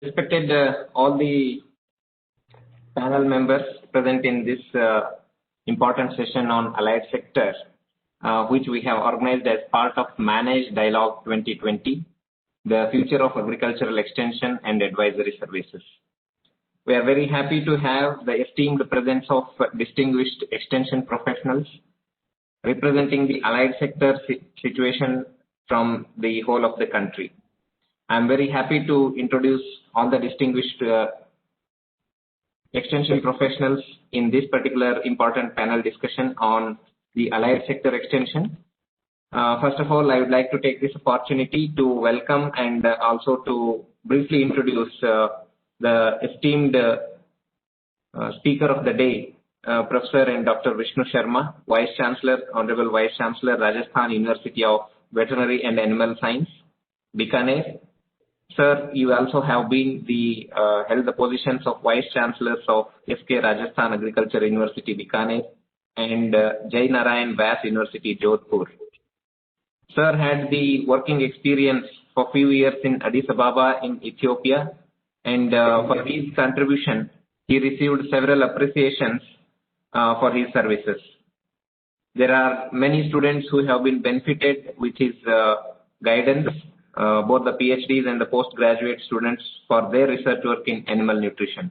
Respected all the panel members present in this important session on allied sector, which we have organized as part of Managed Dialogue 2020, the future of agricultural extension and advisory services. We are very happy to have the esteemed presence of distinguished extension professionals representing the allied sector situation from the whole of the country. I am very happy to introduce all the distinguished extension professionals in this particular important panel discussion on the allied sector extension. First of all, I would like to take this opportunity to welcome and also to briefly introduce the esteemed speaker of the day, Professor and Dr. Vishnu Sharma, Vice Chancellor, Honorable Vice Chancellor, Rajasthan University of Veterinary and Animal Science, Bikaner. Sir, you also have been held the positions of Vice Chancellors of SK Rajasthan Agriculture University, Bikaner, and Jai Narayan Vyas University, Jodhpur. Sir had the working experience for few years in Addis Ababa in Ethiopia, and for his contribution, he received several appreciations for his services. There are many students who have been benefited with his guidance, both the PhDs and the postgraduate students for their research work in animal nutrition.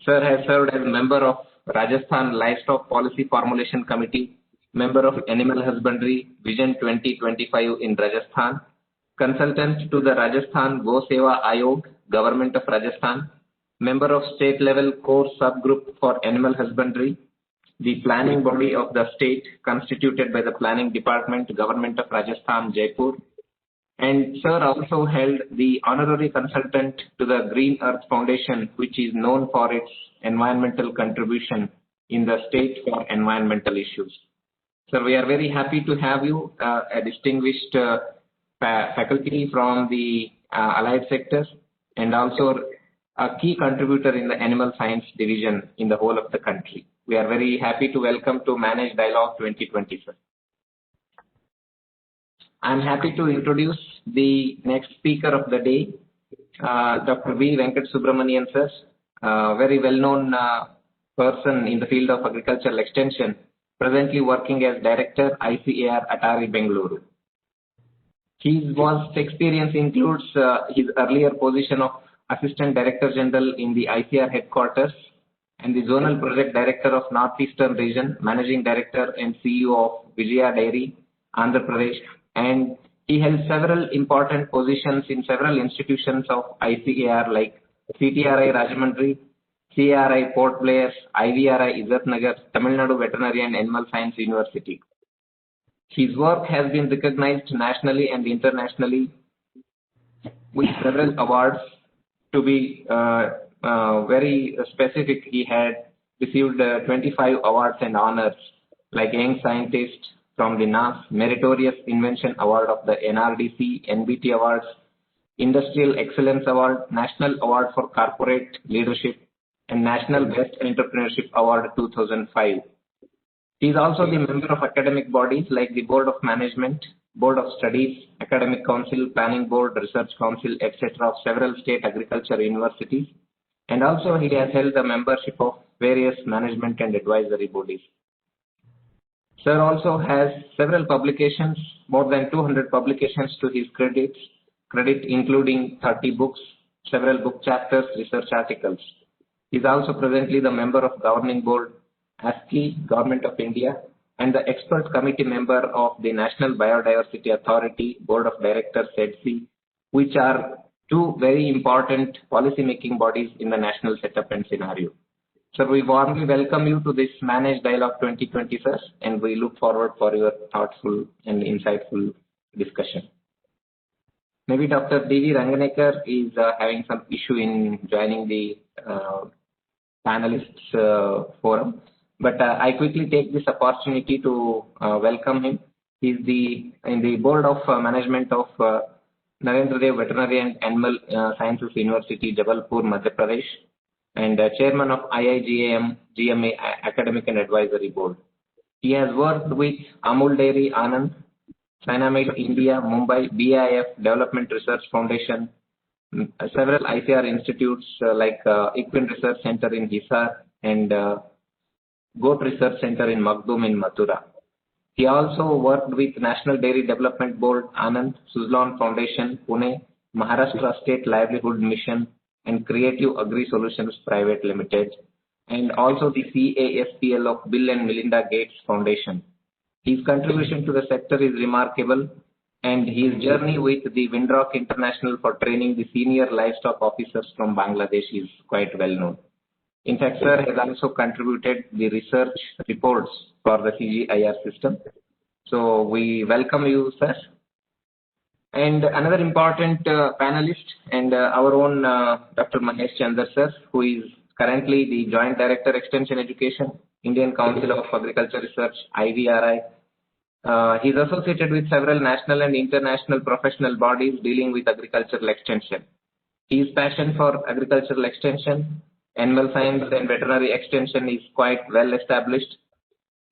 Sir has served as a member of Rajasthan Livestock Policy Formulation Committee, member of Animal Husbandry Vision 2025 in Rajasthan, consultant to the Rajasthan Go Seva Ayog, Government of Rajasthan, member of state level core subgroup for animal husbandry, the planning body of the state constituted by the Planning Department, Government of Rajasthan, Jaipur. And Sir also held the honorary consultant to the Green Earth Foundation, which is known for its environmental contribution in the state for environmental issues. Sir, we are very happy to have you, a distinguished faculty from the allied sectors and also a key contributor in the animal science division in the whole of the country. We are very happy to welcome to Managed Dialogue 2020, sir. I am happy to introduce the next speaker of the day, Dr. V. Venkat Subramanian, sir, very well-known person in the field of agricultural extension, presently working as Director ICAR Atari Bengaluru. His vast experience includes his earlier position of Assistant Director General in the ICAR headquarters and the Zonal Project Director of Northeastern Region, Managing Director and CEO of Vijaya Dairy, Andhra Pradesh, and he held several important positions in several institutions of ICAR like CTRI Rajahmundry, CRI Port Blair, IVRI Izzatnagar, Tamil Nadu Veterinary and Animal Science University. His work has been recognized nationally and internationally with several awards. To be very specific, he had received 25 awards and honors like Young Scientist from the NAS, Meritorious Invention Award of the NRDC, NBT Awards, Industrial Excellence Award, National Award for Corporate Leadership, and National Best Entrepreneurship Award 2005. He is also the member of academic bodies like the Board of Management, Board of Studies, Academic Council, Planning Board, Research Council, etc. of several state agriculture universities, and also he has held the membership of various management and advisory bodies. Sir also has several publications, more than 200 publications to his credit including 30 books, several book chapters, research articles. He is also presently the member of Governing Board, ASCI, Government of India, and the expert committee member of the National Biodiversity Authority, Board of Directors, SEDSI, which are two very important policy-making bodies in the national setup and scenario. So we warmly welcome you to this Managed Dialogue 2020, sir, and we look forward for your thoughtful and insightful discussion. Maybe Dr. D.V. Ranganekar is having some issue in joining the panelists forum. But I quickly take this opportunity to welcome him. He is in the board of management of Narendra Dev Veterinary and Animal Sciences University, Jabalpur, Madhya Pradesh, and chairman of IIGAM GMA Academic and Advisory Board. He has worked with Amul Dairy, Anand, Sinamate India, Mumbai, BIF, Development Research Foundation, several ICR institutes like Equin Research Center in Hisar and Goat Research Center in Magdum in Mathura. He also worked with National Dairy Development Board, Anand, Suzlon Foundation, Pune, Maharashtra State Livelihood Mission, and Creative Agri Solutions Private Limited, and also the CASPL of Bill and Melinda Gates Foundation. His contribution to the sector is remarkable, and his journey with the Windrock International for training the senior livestock officers from Bangladesh is quite well known. In fact, sir has also contributed the research reports for the CGIAR system. So we welcome you, sir. And another important panelist and our own Dr. Mahesh Chandra, sir, who is currently the Joint Director Extension Education, Indian Council of Agriculture Research, IVRI. He is associated with several national and international professional bodies dealing with agricultural extension. His passion for agricultural extension, animal science and veterinary extension is quite well established,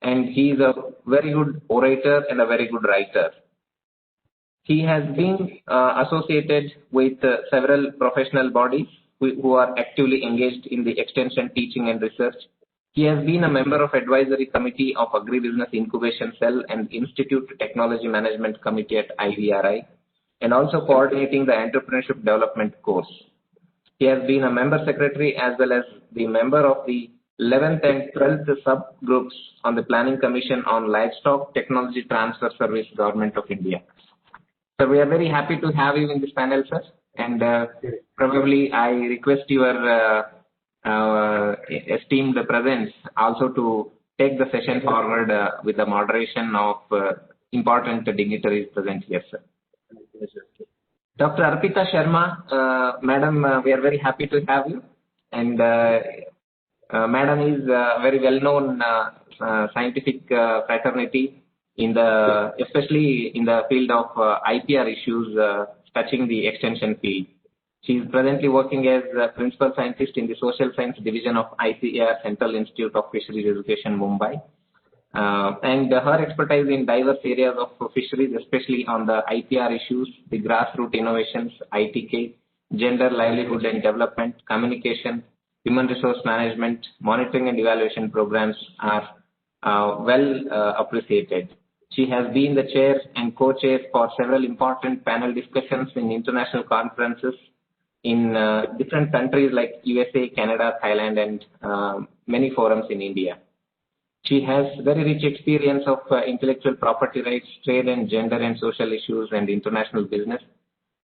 and he is a very good orator and a very good writer. He has been associated with several professional bodies who are actively engaged in the extension, teaching and research. He has been a member of Advisory Committee of Agribusiness Incubation Cell and Institute Technology Management Committee at IVRI, and also coordinating the Entrepreneurship Development course. He has been a member secretary as well as the member of the 11th and 12th subgroups on the Planning Commission on Livestock Technology Transfer Service, Government of India. So we are very happy to have you in this panel, sir. And probably I request your esteemed presence also to take the session forward with the moderation of important dignitaries present here, sir. Dr. Arpita Sharma, Madam, we are very happy to have you. And Madam is a very well-known scientific fraternity in the, especially in the field of IPR issues touching the extension field. She is presently working as a principal scientist in the Social Science Division of ICAR, Central Institute of Fisheries Education, Mumbai. And her expertise in diverse areas of fisheries, especially on the IPR issues, the grassroots innovations, ITK, gender, livelihood and development, communication, human resource management, monitoring and evaluation programs are well appreciated. She has been the chair and co-chair for several important panel discussions in international conferences in different countries like USA, Canada, Thailand, and many forums in India. She has very rich experience of intellectual property rights, trade and gender and social issues, and international business.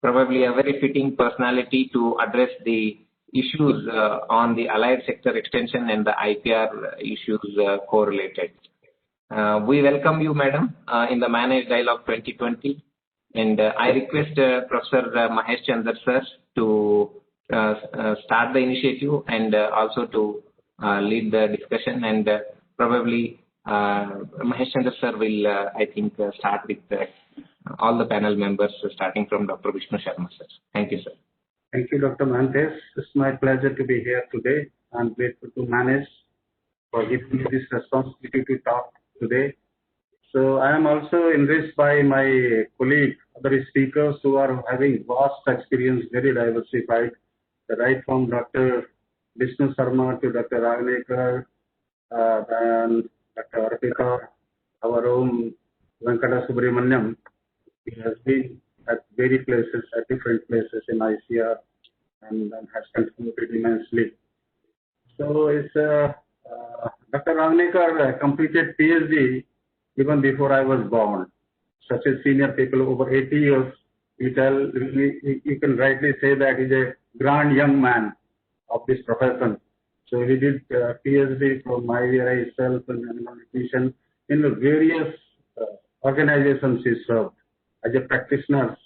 Probably a very fitting personality to address the issues on the allied sector extension and the IPR issues correlated. We welcome you, Madam, in the Managed Dialogue 2020. And I request Professor Mahesh Chandra, sir, to start the initiative and also to lead the discussion. And probably Mahesh Chandra, sir, will, I think, start with all the panel members, starting from Dr. Vishnu Sharma, sir. Thank you, sir. Thank you, Dr. Mahantes. It's my pleasure to be here today. I'm grateful to Mahesh for giving me this responsibility to talk today. So I am also enriched by my colleagues, other speakers who are having vast experience, very diversified, right from Dr. Vishnu Sharma to Dr. Ragnekar, and Dr. Arpita, our own Venkata Subramaniam. He has been at various places, at different places in ICR, and has contributed immensely. So it's Dr. Ragnekar completed PhD even before I was born. Such a senior people over 80 years, you can rightly say that he's a grand young man of this profession. So he did PhD from IVRI itself and animal nutrition in the various organizations he served as a practitioner,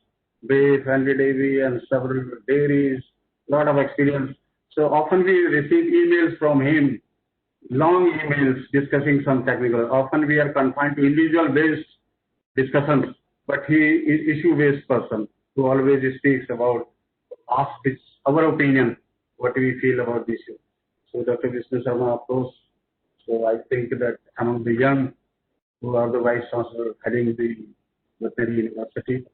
Bay, Family Dairy and several dairies, lot of experience. So often we receive emails from him, long emails discussing some technical. Often we are confined to individual-based discussions, but he is issue-based person who always speaks about, asks our opinion, what we feel about this issue. So Dr. Vishnu Sharma, of course, so I think that among the young who are the Vice Chancellor heading the veterinary university,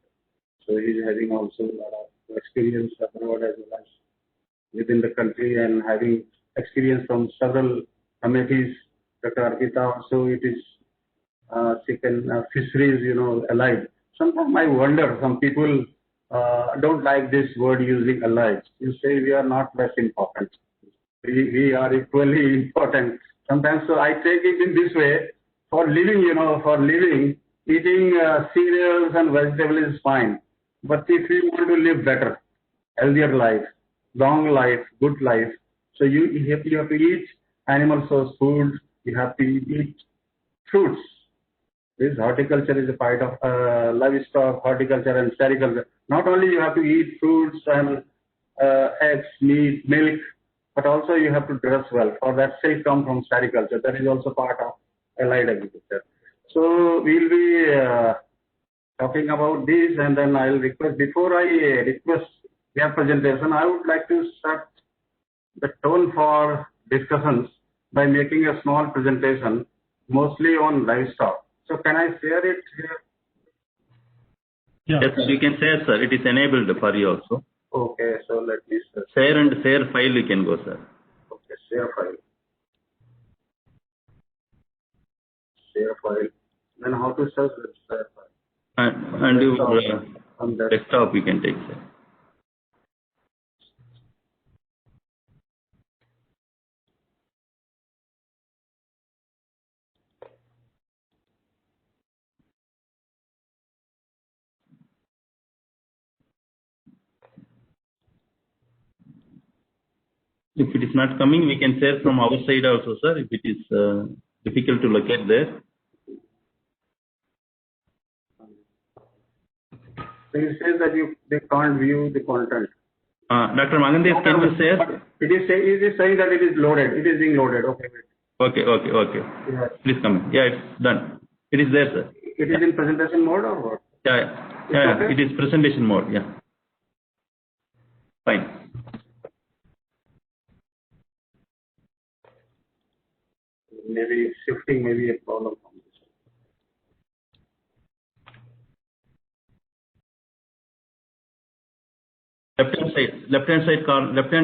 so he is having also a lot of experience abroad as well as within the country and having experience from several committees. Dr. Arpita also, it is chicken fisheries, allied. Sometimes I wonder, some people don't like this word using allied. You say we are not less important. We are equally important. Sometimes, so I take it in this way. For living, eating cereals and vegetables is fine. But if you want to live better, healthier life, long life, good life, so you have to eat animal source food. You have to eat fruits. This horticulture is a part of livestock, horticulture and sericulture. Not only you have to eat fruits and eggs, meat, milk, but also you have to dress well. For that silk come from sericulture. That is also part of allied agriculture. So we'll be talking about this, and then I'll request, before I request their presentation, I would like to set the tone for discussions by making a small presentation, mostly on livestock. So can I share it here? Yeah. Yes, you can share, sir. It is enabled for you also. Okay, so let me share and share file. You can go, sir. Okay, share file. Share file. Then how to search the share file? And you desktop you can take, sir. If it is not coming, we can share from our side also, sir, if it is difficult to locate there. So you say that they can't view the content. Dr. Magandesh, can you share? It is saying that it is loaded. It is being loaded. Okay, wait. Okay. Yes. Please come. Yeah, it's done. It is there, sir. It is in presentation mode or what? Yeah, okay? It is presentation mode. Yeah. Fine. Maybe shifting may be a problem. Left hand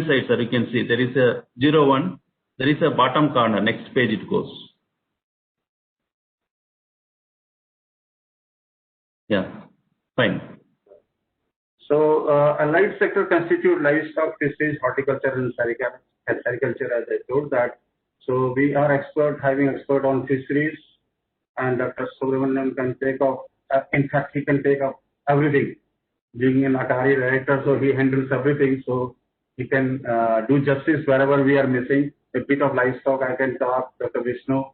side, sir, you can see there is a 01. There is a bottom corner. Next page it goes. Yeah, fine. So, allied sector constitute livestock, fisheries, horticulture, and sericulture, as I told that. So, we are having expert on fisheries, and Dr. Subramanian can take up. In fact, he can take up everything. Being an Atari director, so he handles everything. So, he can do justice wherever we are missing. A bit of livestock, I can talk. Dr. Vishnu,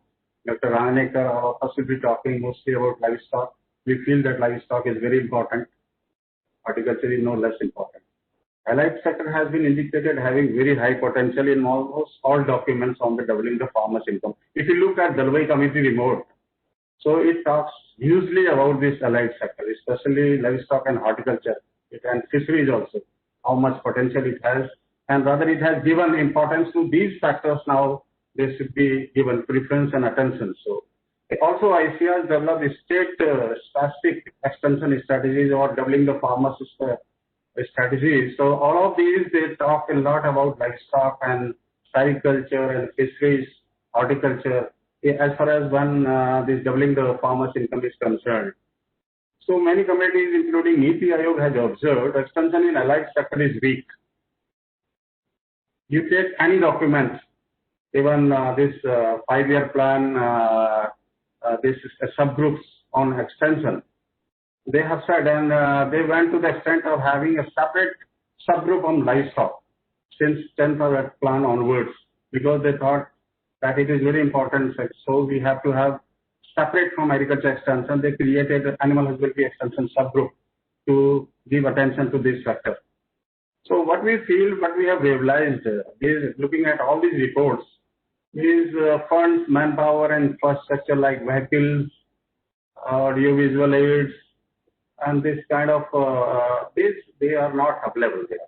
Dr. Ranganekar, all of us will be talking mostly about livestock. We feel that livestock is very important. Horticulture is no less important. Allied sector has been indicated having very high potential in almost all documents on the doubling the farmers' income. If you look at Dalwai Committee report, so it talks hugely about this allied sector, especially livestock and horticulture, and fisheries also, how much potential it has, and rather it has given importance to these factors now. They should be given preference and attention. So also ICAR developed state-specific extension strategies or doubling the farmers' strategies. So all of these, they talk a lot about livestock and agriculture and fisheries, horticulture, as far as when this doubling the farmers' income is concerned. So many committees, including NITI Aayog, has observed extension in allied sector is weak. You take any document, even this 5-year plan, this subgroups on extension, they have said, and they went to the extent of having a separate subgroup on livestock since 10th of that plan onwards, because they thought that it is very important. So we have to have separate from agriculture extension. They created an animal husbandry extension subgroup to give attention to this factor. So what we feel, what we have realized is, looking at all these reports, is funds, manpower, and infrastructure like vehicles, audiovisual aids, and this kind of they are not available there.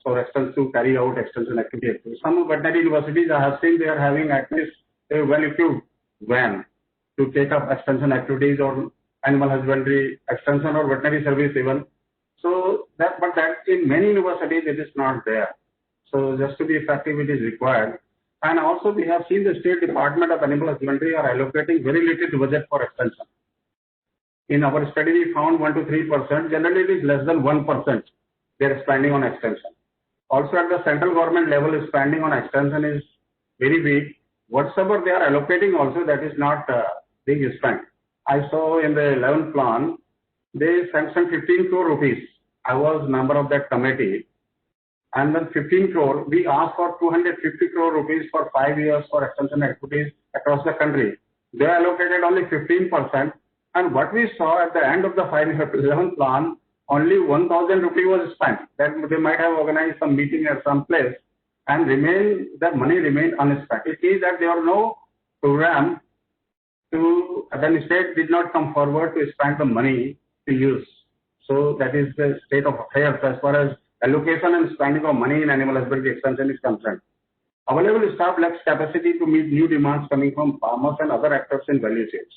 So extension to carry out extension activity. Some veterinary universities I have seen, they are having at least a well-equipped van to take up extension activities or animal husbandry extension or veterinary service even. So but that in many universities it is not there. So just to be effective, it is required. And also we have seen the State Department of Animal Husbandry are allocating very little budget for extension. In our study, we found 1 to 3%. Generally, it is less than 1% they are spending on extension. Also, at the central government level, spending on extension is very big. Whatsoever they are allocating, also that is not being spent. I saw in the 11th plan, they sanctioned 15 crore rupees. I was member of that committee. And then 15 crore, we asked for 250 crore rupees for 5 years for extension activities across the country. They allocated only 15%. And what we saw at the end of the 5-year plan, only 1,000 rupees was spent. That they might have organized some meeting at some place and that money remained unspent. It means that there was no program the state did not come forward to spend the money to use. So that is the state of affairs as far as allocation and spending of money in animal husbandry extension is concerned. Available staff lacks capacity to meet new demands coming from farmers and other actors in value chains.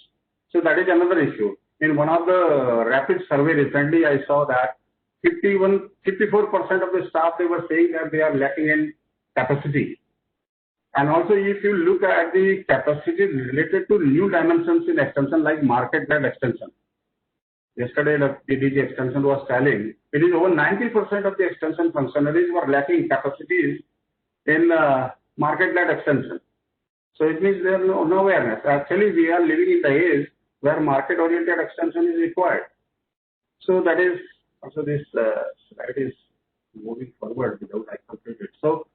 So that is another issue. In one of the rapid survey recently, I saw that 54% of the staff, they were saying that they are lacking in capacity. And also, if you look at the capacity related to new dimensions in extension like market-led extension, yesterday the DDG extension was telling, it is over 90% of the extension functionaries were lacking capacities in market-led extension. So it means there is no awareness. Actually, we are living in the age where market-oriented extension is required. So that is also this slide is moving forward without I complete it. So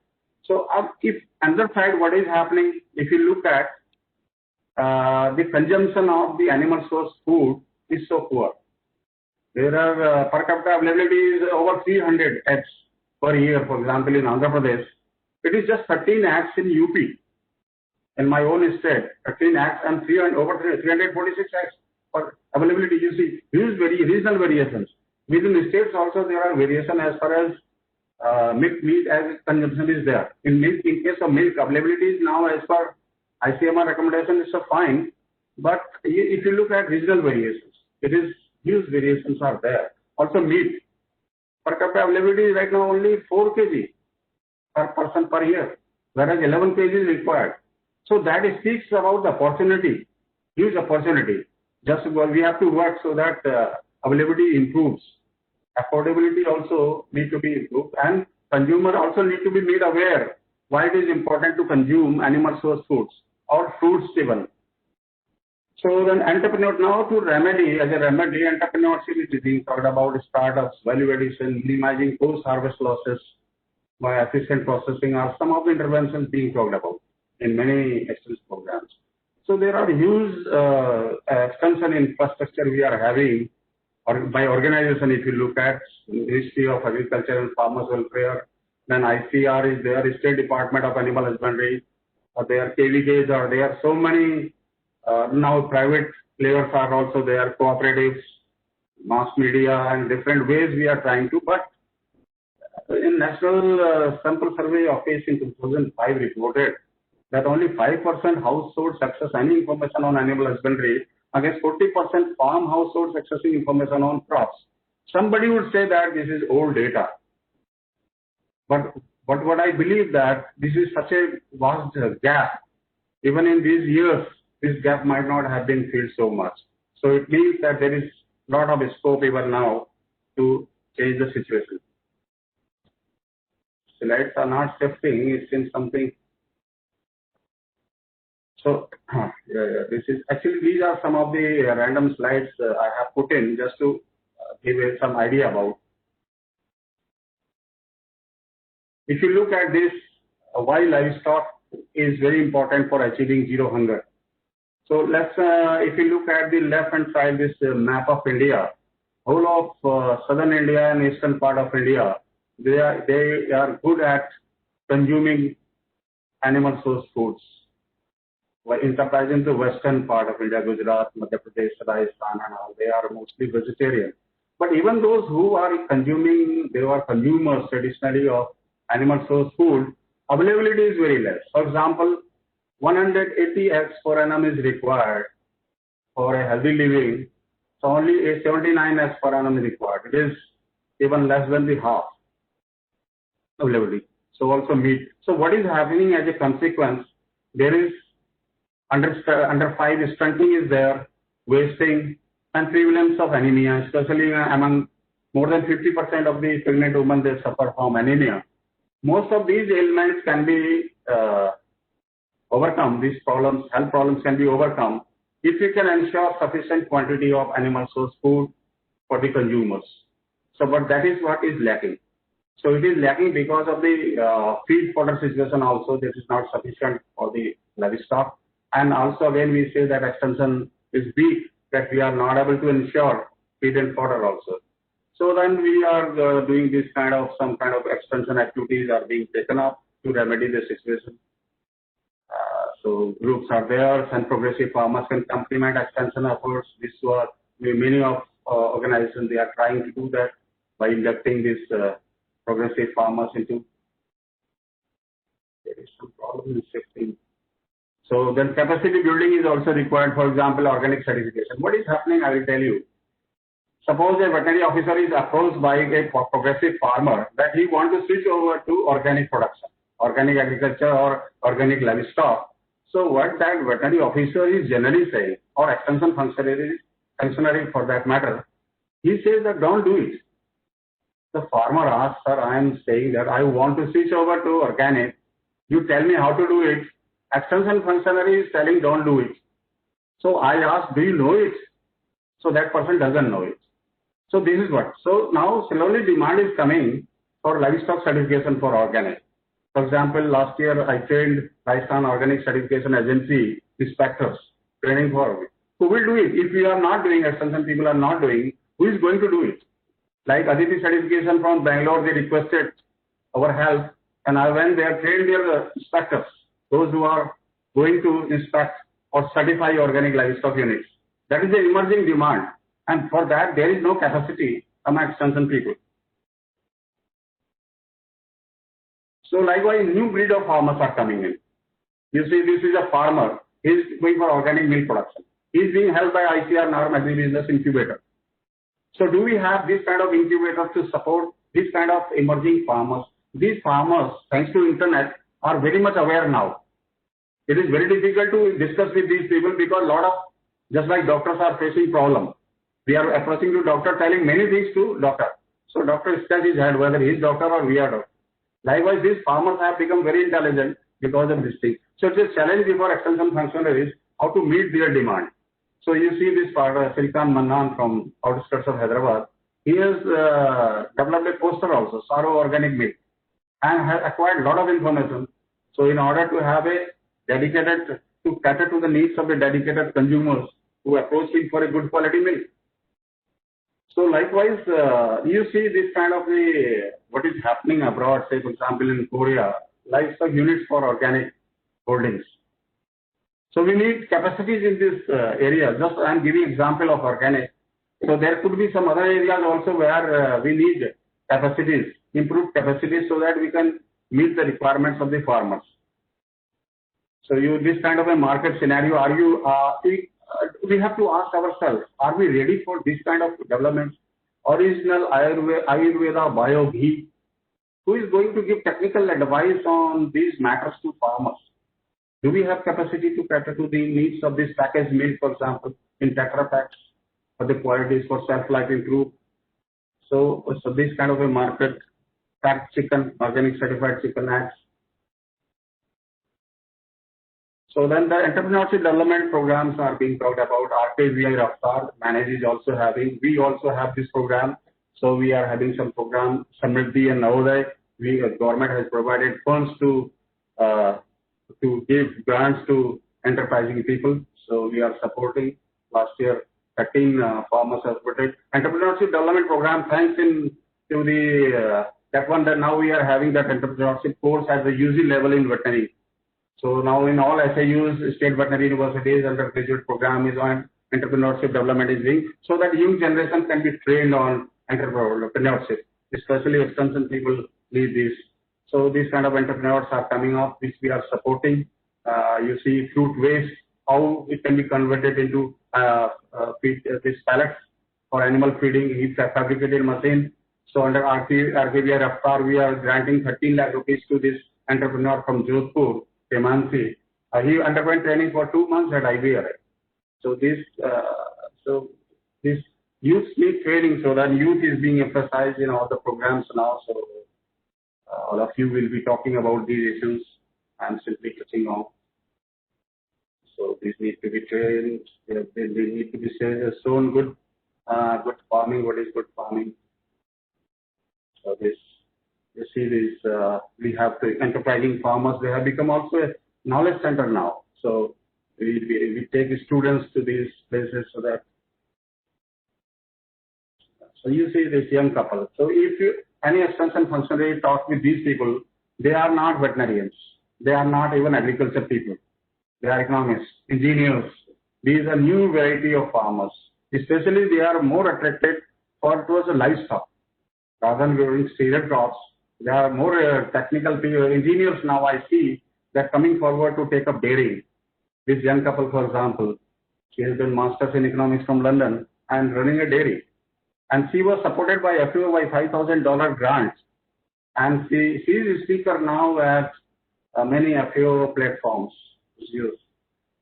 if another side, what is happening, if you look at the consumption of the animal source food is so poor. There are per capita availability is over 300 eggs per year, for example, in Andhra Pradesh. It is just 13 eggs in UP. In my own state, 13 eggs and over 346 eggs for availability. You see, huge regional variations. Within the states also there are variation as far as meat as consumption is there. In case of milk, availability is now as per ICMR recommendation is so fine. But if you look at regional variations, it is huge variations are there. Also meat, per capita availability is right now only 4 kg per person per year, whereas 11 kg is required. So that speaks about the opportunity, huge opportunity. Just we have to work so that availability improves. Affordability also need to be improved, and consumer also need to be made aware why it is important to consume animal source foods or fruits even. So then entrepreneur now to remedy, as a remedy, entrepreneurship is being talked about, startups, value addition, minimizing post-harvest losses by efficient processing are some of the interventions being talked about in many extension programs. So there are huge extension infrastructure we are having by organization. If you look at Ministry of Agriculture and Farmers Welfare, then ICR is there, State Department of Animal Husbandry, there KVKs are there, so many now private players are also there, cooperatives, mass media, and different ways we are trying to. But in National Sample Survey Office in 2005 reported that only 5% households access any information on animal husbandry against 40% farm households accessing information on crops. Somebody would say that this is old data. But what I believe that this is such a vast gap. Even in these years, this gap might not have been filled so much. So it means that there is a lot of scope even now to change the situation. Slides are not shifting, it seems something. So this is actually, these are some of the random slides I have put in just to give you some idea about. If you look at this, why livestock is very important for achieving zero hunger. So let's, if you look at the left hand side, this map of India, whole of southern India and eastern part of India, they are good at consuming animal source foods. In comparison to western part of India, Gujarat, Madhya Pradesh, Rajasthan, and all, they are mostly vegetarian. But even those who are consuming, they are consumers traditionally of animal source food, availability is very less. For example, 180 eggs per annum is required for a healthy living, so only 79 eggs per annum is required. even less than the half availability. So also meat. So what is happening as a consequence? There is under 5 stunting is there, wasting, and prevalence of anemia, especially among more than 50% of the pregnant women, they suffer from anemia. Most of these ailments can be overcome. These problems, health problems can be overcome if we can ensure sufficient quantity of animal source food for the consumers. So, but that is what is lacking. So it is lacking because of the feed fodder situation also. This is not sufficient for the livestock. And also again we say that extension is weak, that we are not able to ensure feed and fodder also. So then we are doing this kind of, some kind of extension activities are being taken up to remedy the situation. So groups are there, and progressive farmers can complement extension efforts. This was many of organizations, they are trying to do that by inducting this progressive farmers into. There is some problem in shifting. So then capacity building is also required. For example, organic certification. What is happening? I will tell you. Suppose a veterinary officer is approached by a progressive farmer that he wants to switch over to organic production, organic agriculture or organic livestock. So what that veterinary officer is generally saying, or extension functionary for that matter, he says that don't do it. The farmer asks, sir, I am saying that I want to switch over to organic. You tell me how to do it. Extension functionary is telling don't do it. So I ask, do you know it? So that person doesn't know it. So this is what. So now slowly demand is coming for livestock certification for organic. For example, last year I trained Rajasthan Organic Certification Agency inspectors, training for it. Who will do it? If we are not doing, extension people are not doing, who is going to do it? Like Aditi Certification from Bangalore, they requested our help, and I went there, trained their inspectors, those who are going to inspect or certify organic livestock units. That is the emerging demand, and for that there is no capacity among extension people. So likewise, new breed of farmers are coming in. You see, this is a farmer. He is going for organic milk production. He is being helped by ICR NARM Agribusiness Incubator. So do we have this kind of incubator to support this kind of emerging farmers? These farmers, thanks to internet, are very much aware now. It is very difficult to discuss with these people because a lot of, just like doctors are facing problem. We are approaching to doctor, telling many things to doctor. So doctor scratches his head whether he is doctor or we are doctor. Likewise, these farmers have become very intelligent because of this thing. So it's a challenge before extension functionaries how to meet their demand. So you see this part, Srikanth Mannan from outskirts of Hyderabad, he has developed a poster also, Saro Organic Milk, and has acquired a lot of information. So in order to have a dedicated, to cater to the needs of the dedicated consumers who approach him for a good quality milk. So likewise, you see this kind of what is happening abroad, say for example in Korea, livestock units for organic holdings. So we need capacities in this area. Just I am giving example of organic. So there could be some other areas also where we need capacities, improved capacities, so that we can meet the requirements of the farmers. So this kind of a market scenario, are you? We have to ask ourselves: are we ready for this kind of development? Original Ayurveda bio ghee. Who is going to give technical advice on these matters to farmers? Do we have capacity to cater to the needs of this packaged milk, for example, in Tetra Packs, for the qualities for shelf-life improved? So this kind of a market, packed chicken, organic certified chicken acts. So then the entrepreneurship development programs are being talked about. RKVI Raftar manages also having. We also have this program. So we are having some program, Samriddhi and Navodaya. Government has provided funds to give grants to enterprising people. So we are supporting. Last year, 13 farmers have supported. Entrepreneurship development program, thanks to the that one that now we are having that entrepreneurship course at the UG level in veterinary. So now in all SAUs, state veterinary universities, undergraduate program is on entrepreneurship development is being, so that young generation can be trained on entrepreneurship. Especially extension people need this. So these kind of entrepreneurs are coming up, which we are supporting. You see fruit waste, how it can be converted into these pellets for animal feeding, heat fabricated machine. So under RKBR FR, we are granting 13 lakh rupees to this entrepreneur from Jodhpur, Hemansi. He underwent training for 2 months at IBRI. So this youth need training, so that youth is being emphasized in all the programs now. So all of you will be talking about these issues. I'm simply touching on. So these need to be trained. They need to be shown good farming. What is good farming? So this, you see this. We have the enterprising farmers. They have become also a knowledge center now. So we take students to these places so that. So you see this young couple. So if any extension functionary talk with these people, they are not veterinarians. They are not even agriculture people. They are economists, engineers. These are new variety of farmers. Especially they are more attracted towards the livestock rather than growing cereal crops. They are more technical people, engineers now. I see that coming forward to take up dairy. This young couple, for example, she has done masters in economics from London and running a dairy. And she was supported by FAO by $5,000 grant. And she is a speaker now at many FAO platforms.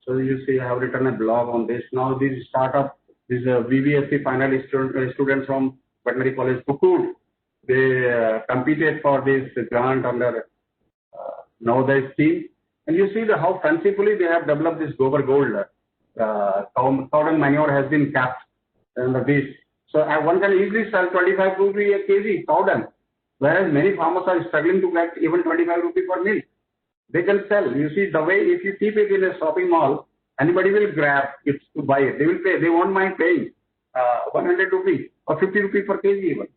So you see, I have written a blog on this. Now this startup, this VBSc finalist students from Veterinary College Pukud, they competed for this grant under Navodaya scheme. And you see how fancifully they have developed this Gobar Gold. Cow dung manure has been capped under this. So one can easily sell 25 rupees a kg cow dung, whereas many farmers are struggling to get even 25 rupees per milk. They can sell. You see the way if you keep it in a shopping mall, anybody will grab it to buy it. They will pay. They won't mind paying 100 rupees or 50 rupees per kg even.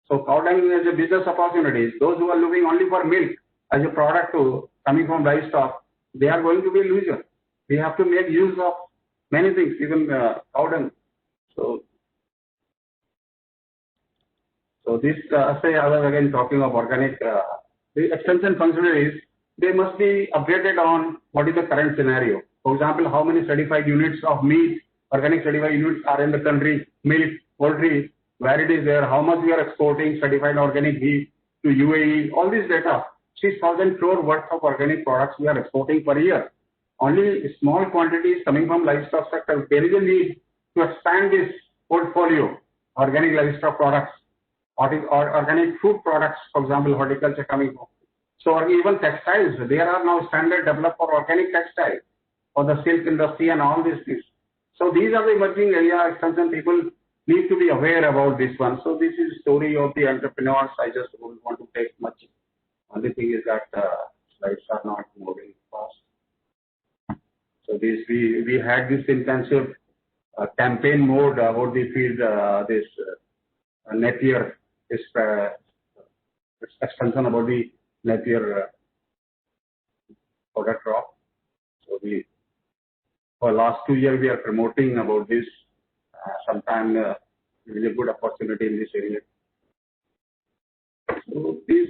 So cow dung is a business opportunities. Those who are looking only for milk as a product coming from livestock, they are going to be a loser. We have to make use of many things, even cow dung. So this, say I was again talking of organic, the extension functionaries, they must be updated on what is the current scenario. For example, how many certified units of meat, organic certified units are in the country, milk, poultry, where it is there, how much we are exporting certified organic meat to UAE, all this data. 6,000 crore worth of organic products we are exporting per year. Only small quantities coming from livestock sector. There is a need to expand this portfolio, organic livestock products, or organic food products, for example, horticulture coming from. So or even textiles, there are now standard developed for organic textiles, for the silk industry and all these things. So these are the emerging area extension people need to be aware about this one. So this is story of the entrepreneurs. I just don't want to take much. Only thing is that slides are not moving fast. So this we had this intensive campaign mode about the field, this Napier, this extension about the Napier product crop. So for last 2 years we are promoting about this. Sometime there is a good opportunity in this area. So this,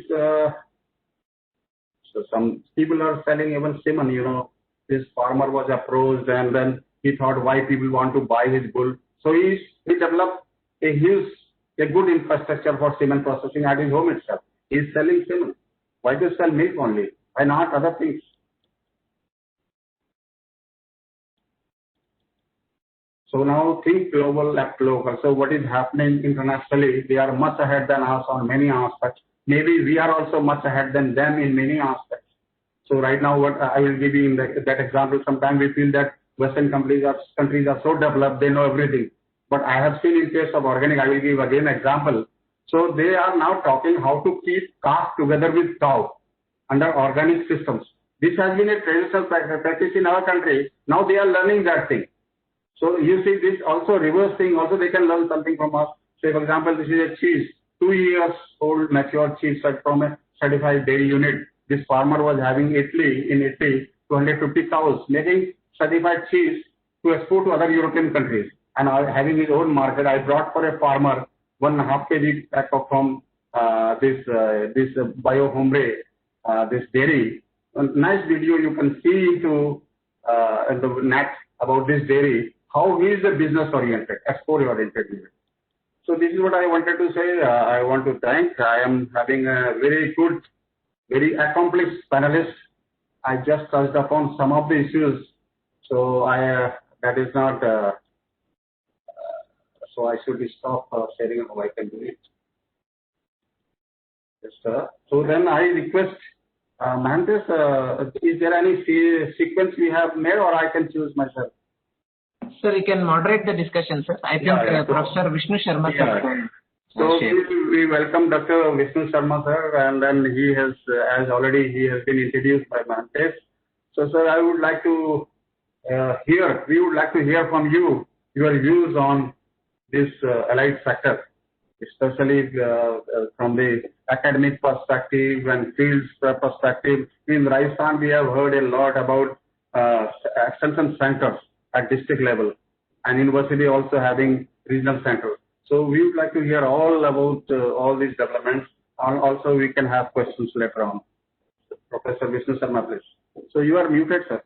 so some people are selling even semen. You know, this farmer was approached and then he thought why people want to buy his bull. So he developed a good infrastructure for semen processing at his home itself. He is selling semen. Why to sell milk only? Why not other things? So now think global, act local. So what is happening internationally? They are much ahead than us on many aspects. Maybe we are also much ahead than them in many aspects. So right now, what I will give you in that example. Sometimes we feel that Western countries are so developed, they know everything. But I have seen in case of organic, I will give again example. So they are now talking how to keep calf together with cow under organic systems. This has been a traditional practice in our country. Now they are learning that thing. So you see this also reverse thing. Also they can learn something from us. Say for example, this is a cheese, 2 years old mature cheese from a certified dairy unit. This farmer was having in Italy 250 cows, making certified cheese to export to other European countries. And having his own market, I brought for a farmer 1.5 kg pack from this Bio Hombre, this dairy. A nice video you can see into the net about this dairy. How he is a business oriented, export oriented. So this is what I wanted to say. I want to thank. I am having a very good, very accomplished panelist. I just touched upon some of the issues. So that is not. So I should stop sharing how I can do it. Yes, sir. So then I request Mahantes, is there any sequence we have made, or I can choose myself? Sir, you can moderate the discussion, sir. I think Professor Vishnu Sharma sir can share. We welcome Dr. Vishnu Sharma sir, and then he has, as already he has been introduced by Mahantes. So sir, I would like to we would like to hear from you, your views on this allied sector, especially from the academic perspective and fields perspective. In Rajasthan, we have heard a lot about extension centers at district level, and university also having regional centers. So we would like to hear all about all these developments, and also we can have questions later on. Professor Vishnu Sharma, please. So you are muted, sir.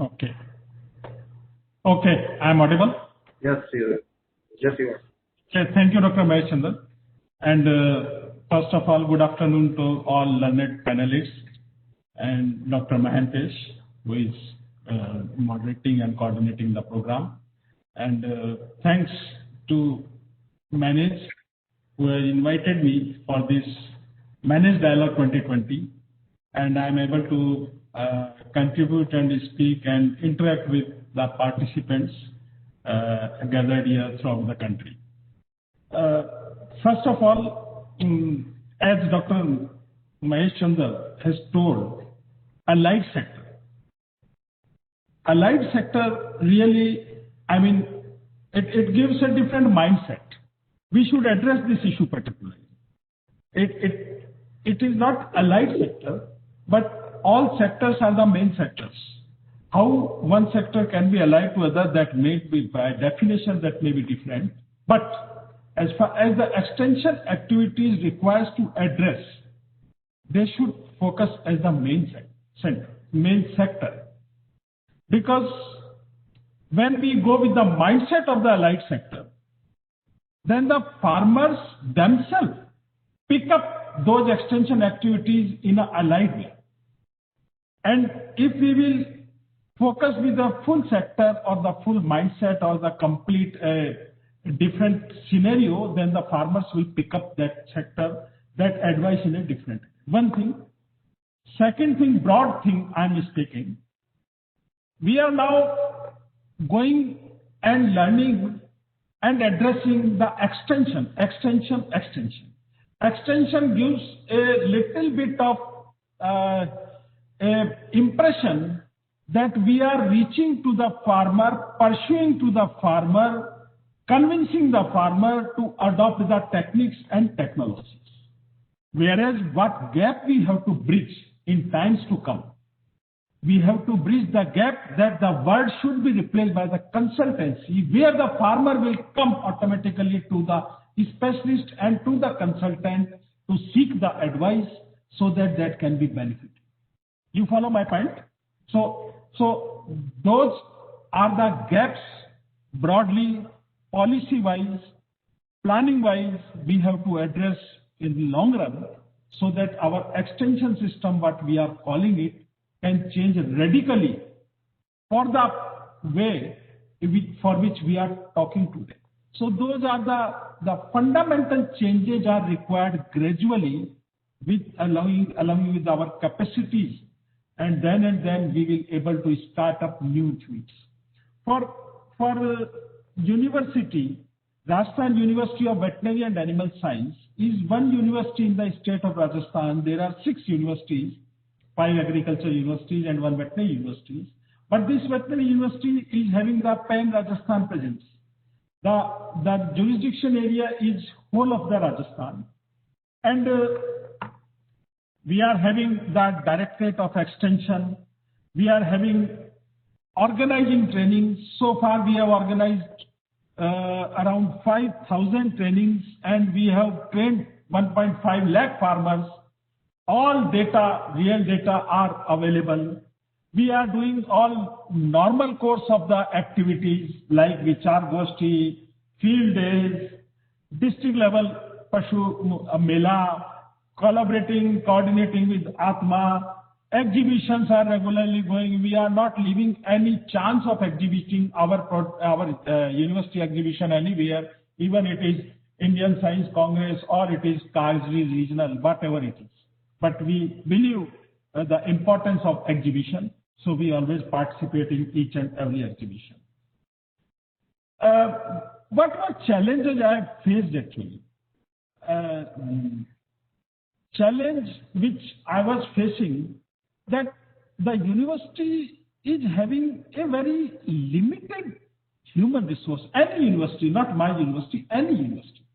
Okay. Okay, I am audible? Yes, you are. Okay, thank you, Dr. Mahesh Chandra. And first of all, good afternoon to all learned panelists and Dr. Mahantes, who is moderating and coordinating the program. And thanks to Manage, who has invited me for this Manage Dialogue 2020. And I am able to contribute and speak and interact with the participants gathered here from the country. First of all, as Dr. Mahesh Chandra has told, allied sector really, I mean, it gives a different mindset. We should address this issue particularly. It is not allied sector, but all sectors are the main sectors. How one sector can be allied to other, that may be by definition that may be different. But as far as the extension activities requires to address, they should focus as the main sector. Because when we go with the mindset of the allied sector, then the farmers themselves pick up those extension activities in an allied way. And if we will focus with the full sector or the full mindset or the complete different scenario, then the farmers will pick up that sector, that advice in a different way. One thing. Second thing, broad thing I am speaking. We are now going and learning and addressing the extension. Extension gives a little bit of impression that we are reaching to the farmer, pursuing to the farmer, convincing the farmer to adopt the techniques and technologies. Whereas what gap we have to bridge in times to come. We have to bridge the gap that the word should be replaced by the consultancy, where the farmer will come automatically to the specialist and to the consultant to seek the advice so that that can be benefited. You follow my point? So those are the gaps broadly, policy-wise, planning-wise, we have to address in the long run so that our extension system, what we are calling it, can change radically for the way for which we are talking today. So those are the fundamental changes are required gradually with allowing with our capacities, and then we will able to start up new tweaks. For university, Rajasthan University of Veterinary and Animal Science is one university in the state of Rajasthan. There are 6 universities, 5 agriculture universities and 1 veterinary universities. But this veterinary university is having the pan-Rajasthan presence. The jurisdiction area is whole of the Rajasthan. And we are having the Directorate of Extension. We are having organizing trainings. So far we have organized around 5,000 trainings, and we have trained 1.5 lakh farmers. All data, real data are available. We are doing all normal course of the activities like Vichar Goshti, field days, district level Pashu Mela, collaborating, coordinating with Atma. Exhibitions are regularly going. We are not leaving any chance of exhibiting our university exhibition anywhere, even it is Indian Science Congress or it is Kargil regional, whatever it is. But we believe the importance of exhibition, so we always participate in each and every exhibition. What were challenges I have faced actually? Challenge which I was facing, that the university is having a very limited human resource. Any university, not my university, any university.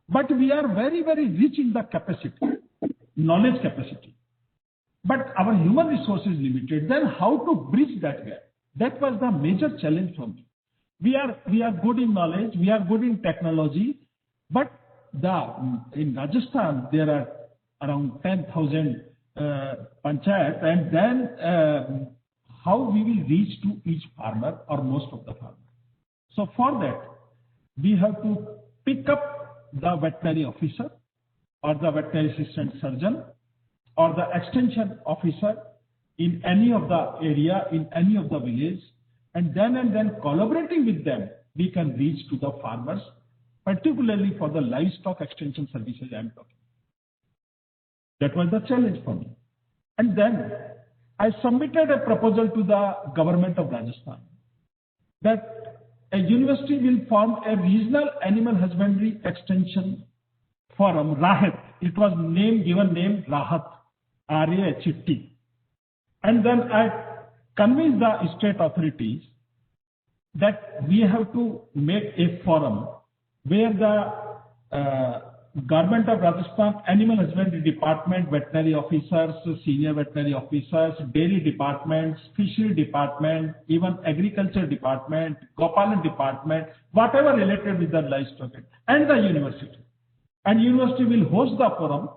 But we are very, very rich in the capacity, knowledge capacity. But our human resource is limited. Then how to bridge that gap? That was the major challenge for me. We are good in knowledge, we are good in technology, but in Rajasthan there are around 10,000 panchayat, and then how we will reach to each farmer or most of the farmers. So for that, we have to pick up the veterinary officer or the veterinary assistant surgeon or the extension officer in any of the area, in any of the village, and then collaborating with them, we can reach to the farmers, particularly for the livestock extension services I am talking. That was the challenge for me. And then I submitted a proposal to the government of Rajasthan that a university will form a regional animal husbandry extension forum, RAHAT. It was given name RAHAT, R-A-H-T. And then I convinced the state authorities that we have to make a forum where the Government of Rajasthan Animal Husbandry Department, veterinary officers, senior veterinary officers, dairy departments, fishery department, even agriculture department, Gopalan department, whatever related with the livestock, and the university. And university will host the forum,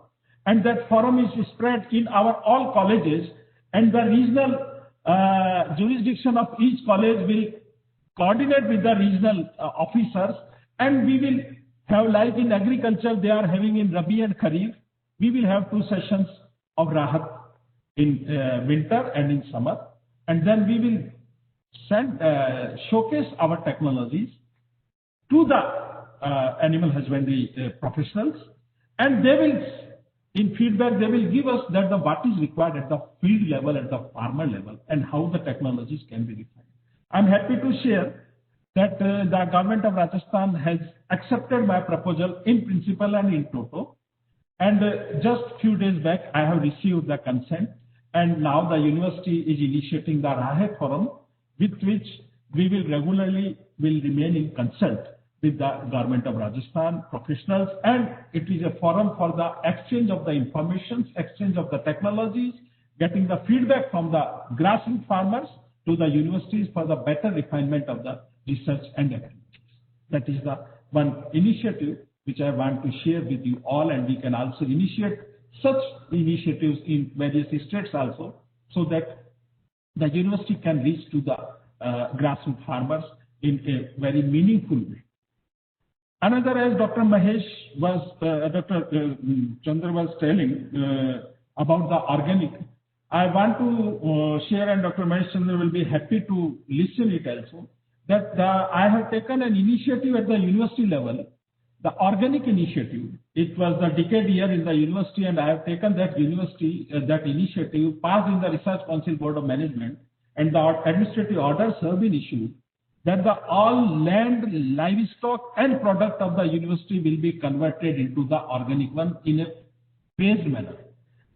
and that forum is spread in our all colleges, and the regional jurisdiction of each college will coordinate with the regional officers, and we will have, like in agriculture they are having in Rabi and Kharif, we will have 2 sessions of Rahat in winter and in summer, and then we will showcase our technologies to the animal husbandry professionals, and they will, in feedback, they will give us that what is required at the field level, at the farmer level, and how the technologies can be refined. I'm happy to share that the government of Rajasthan has accepted my proposal in principle and in toto. And just few days back, I have received the consent, and now the university is initiating the RAHAT forum, with which we will regularly remain in consult with the government of Rajasthan professionals, and it is a forum for the exchange of the information, exchange of the technologies, getting the feedback from the grassroots farmers to the universities for the better refinement of the research and activities. That is the one initiative which I want to share with you all, and we can also initiate such initiatives in various states also, so that the university can reach to the grassroots farmers in a very meaningful way. Another, as Dr. Mahesh was, Dr. Chandra was telling about the organic, I want to share, and Dr. Mahesh Chandra will be happy to listen it also, that I have taken an initiative at the university level, the organic initiative. It was the decade year in the university, and I have taken that that initiative, passed in the Research Council Board of Management, and the administrative orders have been issued that all land, livestock and product of the university will be converted into the organic one in a phased manner.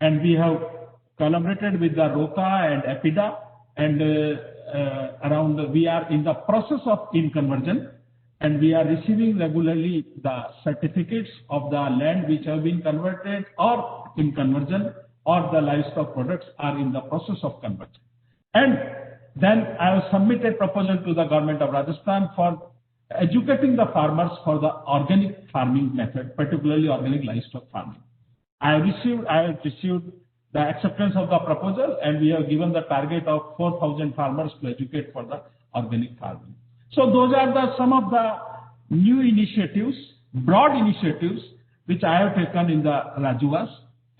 And we have collaborated with the ROCA and EPIDA, and we are in the process of conversion, and we are receiving regularly the certificates of the land which have been converted or in conversion, or the livestock products are in the process of conversion. And then I have submitted proposal to the government of Rajasthan for educating the farmers for the organic farming method, particularly organic livestock farming. I have received the acceptance of the proposal, and we have given the target of 4,000 farmers to educate for the organic farming. So those are some of the new initiatives, broad initiatives, which I have taken in the Rajyuvas,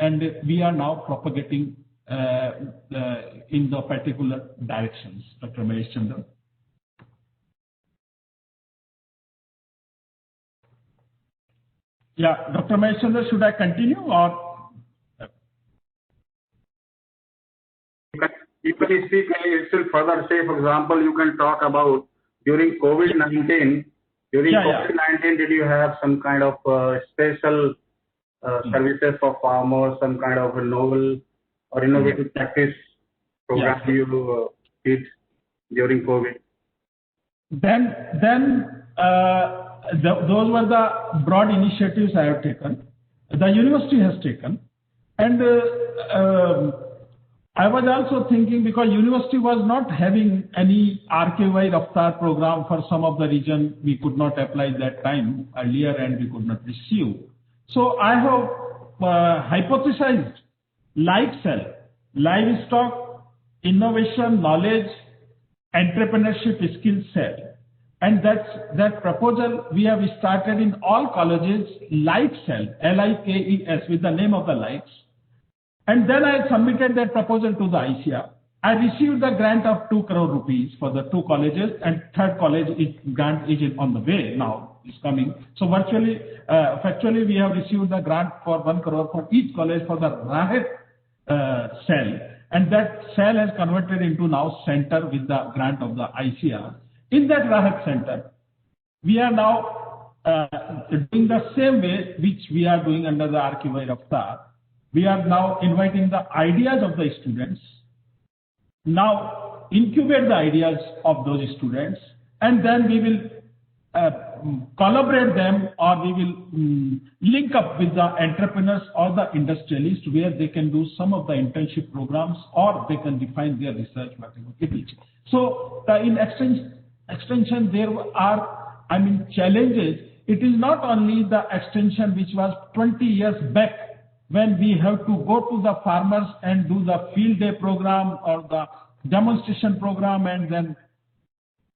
and we are now propagating in the particular directions. Dr. Mahesh Chandra. Yeah, Dr. Mahesh Chandra, should I continue or? You can speak still further. Say, for example, you can talk about during COVID-19. During COVID-19, did you have some kind of special services for farmers, some kind of a novel or innovative practice program you did during COVID? Those were the broad initiatives I have taken, the university has taken, and I was also thinking, because university was not having any RKY Raftar program for some of the region, we could not apply that time earlier and we could not receive. So I have hypothesized LifeCell, livestock, innovation, knowledge, entrepreneurship skill cell. And that proposal we have started in all colleges, LifeCell, L-I-K-E-S, with the name of the lights. And then I submitted that proposal to the ICAR. I received the grant of 2 crore rupees for the 2 colleges, and third college grant is on the way now, is coming. So factually we have received the grant for 1 crore for each college for the Rahat cell, and that cell has converted into now center with the grant of the ICAR. In that Rahat center, we are now doing the same way which we are doing under the RKY Raftar. We are now inviting the ideas of the students, now incubate the ideas of those students, and then we will collaborate them, or we will link up with the entrepreneurs or the industrialists, where they can do some of the internship programs, or they can define their research material. So in extension there are, challenges. It is not only the extension which was 20 years back, when we have to go to the farmers and do the field day program or the demonstration program and then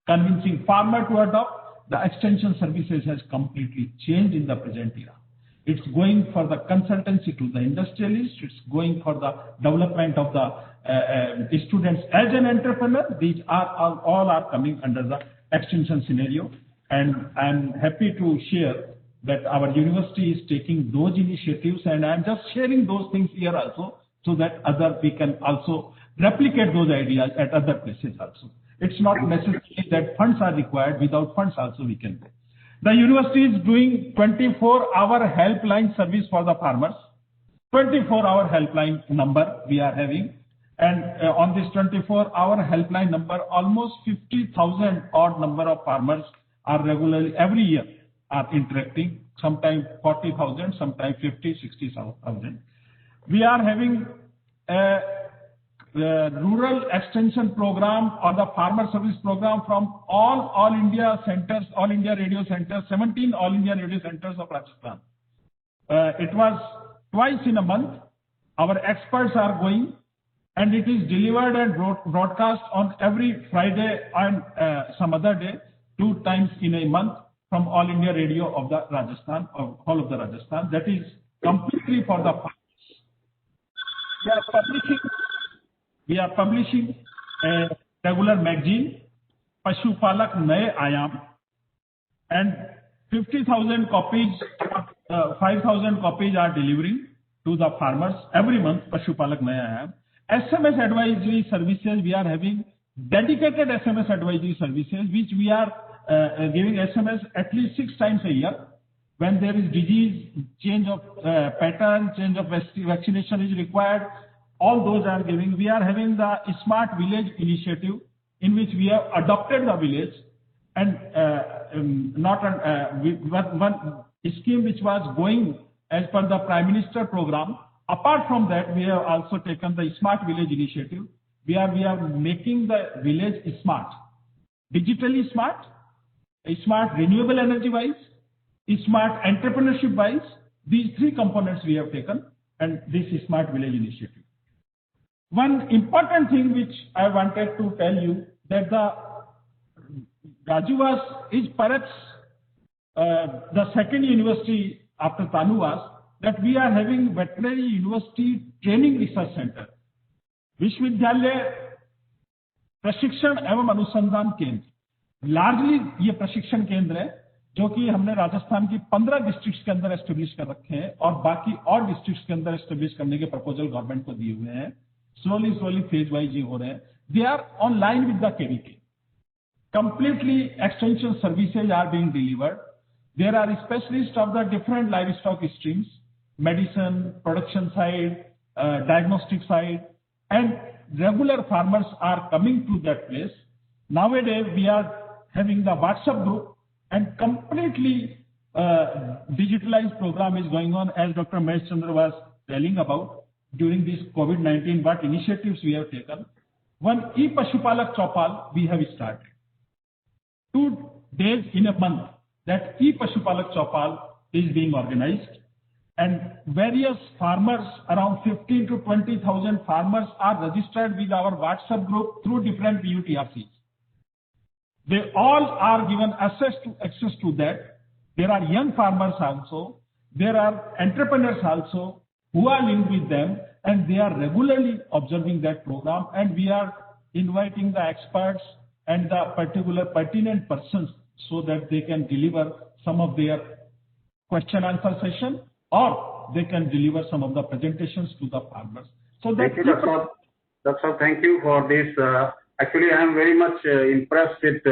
convincing farmer to adopt. The extension services has completely changed in the present era. It's going for the consultancy to the industrialists. It's going for the development of the students as an entrepreneur. These are all are coming under the extension scenario. And I'm happy to share that our university is taking those initiatives, and I'm just sharing those things here also, so that we can also replicate those ideas at other places also. It's not necessary that funds are required. Without funds also we can do. The university is doing 24-hour helpline service for the farmers. 24-hour helpline number we are having. And on this 24-hour helpline number, almost 50,000 odd number of farmers are regularly, every year, are interacting, sometimes 40,000, sometimes 50, 60,000. We are having a rural extension program or the farmer service program from all India centers, all India radio centers, 17 all India radio centers of Rajasthan. It was twice in a month. Our experts are going, and it is delivered and broadcast on every Friday and some other day, 2 times in a month, from All India Radio of the Rajasthan, of whole of the Rajasthan. That is completely for the farmers. We are publishing a regular magazine, Pashupalak Naye Aayam, and 50,000 copies, 5,000 copies are delivering to the farmers every month, Pashupalak Naye Aayam. SMS advisory services, we are having dedicated SMS advisory services, which we are giving SMS at least 6 times a year. When there is disease, change of pattern, change of vaccination is required, all those are giving. We are having the Smart Village initiative, in which we have adopted the village, and one scheme which was going as per the Prime Minister program. Apart from that, we have also taken the Smart Village initiative. We are making the village smart, digitally smart, smart renewable energy wise, smart entrepreneurship wise. These 3 components we have taken, and this is Smart Village initiative. One important thing which I wanted to tell you that the Rajuvas is perhaps the second university after Tanuvas that we are having veterinary university training research center, विश्वविद्यालय प्रशिक्षण एवं अनुसंधान केंद्र। Largely ये प्रशिक्षण केंद्र है जो कि हमने राजस्थान की 15 डिस्ट्रिक्ट्स के अंदर एस्टेब्लिश कर रखे हैं और बाकी और डिस्ट्रिक्ट्स के अंदर एस्टेब्लिश करने के प्रपोजल गवर्नमेंट को दिए हुए हैं। स्लोली फेज वाइज ये हो रहे हैं। They are online with the KVK. Completely extension services are being delivered. There are specialists of the different livestock streams, medicine, production side, diagnostic side, and regular farmers are coming to that place. Nowadays, we are having the WhatsApp group and completely digitalized program is going on, as Dr. Mahesh Chandra was telling about during this COVID-19, what initiatives we have taken. One e-Pashupalak Chaupal we have started. 2 days in a month that e-Pashupalak Chaupal is being organized, and various farmers, around 15 to 20,000 farmers are registered with our WhatsApp group through different PUTRCs. They all are given access to that. There are young farmers also, there are entrepreneurs also who are linked with them, and they are regularly observing that program, and we are inviting the experts and the particular pertinent persons so that they can deliver some of their question answer session, or they can deliver some of the presentations to the farmers. So that thank you, Dr. Thank you for this. Actually, I am very much impressed with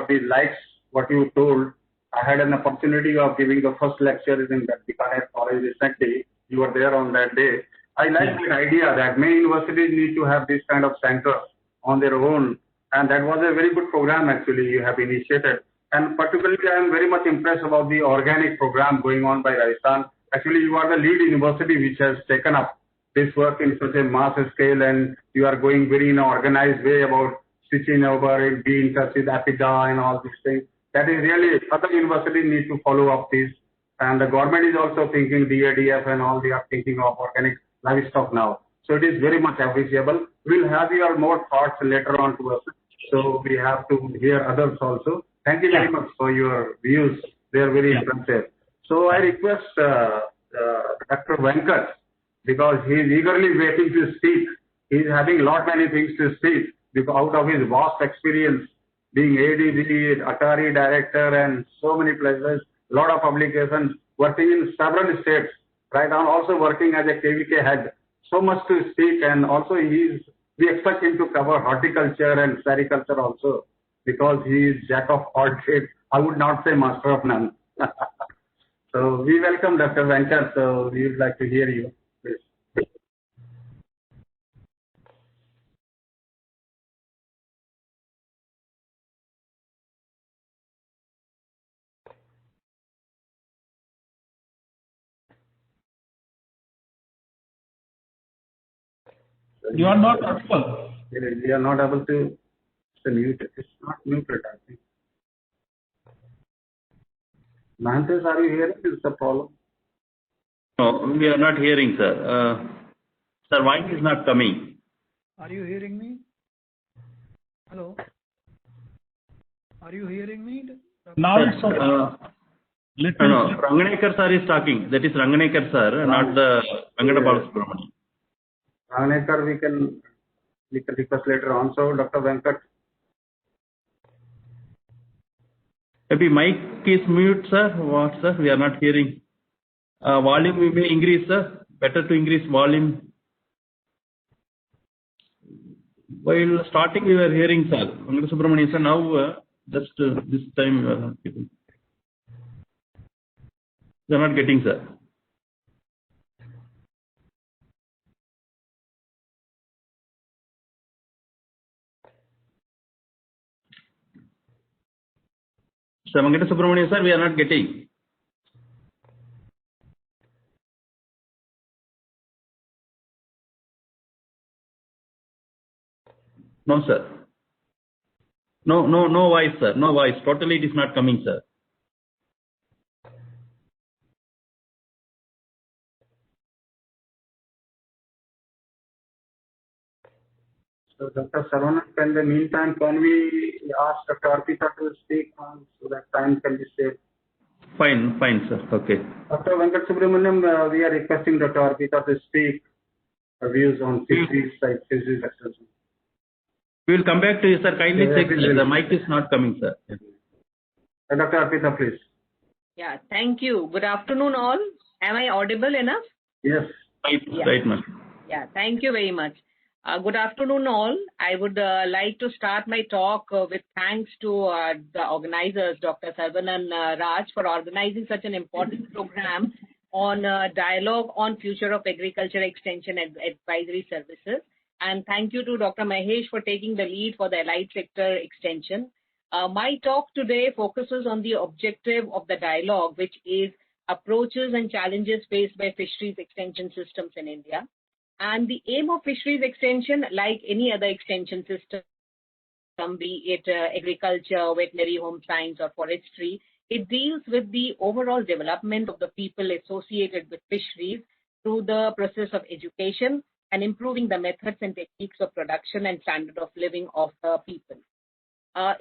these likes, what you told. I had an opportunity of giving the first lecture in the Bikaner College recently. You were there on that day. I like the idea that many universities need to have this kind of centers on their own. And that was a very good program actually you have initiated. And particularly I am very much impressed about the organic program going on by Rajasthan. Actually you are the lead university which has taken up this work in such a mass scale, and you are going very in an organized way about switching over and being in touch with APIDA and all these things. That is really, other universities need to follow up this. And the government is also thinking DADF and all, they are thinking of organic livestock now. So it is very much appreciable. We'll have your more thoughts later on to us. So we have to hear others also. Thank you very much for your views. They are very impressive. So I request Dr. Venkat, because he is eagerly waiting to speak. He is having many things to speak because out of his vast experience being ADG, Atari director, and so many places, lot of publications, working in several states. Right now also working as a KVK head. So much to speak, and also we expect him to cover horticulture and sericulture also, because he is jack of all trades. I would not say master of none. So we welcome Dr. Venkat. So we would like to hear you, please. you are not audible. We are not able to mute it. It's not muted, I think. Mahantes, are you hearing? Is the problem? No, we are not hearing, sir. Sir, voice is not coming. Are you hearing me? Hello? Are you hearing me? Now it's okay. No, Ranganekar sir is talking. That is Ranganekar sir, not the Venkata Balasubramanian. Ranganekar, we can request later on. So Dr. Venkat. Maybe mic is mute, sir. What, sir? We are not hearing. Volume we may increase, sir. Better to increase volume. While starting, we were hearing, sir. Venkata Subramanian, sir. Now, just this time, we are not getting. We are not getting, sir. Sir, Venkata Subramanian, sir, we are not getting. No, sir. No voice, sir. No voice. Totally it is not coming, sir. So Dr. Saravanan, in the meantime, can we ask Dr. Arpita to speak on so that time can be saved? Fine, sir. Okay. Dr. Venkat Subramaniam, we are requesting Dr. Arpita to speak views on fisheries side, fisheries extension. We will come back to you, sir. Kindly Yeah, check. please. The mic is not coming, sir. Dr. Arpita, please. Yeah, thank you. Good afternoon, all. Am I audible enough? Yes. Right, ma'am. Yeah, thank you very much. Good afternoon, all. I would like to start my talk with thanks to the organizers, Dr. Saravanan Raj, for organizing such an important program on dialogue on future of agriculture extension and advisory services. And thank you to Dr. Mahesh for taking the lead for the allied sector extension. My talk today focuses on the objective of the dialogue, which is approaches and challenges faced by fisheries extension systems in India. And the aim of fisheries extension, like any other extension system, be it agriculture, veterinary, home science, or forestry, it deals with the overall development of the people associated with fisheries through the process of education and improving the methods and techniques of production and standard of living of the people.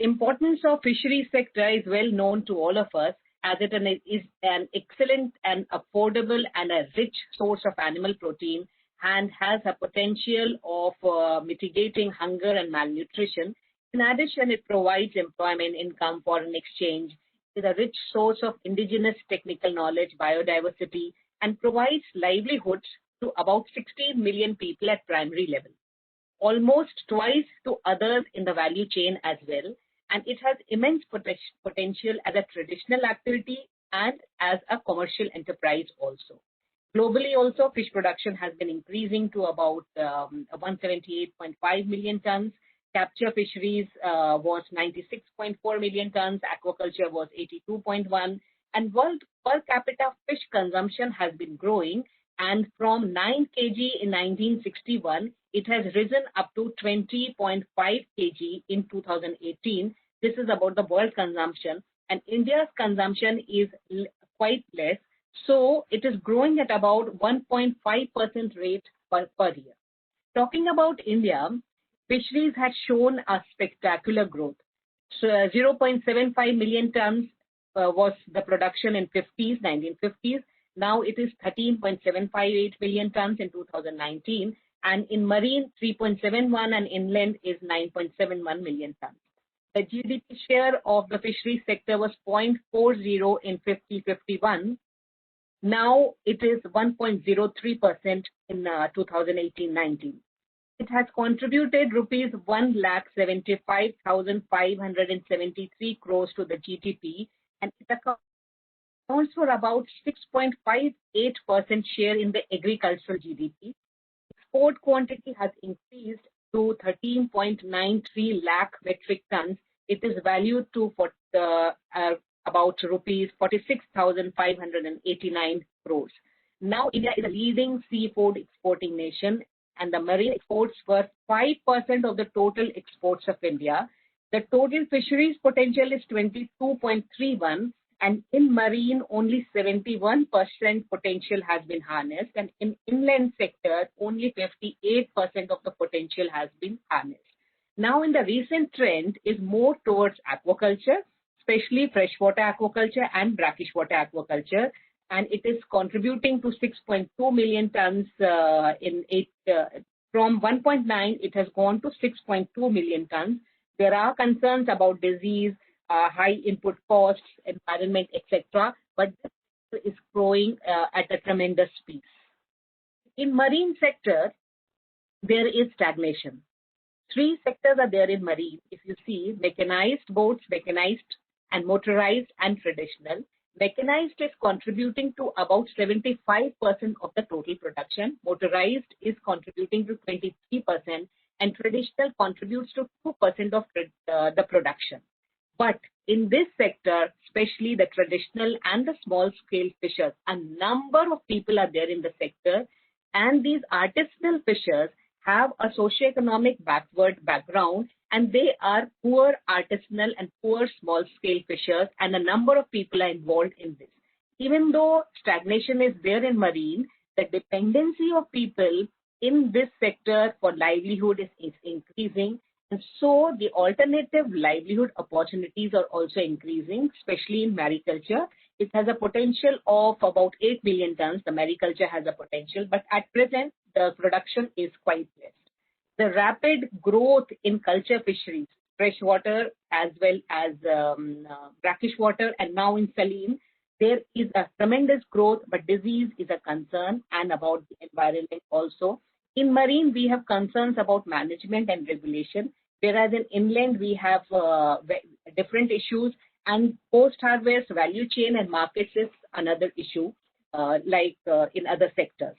Importance of fisheries sector is well known to all of us, as it is an excellent and affordable and a rich source of animal protein and has a potential of mitigating hunger and malnutrition. In addition, it provides employment, income, foreign exchange, is a rich source of indigenous technical knowledge, biodiversity, and provides livelihoods to about 16 million people at primary level, almost twice to others in the value chain as well. And it has immense potential as a traditional activity and as a commercial enterprise also. Globally also, fish production has been increasing to about 178.5 million tons. Capture fisheries was 96.4 million tons. Aquaculture was 82.1. And world per capita fish consumption has been growing. And from 9 kg in 1961, it has risen up to 20.5 kg in 2018. This is about the world consumption. And India's consumption is quite less. So it is growing at about 1.5% rate per year. Talking about India, fisheries has shown a spectacular growth. So 0.75 million tons was the production in 1950s. Now it is 13.758 million tons in 2019. And in marine, 3.71 and inland is 9.71 million tons. The GDP share of the fisheries sector was 0.40 in 50-51. Now it is 1.03% in 2018-19. It has contributed rupees 1,75,573 crores to the GDP, and it accounts for about 6.58% share in the agricultural GDP. Export quantity has increased to 13.93 lakh metric tons. It is valued to about rupees 46,589 crores. Now India is a leading seafood exporting nation, and the marine exports were 5% of the total exports of India. The total fisheries potential is 22.31, and in marine only 71% potential has been harnessed, and in inland sector only 58% of the potential has been harnessed. Now in the recent trend is more towards aquaculture, especially freshwater aquaculture and brackish water aquaculture, and it is contributing to 6.2 million tons from 1.9, it has gone to 6.2 million tons. There are concerns about disease, high input costs, environment, etc., but this is growing at a tremendous speed. In marine sector, there is stagnation. 3 sectors are there in marine. If you see, mechanized boats, mechanized and motorized and traditional. Mechanized is contributing to about 75% of the total production. Motorized is contributing to 23%, and traditional contributes to 2% of the production. But in this sector, especially the traditional and the small scale fishers, a number of people are there in the sector, and these artisanal fishers have a socioeconomic backward background, and they are poor artisanal and poor small scale fishers, and a number of people are involved in this. Even though stagnation is there in marine, the dependency of people in this sector for livelihood is increasing. And so the alternative livelihood opportunities are also increasing, especially in mariculture. It has a potential of about 8 million tons. The mariculture has a potential, but at present, the production is quite less. The rapid growth in culture fisheries, freshwater as well as brackish water, and now in saline, there is a tremendous growth, but disease is a concern, and about the environment also. In marine, we have concerns about management and regulation, whereas in inland, we have different issues, and post-harvest value chain and markets is another issue, in other sectors.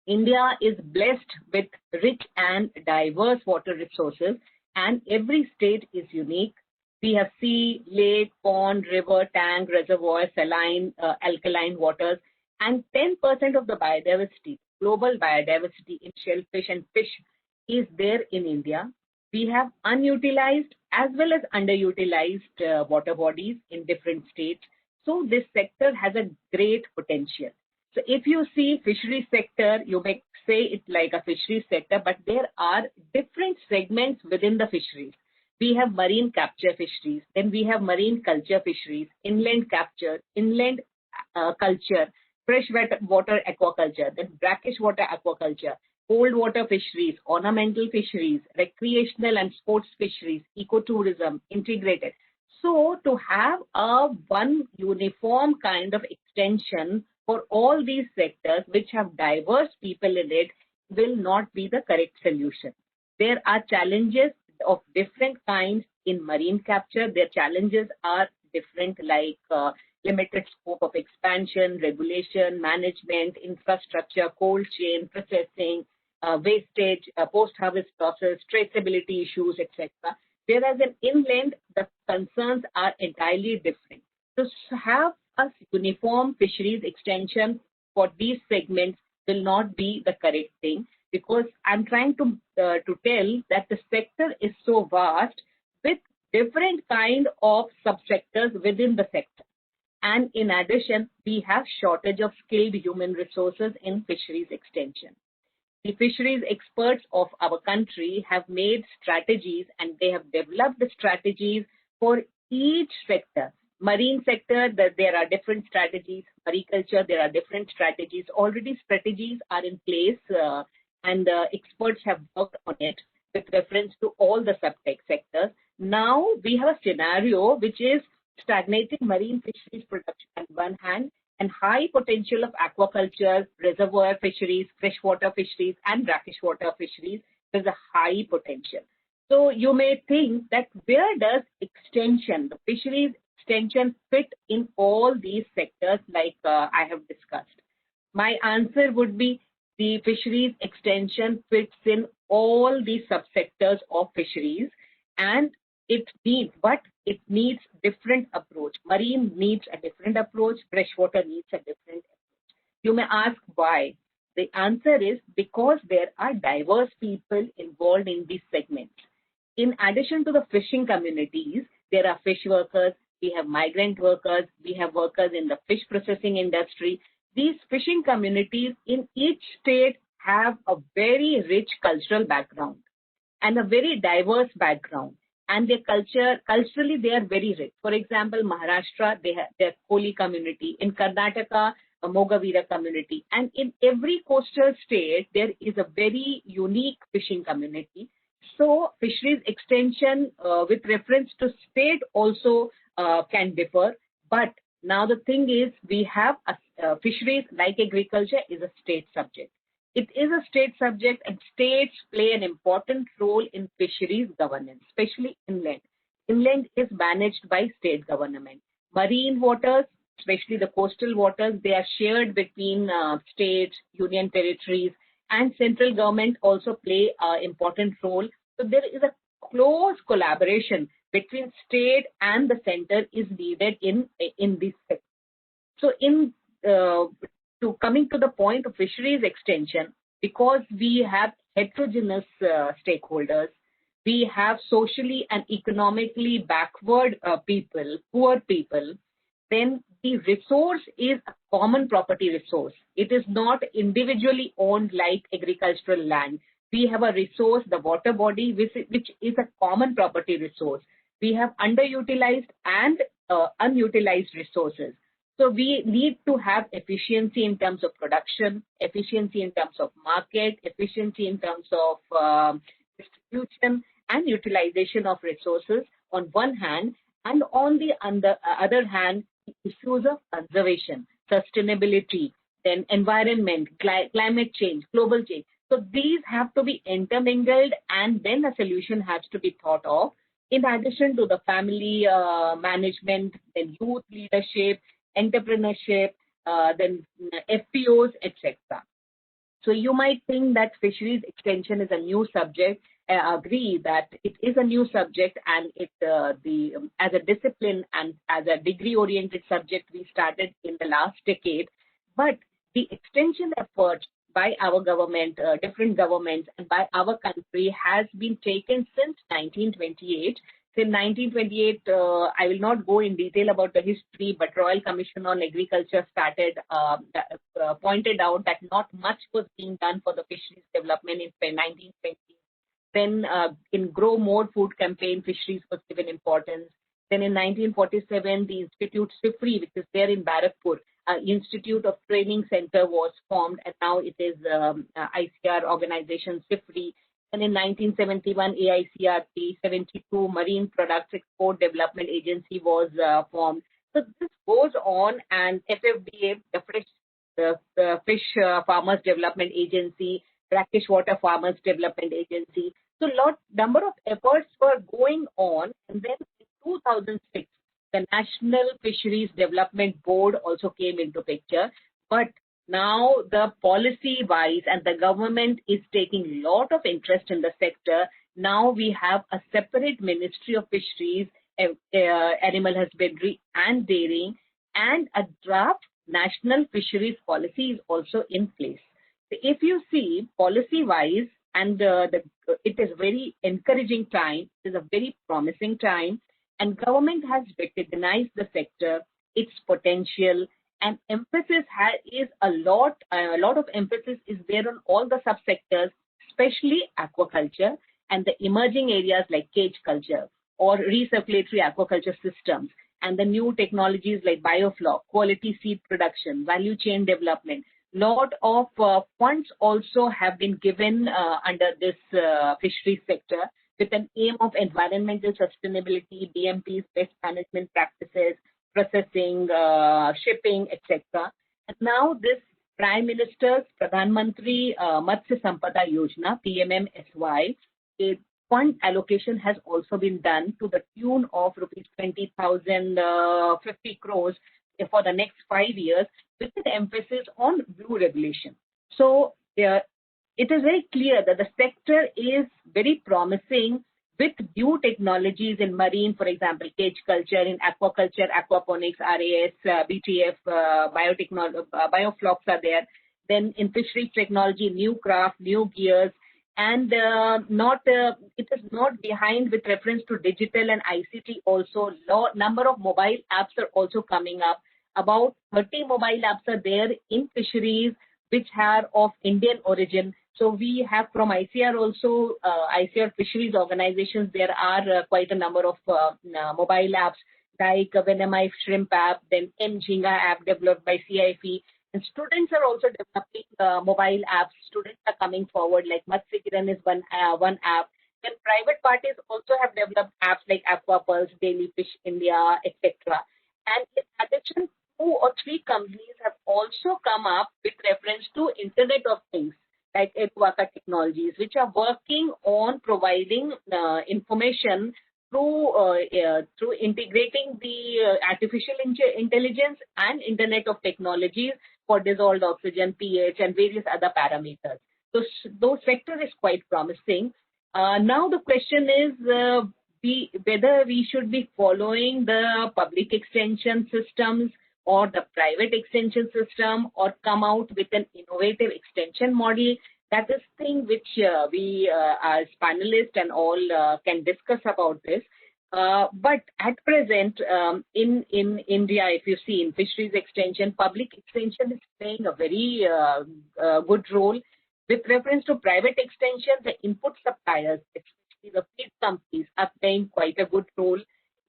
India is blessed with rich and diverse water resources, and every state is unique. We have sea, lake, pond, river, tank, reservoir, saline, alkaline waters, and 10% of the biodiversity, global biodiversity in shellfish and fish is there in India. We have unutilized as well as underutilized water bodies in different states. So this sector has a great potential. So if you see fisheries sector, you may say it like a fisheries sector, but there are different segments within the fisheries. We have marine capture fisheries, then we have marine culture fisheries, inland capture, inland culture, freshwater aquaculture, then brackish water aquaculture, cold water fisheries, ornamental fisheries, recreational and sports fisheries, ecotourism, integrated. So to have a one uniform kind of extension for all these sectors which have diverse people in it will not be the correct solution. There are challenges of different kinds in marine capture. Their challenges are different, like limited scope of expansion, regulation, management, infrastructure, cold chain, processing, wastage, post-harvest process, traceability issues, etc. Whereas in inland, the concerns are entirely different. So to have a uniform fisheries extension for these segments will not be the correct thing, because I'm trying to tell that the sector is so vast with different kind of subsectors within the sector. And in addition, we have shortage of skilled human resources in fisheries extension. The fisheries experts of our country have made strategies, and they have developed the strategies for each sector. Marine sector, there are different strategies. Mariculture, there are different strategies. Already strategies are in place, and experts have worked on it with reference to all the sectors. Now we have a scenario which is stagnating marine fisheries production on one hand, and high potential of aquaculture, reservoir fisheries, freshwater fisheries, and brackish water fisheries. There's a high potential. So you may think that where does extension, the fisheries extension, fit in all these sectors like I have discussed? My answer would be the fisheries extension fits in all the subsectors of fisheries, and it needs different approach. Marine needs a different approach. Freshwater needs a different approach. You may ask why. The answer is because there are diverse people involved in these segments. In addition to the fishing communities, there are fish workers, we have migrant workers, we have workers in the fish processing industry. These fishing communities in each state have a very rich cultural background and a very diverse background. And their culturally, they are very rich. For example, Maharashtra, they have their Koli community. In Karnataka, a Mogavira community. And in every coastal state, there is a very unique fishing community. So fisheries extension with reference to state also can differ. But now the thing is, we have fisheries like agriculture is a state subject. It is a state subject, and states play an important role in fisheries governance, especially inland. Inland is managed by state government. Marine waters, especially the coastal waters, they are shared between states, union territories, and central government also play an important role. So there is a close collaboration between state and the center is needed in this sector. So coming to the point of fisheries extension, because we have heterogeneous stakeholders, we have socially and economically backward people, poor people, then the resource is a common property resource. It is not individually owned like agricultural land. We have a resource, the water body, which is a common property resource. We have underutilized and unutilized resources. So we need to have efficiency in terms of production, efficiency in terms of market, efficiency in terms of distribution and utilization of resources on one hand, and on the other hand, issues of conservation, sustainability, then environment, climate change, global change. So these have to be intermingled, and then a solution has to be thought of, in addition to the family management, then youth leadership, entrepreneurship, then FPOs, etc. So you might think that fisheries extension is a new subject. I agree that it is a new subject, and it as a discipline and as a degree-oriented subject we started in the last decade. But the extension effort by our government, different governments, and by our country has been taken since 1928. Since 1928, I will not go in detail about the history, but Royal Commission on Agriculture started, pointed out that not much was being done for the fisheries development in 1920. Then in Grow More Food campaign, fisheries was given importance. Then in 1947, the Institute SIFRI, which is there in Barakpur, Institute of Training Center was formed, and now it is ICR organization SIFRI. And in 1971, AICRP 72 Marine Products Export Development Agency was formed. So this goes on, and FFDA, the Fish Farmers Development Agency, Brackish Water Farmers Development Agency. So number of efforts were going on, and then in 2006, the National Fisheries Development Board also came into picture. But now the policy-wise, and the government is taking a lot of interest in the sector. Now we have a separate Ministry of Fisheries, Animal Husbandry and Dairying, and a draft National Fisheries Policy is also in place. If you see policy-wise, and it is very encouraging time, it is a very promising time, and government has recognized the sector, its potential, and emphasis is a lot of emphasis is there on all the subsectors, especially aquaculture and the emerging areas like cage culture or recirculatory aquaculture systems, and the new technologies like biofloc, quality seed production, value chain development. Lot of funds also have been given under this fisheries sector with an aim of environmental sustainability, BMPs, best management practices, processing, shipping, etc. And now this Prime Minister's Pradhan Mantri Matsya Sampada Yojana, PMMSY, a fund allocation has also been done to the tune of rupees 20,050 crores for the next 5 years, with an emphasis on blue regulation. So it is very clear that the sector is very promising with new technologies in marine, for example, cage culture, in aquaculture, aquaponics, RAS, BTF, bioflocs are there. Then in fisheries technology, new craft, new gears, and it is not behind with reference to digital and ICT also. Number of mobile apps are also coming up. About 30 mobile apps are there in fisheries which are of Indian origin. So we have from ICR also, ICR fisheries organizations, there are quite a number of mobile apps like Venomai Shrimp app, then Mjinga app developed by CIFE. And students are also developing mobile apps. Students are coming forward, like Matsya Kiran is one app. Then private parties also have developed apps like Aquapulse, Daily Fish India, etc. And in addition, 2 or 3 companies have also come up with reference to Internet of Things, like Aquaka Technologies, which are working on providing information through integrating the artificial intelligence and Internet of Technologies for dissolved oxygen, pH, and various other parameters. So those sectors is quite promising. Now the question is whether we should be following the public extension systems or the private extension system, or come out with an innovative extension model. That is thing which we as panelists and all can discuss about this. But at present, in India, if you see in fisheries extension, public extension is playing a very good role. With reference to private extension, the input suppliers, especially the feed companies, are playing quite a good role.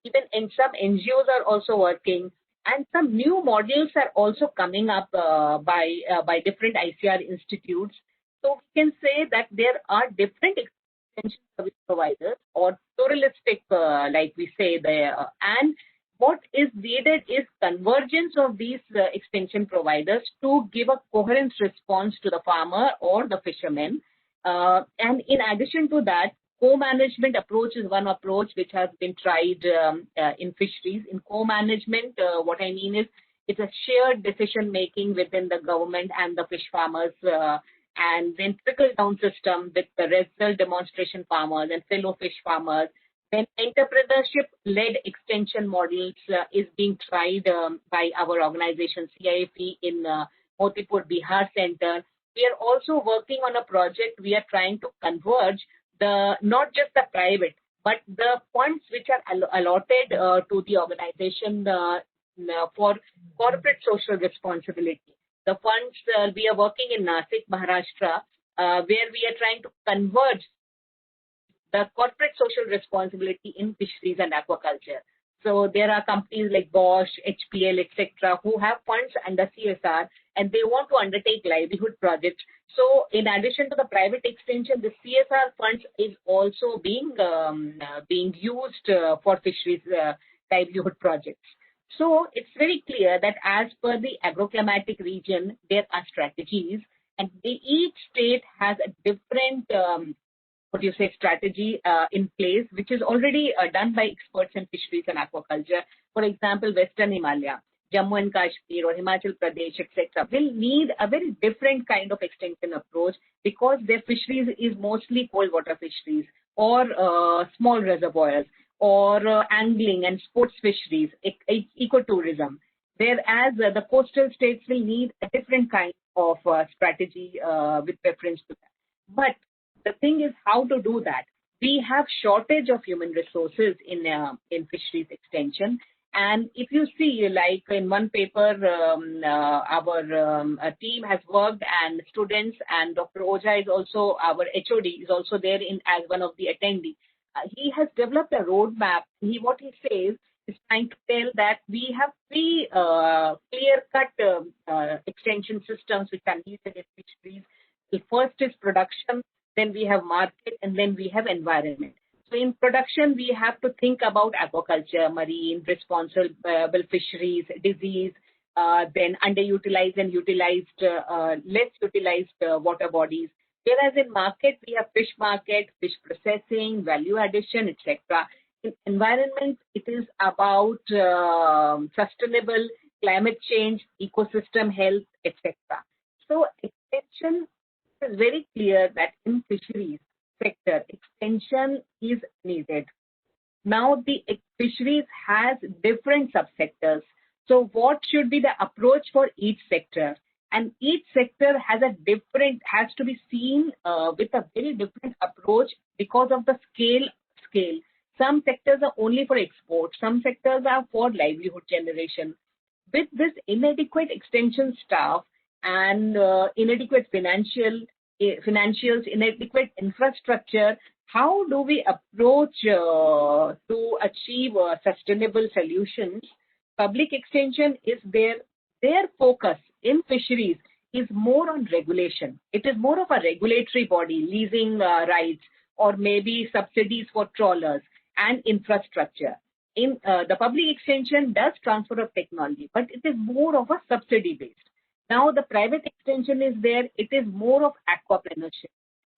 Even in some NGOs are also working, and some new models are also coming up by different ICR institutes. So we can say that there are different extension service providers, or pluralistic, like we say there. And what is needed is convergence of these extension providers to give a coherent response to the farmer or the fisherman. And in addition to that, co-management approach is one approach which has been tried in fisheries. In co-management, what I mean is it's a shared decision making within the government and the fish farmers, and then trickle-down system with the result demonstration farmers and fellow fish farmers. Then entrepreneurship-led extension models is being tried by our organization CIFE in Motipur Bihar Center. We are also working on a project. We are trying to converge the not just the private, but the funds which are allotted to the organization for corporate social responsibility. The funds, we are working in Nashik, Maharashtra, where we are trying to converge the corporate social responsibility in fisheries and aquaculture. So there are companies like Bosch, HPL, etc., who have funds under CSR, and they want to undertake livelihood projects. So in addition to the private extension, the CSR funds is also being used for fisheries livelihood projects. So it's very clear that as per the agroclimatic region, there are strategies, and each state has a different strategy in place, which is already done by experts in fisheries and aquaculture. For example, Western Himalaya, Jammu and Kashmir, or Himachal Pradesh, etc., will need a very different kind of extension approach because their fisheries is mostly cold water fisheries or small reservoirs or angling and sports fisheries, ecotourism. Whereas the coastal states will need a different kind of strategy with reference to that. But the thing is how to do that. We have shortage of human resources in fisheries extension. And if you see, like in one paper, our team has worked, and students, and Dr. Ojha is also, our HOD is also there as one of the attendees. He has developed a roadmap. What he says is trying to tell that we have three clear-cut extension systems which are needed in fisheries. The first is production, then we have market, and then we have environment. So in production, we have to think about aquaculture, marine, responsible fisheries, disease, then underutilized and utilized, less utilized water bodies. Whereas in market, we have fish market, fish processing, value addition, etc. In environment, it is about sustainable climate change, ecosystem health, etc. So extension is very clear that in fisheries sector, extension is needed. Now the fisheries has different subsectors. So what should be the approach for each sector? And each sector has to be seen with a very different approach because of the scale. Some sectors are only for export. Some sectors are for livelihood generation. With this inadequate extension staff and inadequate financials, inadequate infrastructure, how do we approach to achieve sustainable solutions? Public extension is their focus in fisheries is more on regulation. It is more of a regulatory body, leasing rights, or maybe subsidies for trawlers and infrastructure. In the public extension does transfer of technology, but it is more of a subsidy based. Now the private extension is there. It is more of aquapreneurship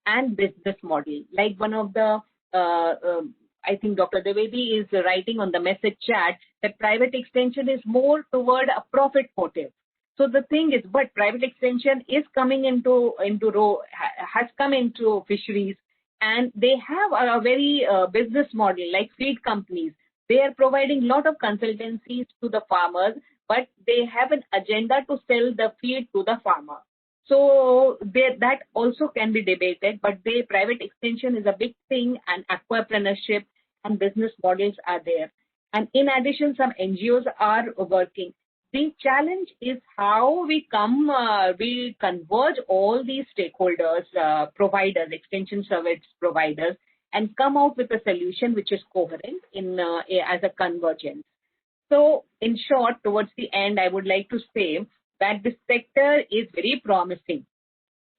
and business model. Like one of the, I think Dr. Devedi is writing on the message chat that private extension is more toward a profit motive. So the thing is, but private extension is coming has come into fisheries, and they have a very business model like feed companies. They are providing a lot of consultancies to the farmers, but they have an agenda to sell the feed to the farmer. So that also can be debated, but private extension is a big thing, and aquapreneurship and business models are there. And in addition, some NGOs are working. The challenge is how we converge all these stakeholders, providers, extension service providers, and come out with a solution which is coherent as a convergence. So in short, towards the end, I would like to say that this sector is very promising.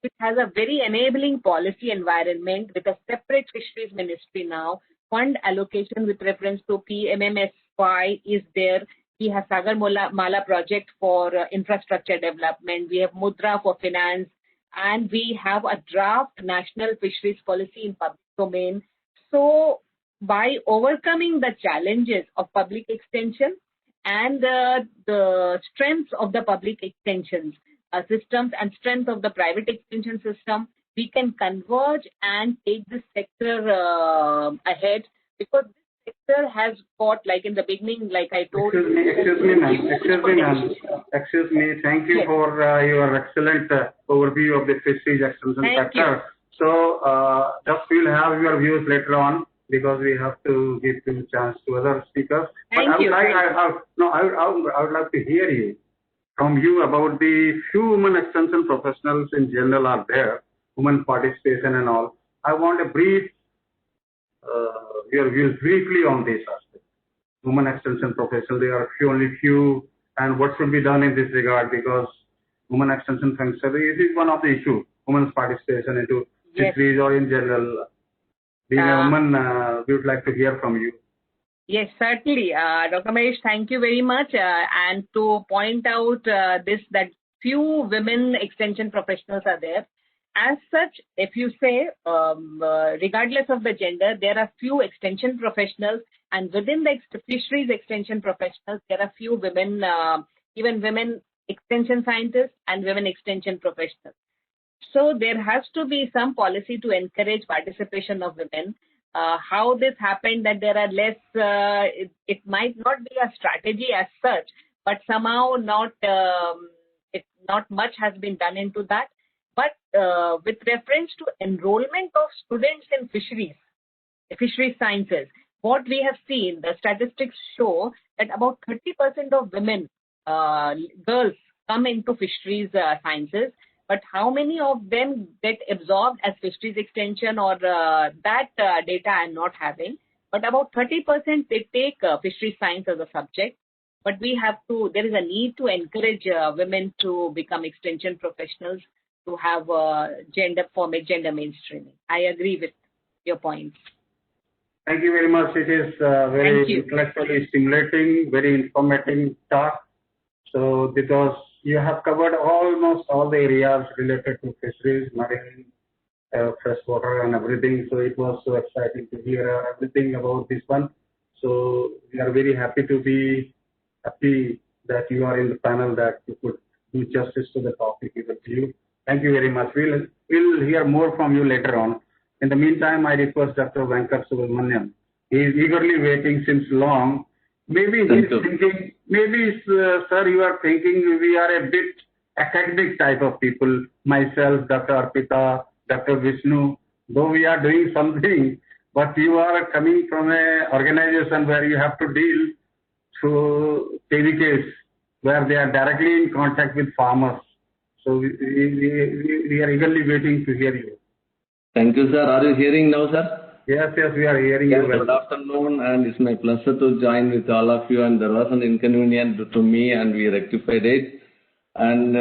It has a very enabling policy environment with a separate fisheries ministry now. Fund allocation with reference to PMMSY is there. We have Sagarmala project for infrastructure development. We have Mudra for finance. And we have a draft national fisheries policy in public domain. So by overcoming the challenges of public extension and the strengths of the public extensions systems and strength of the private extension system, we can converge and take this sector ahead, because this sector has got, like in the beginning, like I told Excuse me, ma'am. Thank you for your excellent overview of the fisheries extension sector. So, just we'll have your views later on, because we have to give the chance to other speakers. But I would like to hear from you about the few women extension professionals in general are there, women participation and all. I want a brief, your views briefly on this aspect. Women extension professionals, there are only few, and what should be done in this regard, because women extension function is one of the issues, women's participation into fisheries or in general. Being a woman, we would like to hear from you. Yes, certainly. Dr. Mahesh, thank you very much. And to point out that few women extension professionals are there. As such, if you say, regardless of the gender, there are few extension professionals, and within the fisheries extension professionals, there are few women, even women extension scientists and women extension professionals. So there has to be some policy to encourage participation of women. How this happened, that there are less, it might not be a strategy as such, but somehow not much has been done into that. But with reference to enrollment of students in fisheries sciences, what we have seen, the statistics show that about 30% of women, girls, come into fisheries sciences. But how many of them get absorbed as fisheries extension or that data I'm not having. But about 30% they take fisheries science as a subject. But there is a need to encourage women to become extension professionals, to have gender mainstreaming. I agree with your point. Thank you very much. It is very intellectually stimulating, very informative talk. So because you have covered almost all the areas related to fisheries, marine, freshwater and everything. So it was so exciting to hear everything about this one. So we are very happy that you are in the panel, that you could do justice to the topic given to you. Thank you very much. We'll hear more from you later on. In the meantime, I request Dr. Venkat Subramanian. He is eagerly waiting since long. Maybe he's thinking, sir, you are thinking we are a bit academic type of people. Myself, Dr. Arpita, Dr. Vishnu, though we are doing something, but you are coming from an organization where you have to deal through KVKs, where they are directly in contact with farmers. So we are eagerly waiting to hear you. Thank you, sir. Are you hearing now, sir? Yes, we are hearing you well. Good afternoon, and it's my pleasure to join with all of you. And there was an inconvenience to me, and we rectified it. And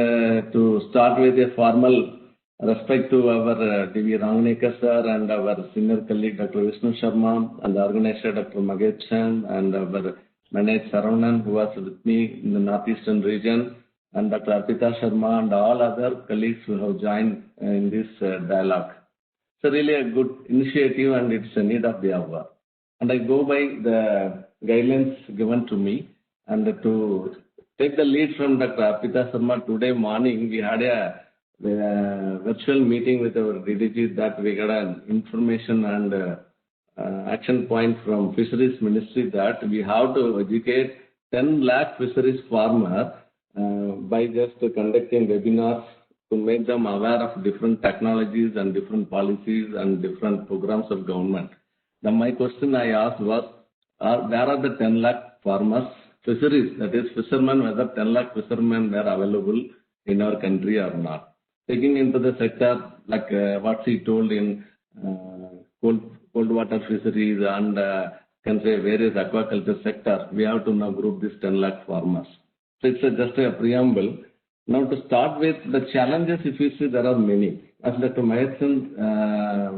to start with a formal respect to our D.V. Ranganekar sir and our senior colleague Dr. Vishnu Sharma and the organizer Dr. Magesh Chand and our manager Saravanan, who was with me in the northeastern region, and Dr. Arpita Sharma and all other colleagues who have joined in this dialogue. It's really a good initiative, and it's a need of the hour. And I go by the guidelines given to me, and to take the lead from Dr. Arpita Sharma, today morning we had a virtual meeting with our DDG that we got an information and action point from Fisheries Ministry that we have to educate 10 lakh fisheries farmers by just conducting webinars to make them aware of different technologies and different policies and different programs of government. My question I asked was, where are the 10 lakh farmers, fisheries, that is fishermen, whether 10 lakh fishermen were available in our country or not. Taking into the sector, like what she told in cold water fisheries and can say various aquaculture sector, we have to now group this 10 lakh farmers. So it's just a preamble. Now to start with the challenges, if you see, there are many. As Dr. Mahesan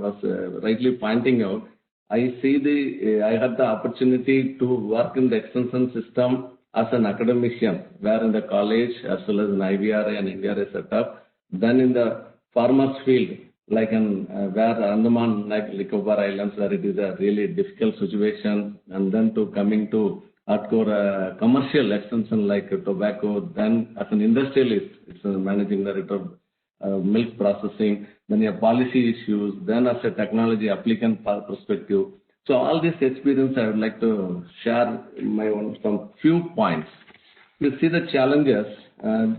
was rightly pointing out, I had the opportunity to work in the extension system as an academician, where in the college as well as in IVRA and NDRA setup. Then in the farmers field, like in where Andaman, like Nicobar Islands, where it is a really difficult situation, and then to coming to hardcore commercial extension like tobacco, then as an industrialist, it's a managing director of milk processing, then your policy issues, then as a technology applicant perspective. So all this experience I would like to share some few points. You see the challenges,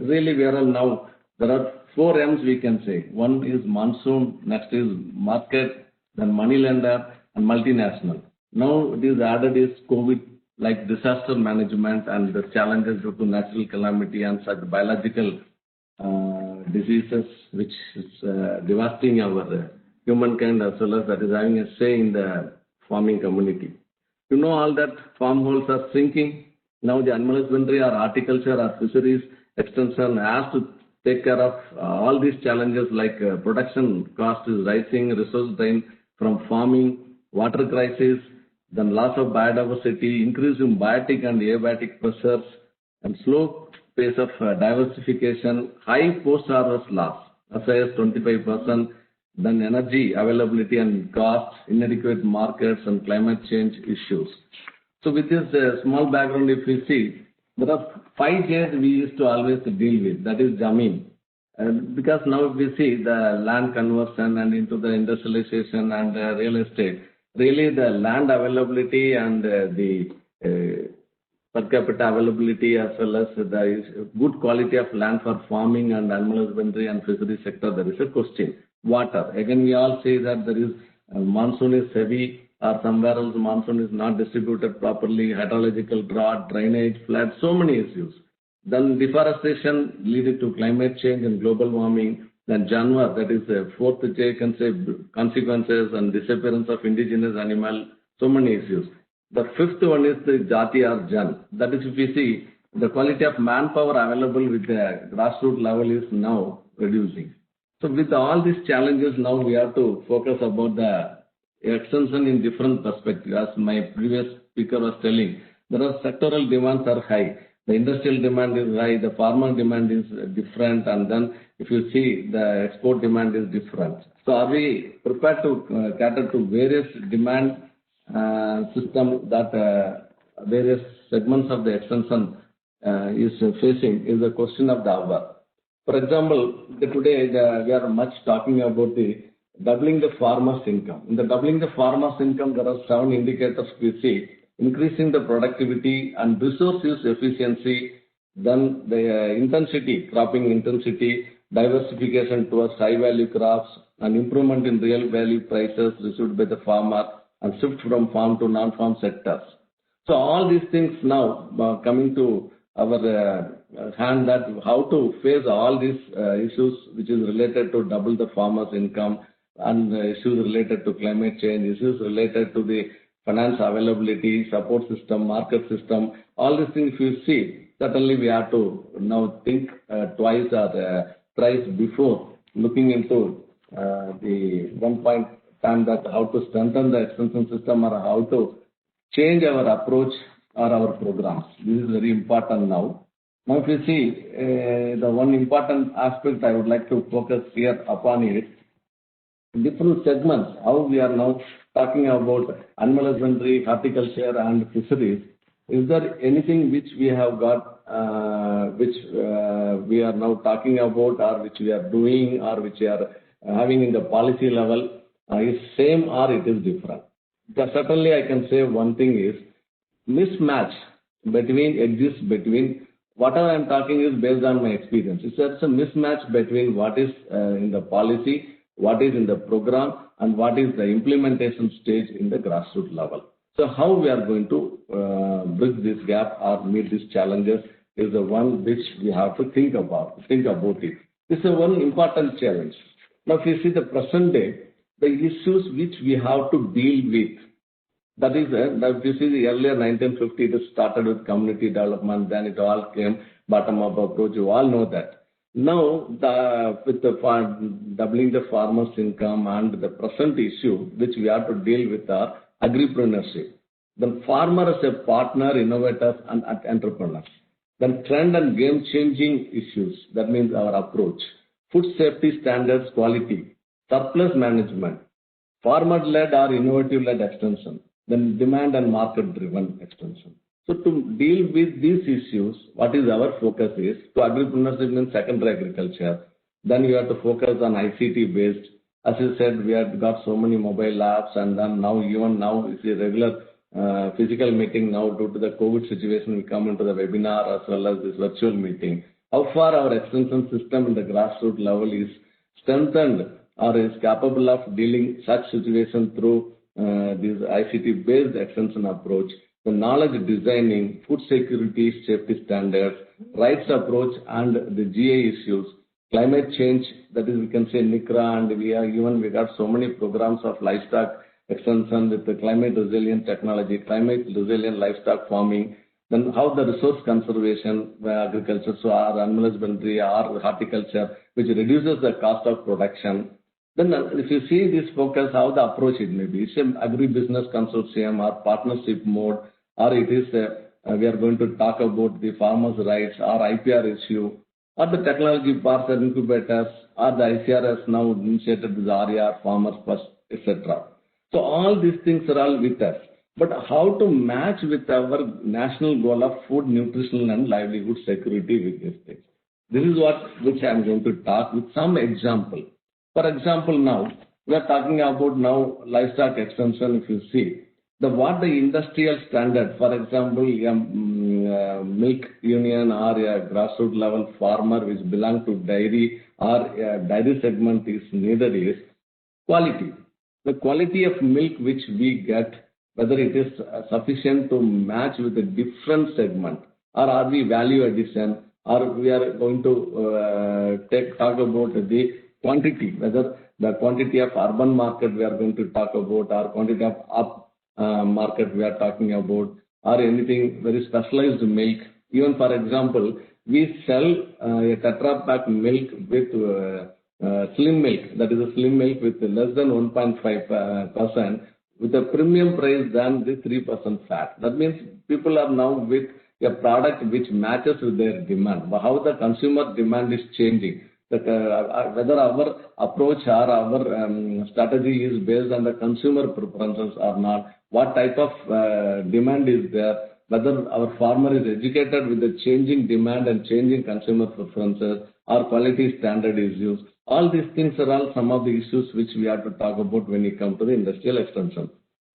really we are all now, there are 4 M's we can say. One is monsoon, next is market, then money lender and multinational. Now it is added is COVID, like disaster management and the challenges due to natural calamity and such biological diseases which is devastating our humankind as well as that is having a say in the farming community. You know all that farm holes are sinking. Now the animal husbandry or horticulture or fisheries extension has to take care of all these challenges like production cost is rising, resource drain from farming, water crisis, then loss of biodiversity, increase in biotic and abiotic pressures, and slow pace of diversification, high post-harvest loss, as high as 25%, then energy availability and cost, inadequate markets, and climate change issues. So with this small background, if we see, there are 5 J's we used to always deal with, that is Jameen. Because now if we see the land conversion and into the industrialization and real estate, really the land availability and the per capita availability as well as the good quality of land for farming and animal husbandry and fishery sector, there is a question. Water, again we all say that there is monsoon is heavy or somewhere else monsoon is not distributed properly, hydrological drought, drainage, flood, so many issues. Then deforestation leading to climate change and global warming. Then Janwar, that is the 4th J, can say consequences and disappearance of indigenous animal, so many issues. The 5th one is the Jati or Jan. That is, if you see, the quality of manpower available with the grassroots level is now reducing. So with all these challenges, now we have to focus about the extension in different perspectives. As my previous speaker was telling, there are sectoral demands are high. The industrial demand is high, the farmer demand is different, and then if you see the export demand is different. So are we prepared to cater to various demand system that various segments of the extension is facing is the question of the hour. For example, today we are much talking about the doubling the farmer's income. In the doubling the farmer's income, there are 7 indicators we see. Increasing the productivity and resource use efficiency, then the intensity, cropping intensity, diversification towards high value crops, and improvement in real value prices received by the farmer, and shift from farm to non-farm sectors. So all these things now coming to our hand, that how to face all these issues which is related to double the farmer's income, and issues related to climate change, issues related to the finance availability, support system, market system, all these things you see, certainly we have to now think twice or thrice before looking into the one point time that how to strengthen the extension system or how to change our approach or our programs. This is very important now. Now if you see the one important aspect I would like to focus here upon it, different segments, how we are now talking about animal husbandry, horticulture and fisheries. Is there anything which we have got, which we are now talking about, or which we are doing, or which we are having in the policy level, is same or it is different? But certainly I can say one thing is mismatch exists between whatever I am talking is based on my experience. It's a mismatch between what is in the policy what is in the program, and what is the implementation stage in the grassroots level. So how we are going to bridge this gap or meet these challenges is the one which we have to think about it. This is one important challenge. Now, if you see the present day, the issues which we have to deal with, that is, if you see the earlier 1950, it started with community development, then it all came bottom-up approach. You all know that. Now, with the doubling the farmers' income and the present issue which we have to deal with are agripreneurship. The farmer as a partner, innovators, and entrepreneurs. Then trend and game-changing issues. That means our approach. Food safety standards, quality, surplus management, farmer-led or innovative-led extension. Then demand and market-driven extension. So to deal with these issues, what is our focus is to agripreneurship means secondary agriculture. Then you have to focus on ICT based. As you said, we have got so many mobile apps, and then now it's a regular physical meeting now due to the COVID situation. We come into the webinar as well as this virtual meeting. How far our extension system in the grassroots level is strengthened or is capable of dealing such situation through this ICT based extension approach. The knowledge designing, food security, safety standards, rights approach, and the GA issues, climate change, that is, we can say NICRA, and we got so many programs of livestock extension with the climate resilient technology, climate resilient livestock farming, then how the resource conservation, agriculture, so our animal husbandry, our horticulture, which reduces the cost of production. Then if you see this focus, how the approach it may be, it's an agribusiness consortium or partnership mode, or it is we are going to talk about the farmers' rights or IPR issue, or the technology parks and incubators, or the ICRS now initiated this RER, Farmers First, etc. So all these things are all with us. But how to match with our national goal of food, nutrition, and livelihood security with these things? This is which I am going to talk with some example. For example, now we are talking about now livestock extension. If you see what the industrial standard, for example, milk union or a grassroots level farmer which belong to dairy or dairy segment is needed is quality. The quality of milk which we get, whether it is sufficient to match with a different segment, or are we value addition, or we are going to talk about the quantity, whether the quantity of urban market we are going to talk about, or quantity of up market we are talking about, or anything very specialized milk. Even for example, we sell a Tetra Pak milk with slim milk, that is a slim milk with less than 1.5% with a premium price than the 3% fat. That means people are now with a product which matches with their demand. How the consumer demand is changing. Whether our approach or our strategy is based on the consumer preferences or not, what type of demand is there, whether our farmer is educated with the changing demand and changing consumer preferences or quality standard issues. All these things are all some of the issues which we have to talk about when we come to the industrial extension.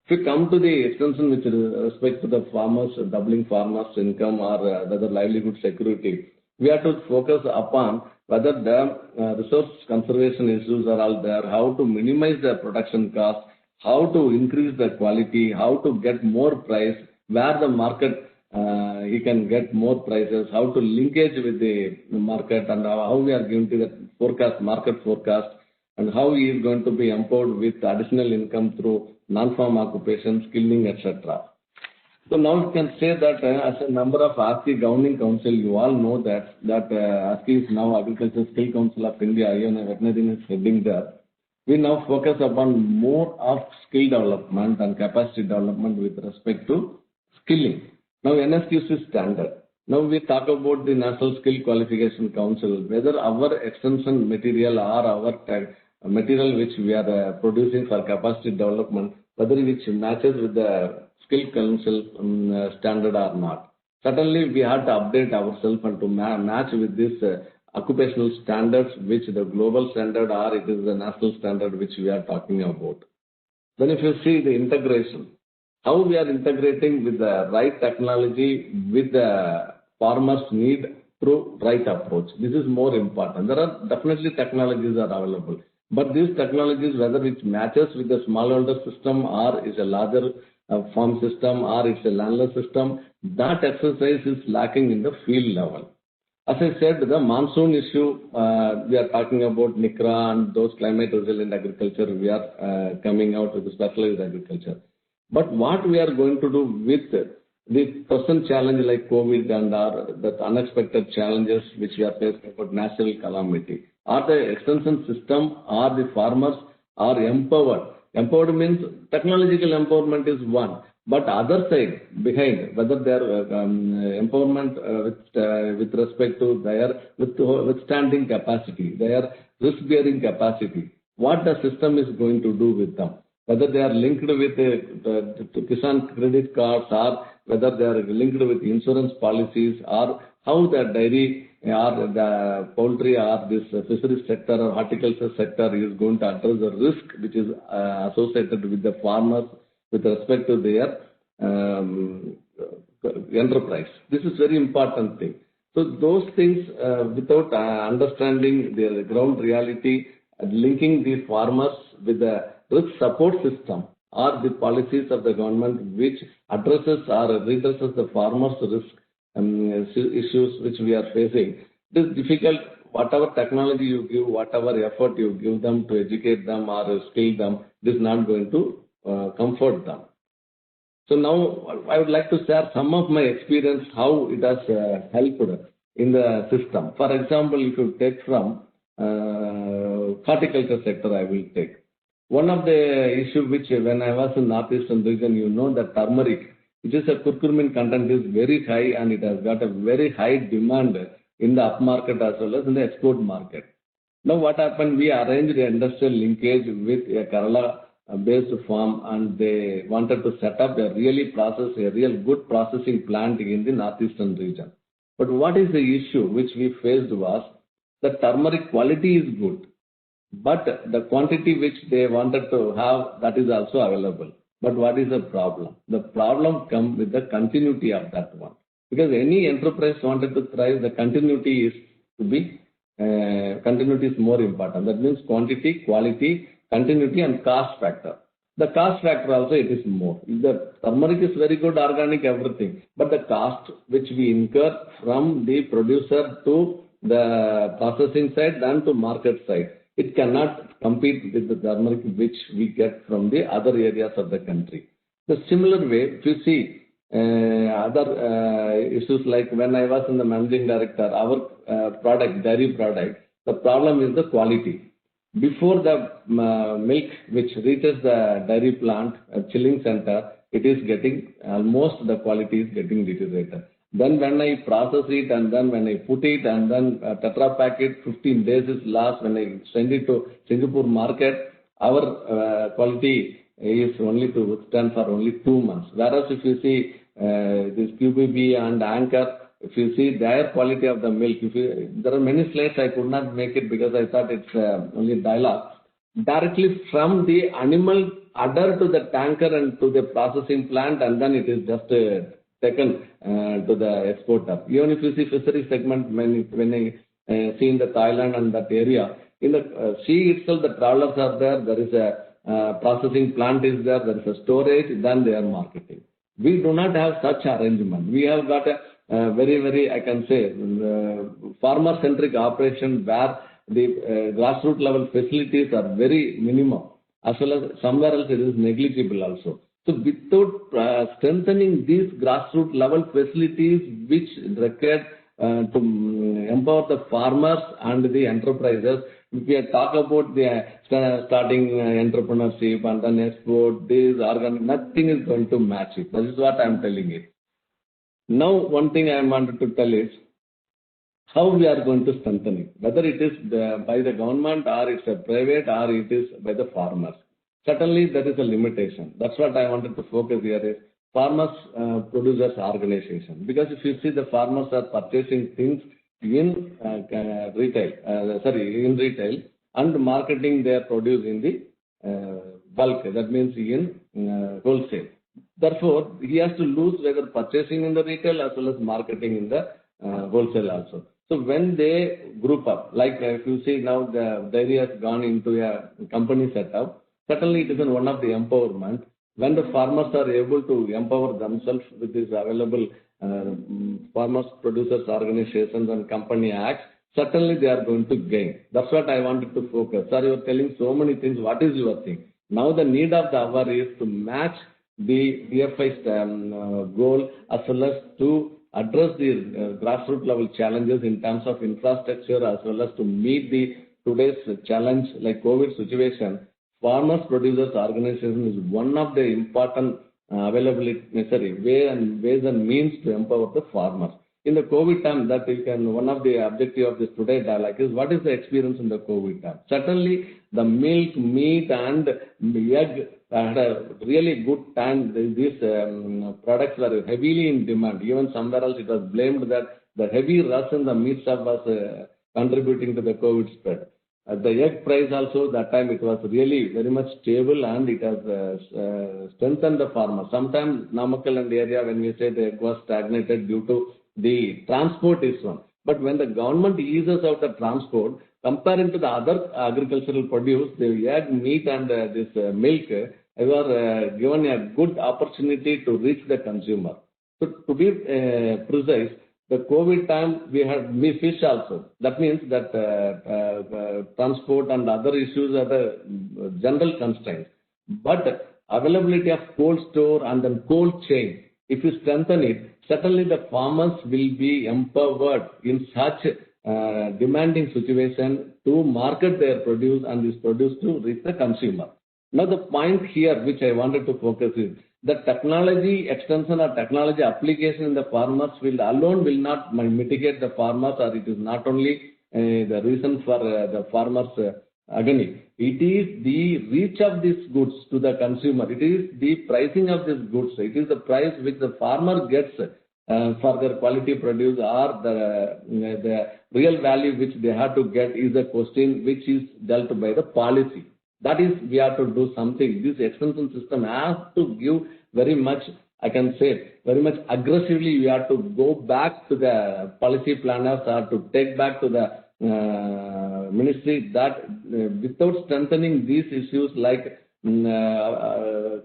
If we come to the extension with respect to the farmers, doubling farmers' income or whether livelihood security, we have to focus upon whether the resource conservation issues are all there, how to minimize the production cost, how to increase the quality, how to get more price, where the market he can get more prices, how to linkage with the market, and how we are going to get market forecast, and how he is going to be empowered with additional income through non-farm occupation, skilling, etc. So now you can say that as a member of ASCI Governing Council, you all know that ASCI is now Agriculture Skill Council of India, even a veterinarian is heading there. We now focus upon more of skill development and capacity development with respect to skilling. Now NSQC standard. Now we talk about the National Skill Qualification Council, whether our extension material or our material which we are producing for capacity development, whether which matches with the Skill Council standard or not. Certainly we have to update ourselves and to match with this occupational standards, which the global standard or it is the national standard which we are talking about. Then if you see the integration, how we are integrating with the right technology with the farmers' need through right approach. This is more important. There are definitely technologies are available. But these technologies, whether it matches with the smallholder system or is a larger farm system or it's a landless system, that exercise is lacking in the field level. As I said, the monsoon issue, we are talking about NICRA and those climate resilient agriculture, we are coming out with the specialized agriculture. But what we are going to do with the present challenge like COVID and the unexpected challenges which we are facing about natural calamity, are the extension system or the farmers are empowered? Empowered means technological empowerment is one, but other side behind, whether their empowerment with respect to their withstanding capacity, their risk-bearing capacity, what the system is going to do with them, whether they are linked with the Kisan credit cards or whether they are linked with insurance policies, or how the dairy or the poultry or this fisheries sector or horticulture sector is going to address the risk which is associated with the farmers with respect to their enterprise. This is very important thing. So those things without understanding their ground reality, linking the farmers with the risk support system or the policies of the government which addresses or redresses the farmers' risk issues which we are facing. It is difficult, whatever technology you give, whatever effort you give them to educate them or skill them, it is not going to comfort them. So now I would like to share some of my experience, how it has helped in the system. For example, if you take from horticulture sector, I will take. One of the issue which when I was in Northeastern region, you know that turmeric, which is a curcumin content, is very high and it has got a very high demand in the upmarket as well as in the export market. Now what happened, we arranged an industrial linkage with a Kerala-based farm and they wanted to set up a real good processing plant in the Northeastern region. But what is the issue which we faced was the turmeric quality is good, but the quantity which they wanted to have, that is also available. But what is the problem? The problem comes with the continuity of that one. Because any enterprise wanted to thrive, the continuity is more important. That means quantity, quality, continuity and cost factor. The cost factor also it is more. The turmeric is very good, organic, everything. But the cost which we incur from the producer to the processing side and to market side, it cannot compete with the turmeric which we get from the other areas of the country. The similar way, if you see other issues like when I was in the managing director, our product, dairy product, the problem is the quality. Before the milk which reaches the dairy plant, chilling center, it is getting almost the quality is getting deteriorated. Then when I process it and then when I put it and then Tetra pack it, 15 days is lost. When I send it to Singapore market, our quality is only to withstand for only 2 months. Whereas if you see this QBB and Anchor, if you see their quality of the milk, there are many slides I could not make it because I thought it's only dialogue. Directly from the animal udder to the tanker and to the processing plant, and then it is just taken to the exporter. Even if you see fishery segment, when I see in the Thailand and that area, in the sea itself, the trawlers are there, there is a processing plant is there is a storage, then they are marketing. We do not have such arrangement. We have got a very, I can say, farmer-centric operation where the grassroots level facilities are very minimum, as well as somewhere else it is negligible also. So without strengthening these grassroots level facilities which required to empower the farmers and the enterprises, if we talk about the starting entrepreneurship and then export, this organic, nothing is going to match it. That is what I am telling you. Now one thing I wanted to tell is how we are going to strengthen it, whether it is by the government or it's a private or it is by the farmers. Certainly there is a limitation. That's what I wanted to focus here is farmers producers organization. Because if you see the farmers are purchasing things in retail and marketing their produce in the bulk. That means in wholesale. Therefore, he has to lose whether purchasing in the retail as well as marketing in the wholesale also. So when they group up, like if you see now the dairy has gone into a company setup, certainly it is one of the empowerment. When the farmers are able to empower themselves with this available farmers, producers, organizations and company acts, certainly they are going to gain. That's what I wanted to focus. Sir, you are telling so many things. What is your thing? Now the need of the hour is to match the DFI's goal as well as to address the grassroots level challenges in terms of infrastructure as well as to meet the today's challenge like COVID situation. Farmers Producers Organization is one of the important availability necessary ways and means to empower the farmers. In the COVID time, that you can, one of the objective of this today dialogue is what is the experience in the COVID time. Certainly, the milk, meat, and egg had a really good time. These products were heavily in demand. Even somewhere else, it was blamed that the heavy rush in the meat shop was contributing to the COVID spread. The egg price also, that time it was really very much stable and it has strengthened the farmer. Sometimes Namakkal and the area, when we say the egg was stagnated due to the transport is one. But when the government eases out the transport, comparing to the other agricultural produce, the egg, meat and this milk, they were given a good opportunity to reach the consumer. So to be precise, the COVID time we had fish also. That means that transport and other issues are the general constraints. But availability of cold store and then cold chain, if you strengthen it, certainly the farmers will be empowered in such demanding situation to market their produce and this produce to reach the consumer. Now the point here which I wanted to focus is the technology extension or technology application in the farmers alone will not mitigate the farmers, or it is not only the reason for the farmers' agony. It is the reach of these goods to the consumer. It is the pricing of these goods. It is the price which the farmer gets for their quality produce, or the real value which they have to get is a question which is dealt by the policy. That is, we have to do something. This extension system has to give very much, I can say, very much aggressively. We have to go back to the policy planners or to take back to the ministry that without strengthening these issues like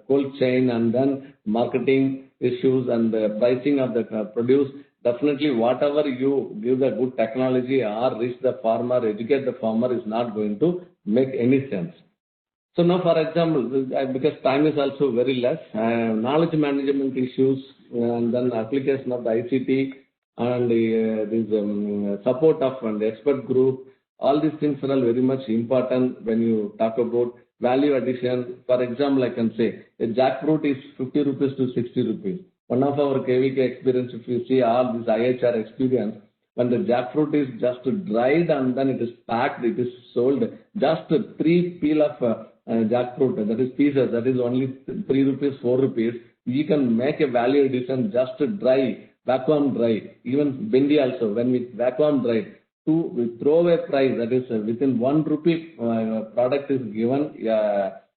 cold chain and then marketing issues and the pricing of the produce, definitely whatever you give the good technology or reach the farmer, educate the farmer is not going to make any sense. So now, for example, because time is also very less, knowledge management issues and then application of the ICT and this support of the expert group, all these things are all very much important when you talk about value addition. For example, I can say a jackfruit is 50 rupees to 60 rupees. One of our KVK experience, if you see all this IHR experience, when the jackfruit is just dried and then it is packed, it is sold, just 3 peel of jackfruit, that is pieces, that is only 3 rupees, 4 rupees. You can make a value addition just dry, vacuum dry, even bendi also, when we vacuum dry, we throw a price, that is within 1 rupee product is given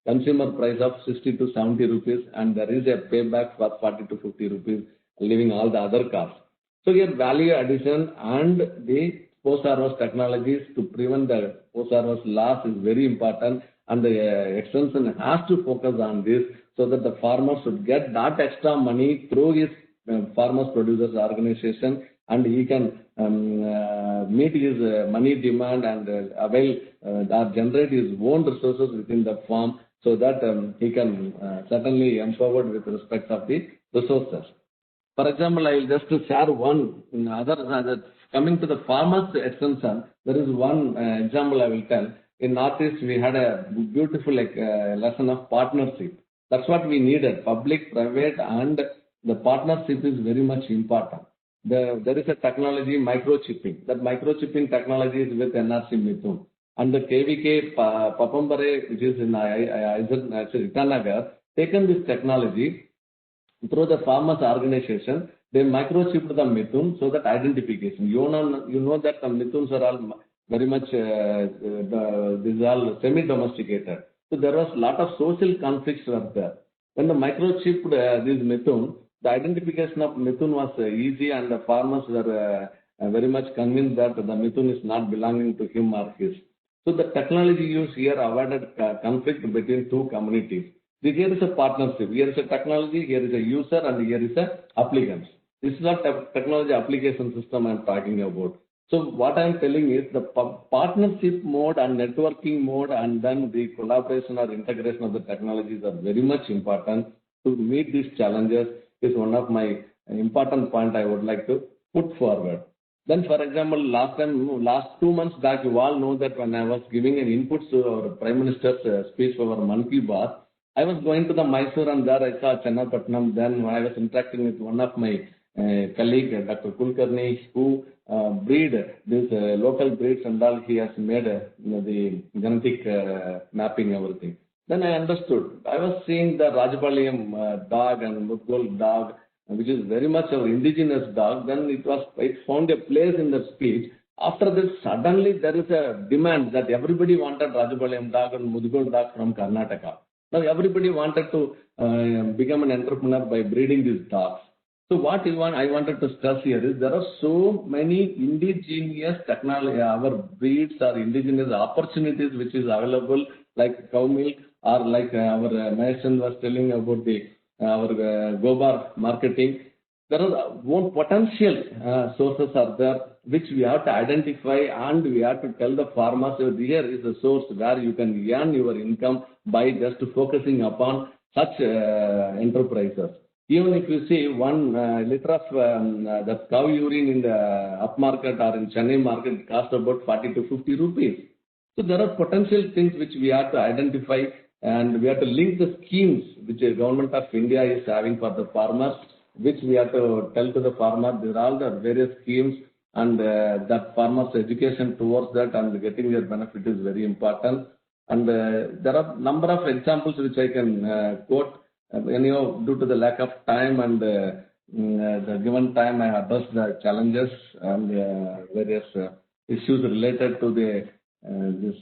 consumer price of 60 to 70 rupees and there is a payback for 40 to 50 rupees, leaving all the other costs. So here value addition and the post-harvest technologies to prevent the post-harvest loss is very important, and the extension has to focus on this so that the farmer should get that extra money through his farmers producers organization, and he can meet his money demand and avail or generate his own resources within the farm, so that he can certainly empowered with respect of the resources. For example, I will just share one other coming to the farmers extension. There is one example I will tell. In Northeast, we had a beautiful lesson of partnership. That's what we needed. Public, private, and the partnership is very much important. There is a technology, microchipping. That microchipping technology is with NRC Mithun. And the KVK Papambare, which is in Itanagar, taken this technology through the farmers organization. They microchipped the Mithun so that identification. You know that the Mithuns are all very much, these are all semi-domesticated. So there was a lot of social conflicts were there. When the microchipped this Mithun, the identification of Mithun was easy and the farmers were very much convinced that the Mithun is not belonging to him or his. So the technology used here avoided conflict between two communities. Here is a partnership. Here is a technology, here is a user, and here is a applicant. This is not a technology application system I'm talking about. So what I'm telling is the partnership mode and networking mode and then the collaboration or integration of the technologies are very much important to meet these challenges is one of my important point I would like to put forward. Then, for example, last 2 months back, you all know that when I was giving an input to our Prime Minister's speech for our Mann Ki Baat, I was going to the Mysore and there I saw Chennapatnam. Then I was interacting with one of my colleague, Dr. Kulkarni, who breed these local breeds and all. He has made the genetic mapping, everything. Then I understood. I was seeing the Rajapalayam dog and Mudgol dog, which is very much our indigenous dog. Then it found a place in the speech. After this, suddenly there is a demand that everybody wanted Rajapalayam dog and Mudgol dog from Karnataka. Now everybody wanted to become an entrepreneur by breeding these dogs. So what I wanted to stress here is there are so many indigenous technology, our breeds or indigenous opportunities which is available, like cow milk or like our Mason was telling about our Gobar marketing. There are one potential sources are there which we have to identify and we have to tell the farmers here is the source where you can earn your income by just focusing upon such enterprises. Even if you see 1 liter of the cow urine in the upmarket or in Chennai market cost about 40 to 50 rupees. So there are potential things which we have to identify and we have to link the schemes which the government of India is having for the farmers, which we have to tell to the farmer. There are all the various schemes and that farmers' education towards that and getting their benefit is very important. And there are number of examples which I can quote. Anyhow, due to the lack of time and the given time, I addressed the challenges and various issues related to this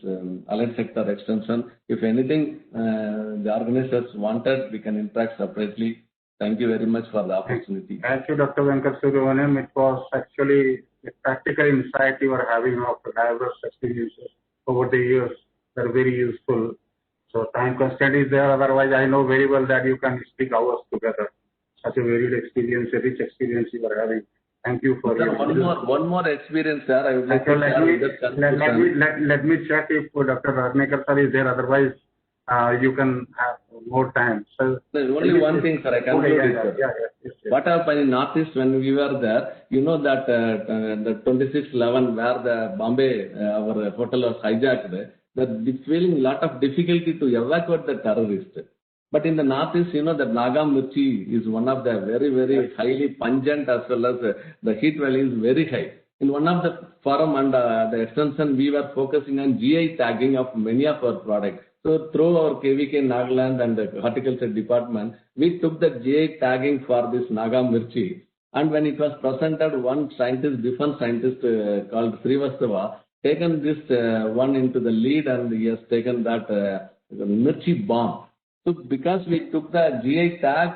allied sector extension. If anything, the organizers wanted, we can interact separately. Thank you very much for the opportunity. Thank you, Dr. Venkat Subramanian. It was actually a practical insight you are having of diverse experiences over the years that are very useful. So time constraint is there. Otherwise, I know very well that you can speak hours together. Such a varied experience, a rich experience you are having. Thank you for your one more experience, sir. I would like to share. Let me check if Dr. Ranekar sir is there. Otherwise, you can have more time. So only one thing, sir. I can do it. Yes. What happened in Northeast when we were there? You know that the 26/11 where the Bombay our hotel was hijacked. The feeling lot of difficulty to evacuate the terrorists. But in the Northeast, you know that Naga Mirchi is one of the very, very highly pungent as well as the heat value is very high. In one of the forum and the extension, we were focusing on GI tagging of many of our products. So through our KVK Nagaland and the horticulture department, we took the GI tagging for this Naga Mirchi. And when it was presented, one scientist, defense scientist called Srivastava, taken this one into the lead and he has taken that Mirchi bomb. So because we took the GI tag,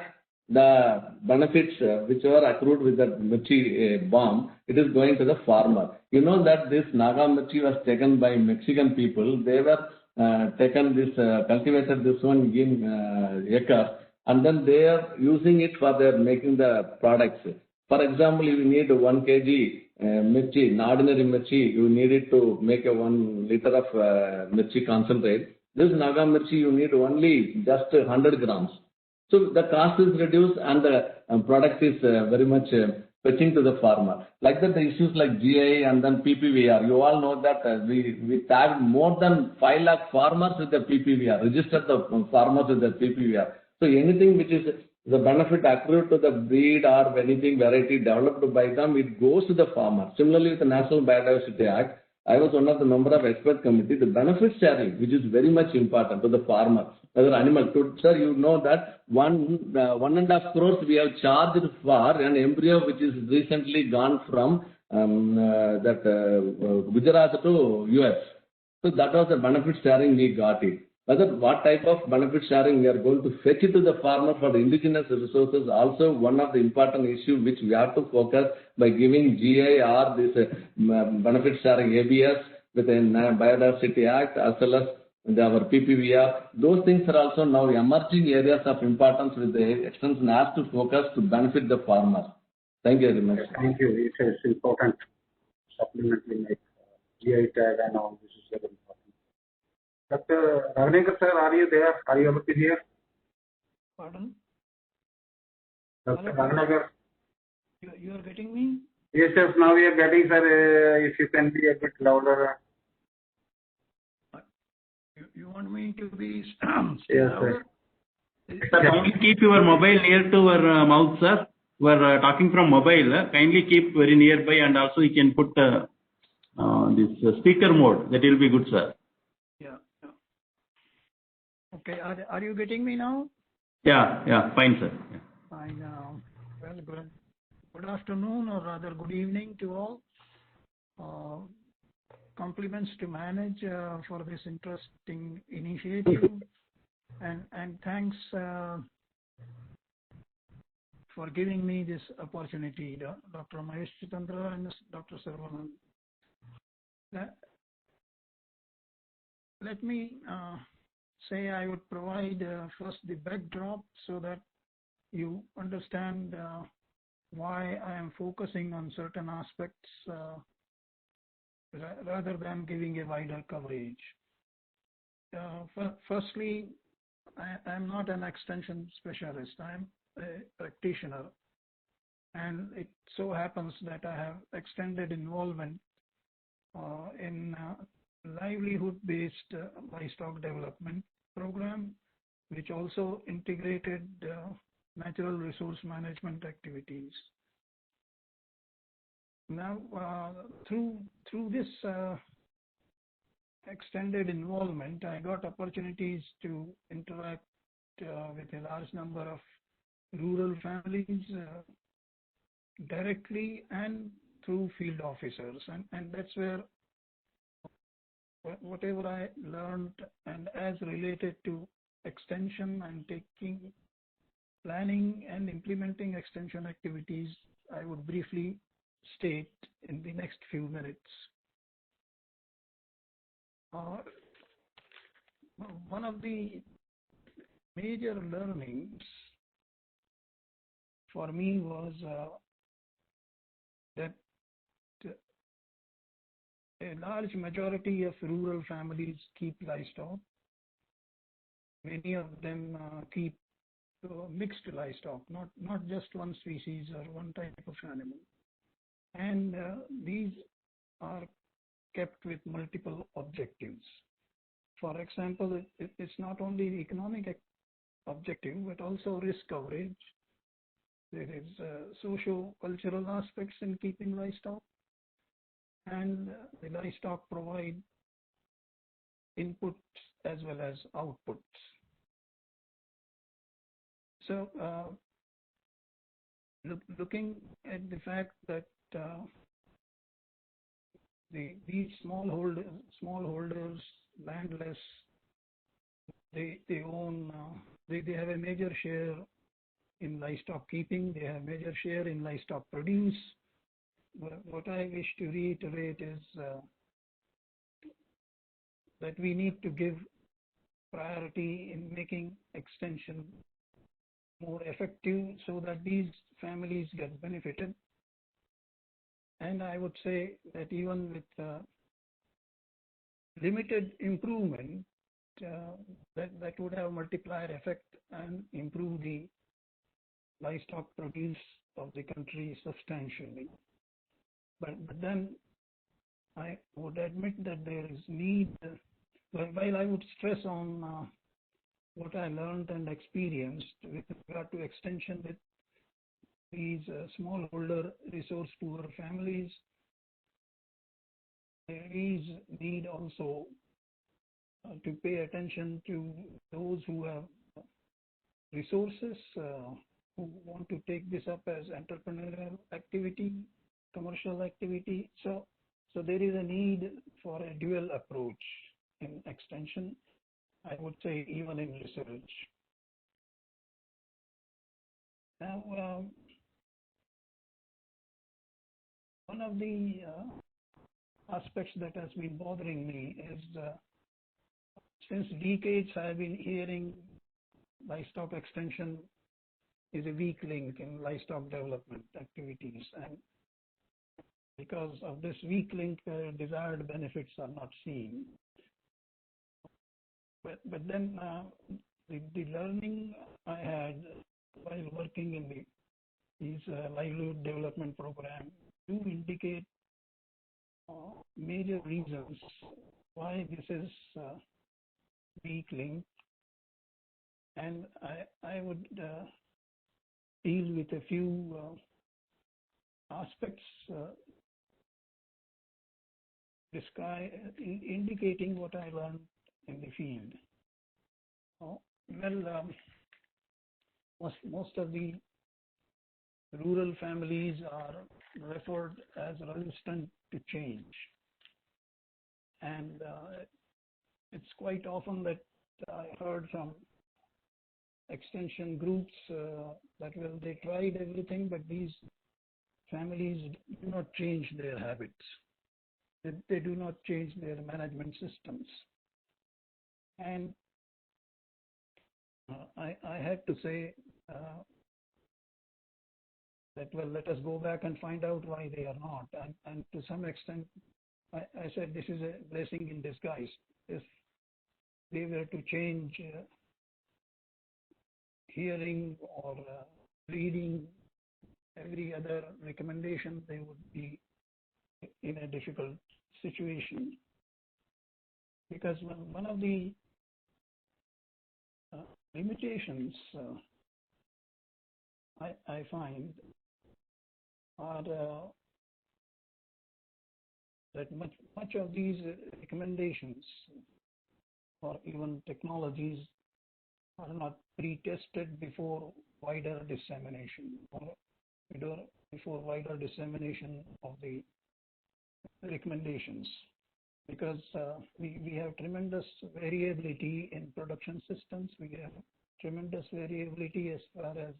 the benefits which were accrued with that Mirchi bomb, it is going to the farmer. You know that this Naga Mirchi was taken by Mexican people. They were taken this, cultivated this one in acre and then they are using it for their making the products. For example, if you need 1 kg mirchi, ordinary mirchi, you need it to make a 1 liter of mirchi concentrate. This Naga mirchi, you need only just 100 grams. So the cost is reduced and the product is very much fetching to the farmer. Like that, the issues like GI and then PPVR, you all know that we tagged more than 5 lakh farmers with the PPVR, registered the farmers with the PPVR. So anything which is the benefit accrued to the breed or anything variety developed by them, it goes to the farmer. Similarly, with the National Biodiversity Act, I was one of the member of expert committee. The benefit sharing, which is very much important to the farmer, whether animal. Sir, you know that 1.5 crores we have charged for an embryo which is recently gone from Gujarat to US. So that was the benefit sharing we got it. whether what type of benefit sharing we are going to fetch it to the farmer for the indigenous resources, also one of the important issue which we have to focus by giving GI or this benefit sharing ABS within Biodiversity Act as well as our PPVR. Those things are also now emerging areas of importance with the extension has to focus to benefit the farmer. Thank you very much. Thank you. It is important supplementary like GI tag and all. This is very important. Dr. Ravnekar sir, are you there? Are you able to hear? Pardon? Dr. Ravnekar. You are getting me? Yes, yes. Now we are getting, sir. If you can be a bit louder. You want me to be Yes, louder? Sir, kindly keep your mobile near to your mouth, sir. We are talking from mobile. Kindly keep very nearby, and also you can put this speaker mode. That will be good, sir. Yeah. Okay. Are you getting me now? Yeah, fine, sir. Yeah. Fine. Well, good afternoon, or rather good evening to all. Compliments to manage for this interesting initiative, and thanks for giving me this opportunity, Dr. Mahesh Chitandra and Dr. Saravanan. Let me say I would provide first the backdrop so that you understand why I am focusing on certain aspects rather than giving a wider coverage. Firstly, I am not an extension specialist. I am a practitioner, and it so happens that I have extended involvement in livelihood-based livestock development program, which also integrated natural resource management activities. Now, through this extended involvement, I got opportunities to interact with a large number of rural families directly and through field officers, and that's where whatever I learned and as related to extension and planning and implementing extension activities, I would briefly state in the next few minutes. One of the major learnings for me was that a large majority of rural families keep livestock. Many of them keep mixed livestock, not just one species or one type of animal. And these are kept with multiple objectives. For example, it's not only the economic objective, but also risk coverage. There is socio-cultural aspects in keeping livestock, and the livestock provide inputs as well as outputs. So, looking at the fact that these smallholders, landless, they own, they have a major share in livestock keeping. They have major share in livestock produce. What I wish to reiterate is that we need to give priority in making extension more effective so that these families get benefited. And I would say that even with limited improvement, that would have multiplier effect and improve the livestock produce of the country substantially. But then I would admit that there is need, while I would stress on what I learned and experienced with regard to extension with these smallholder resource poor families, there is need also to pay attention to those who have resources, who want to take this up as entrepreneurial activity, commercial activity. So there is a need for a dual approach in extension. I would say even in research. Now, one of the aspects that has been bothering me is since decades I've been hearing livestock extension is a weak link in livestock development activities, and because of this weak link, desired benefits are not seen. But then the learning I had while working in these livelihood development program do indicate major reasons why this is weak link, and I would deal with a few aspects indicating what I learned in the field. Most of the rural families are referred as resistant to change, and it's quite often that I heard from extension groups that they tried everything, but these families do not change their habits. They do not change their management systems. And I had to say that, well, let us go back and find out why they are not. And to some extent, I said this is a blessing in disguise. If they were to change hearing or reading every other recommendation, they would be in a difficult situation. Because one of the limitations I find are that much of these recommendations or even technologies are not pre-tested before wider dissemination or before wider dissemination of the recommendations, because we have tremendous variability in production systems. We have tremendous variability as far as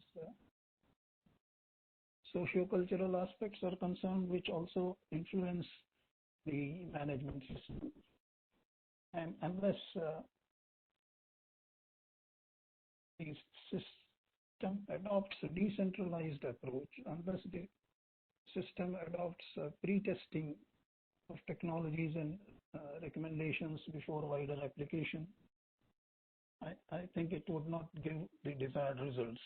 socio-cultural aspects are concerned, which also influence the management system. And unless the system adopts a decentralized approach, unless the system adopts pre-testing of technologies and recommendations before wider application, I think it would not give the desired results.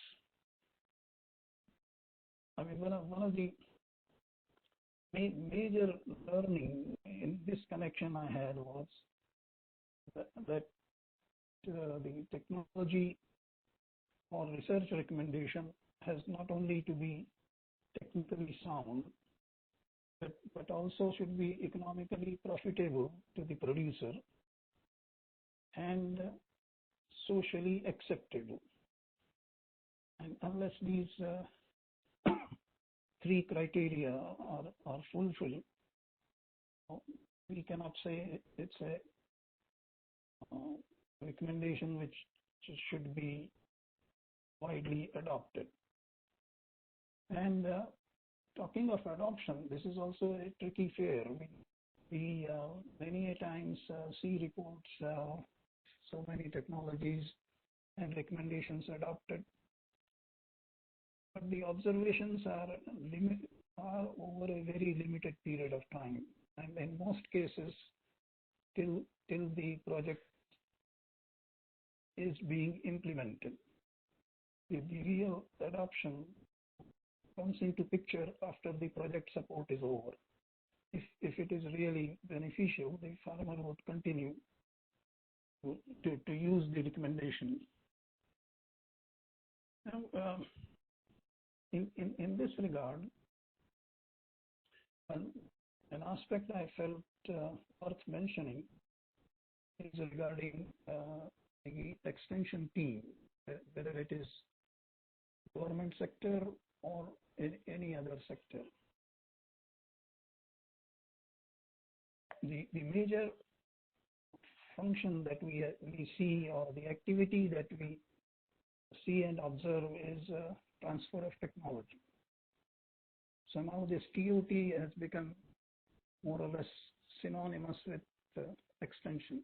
I mean, one of the major learning in this connection I had was that the technology or research recommendation has not only to be technically sound, but also should be economically profitable to the producer and socially acceptable. And unless these three criteria are fulfilled, we cannot say it's a recommendation which should be widely adopted. And talking of adoption, this is also a tricky affair. We many a times see reports, so many technologies and recommendations adopted, but the observations are over a very limited period of time, and in most cases, till the project is being implemented. The real adoption comes into picture after the project support is over. If it is really beneficial, the farmer would continue to use the recommendation. Now, in this regard, an aspect I felt worth mentioning is regarding the extension team, whether it is government sector or in any other sector. The major function that we see, or the activity that we see and observe, is transfer of technology. So now this TOT has become more or less synonymous with extension.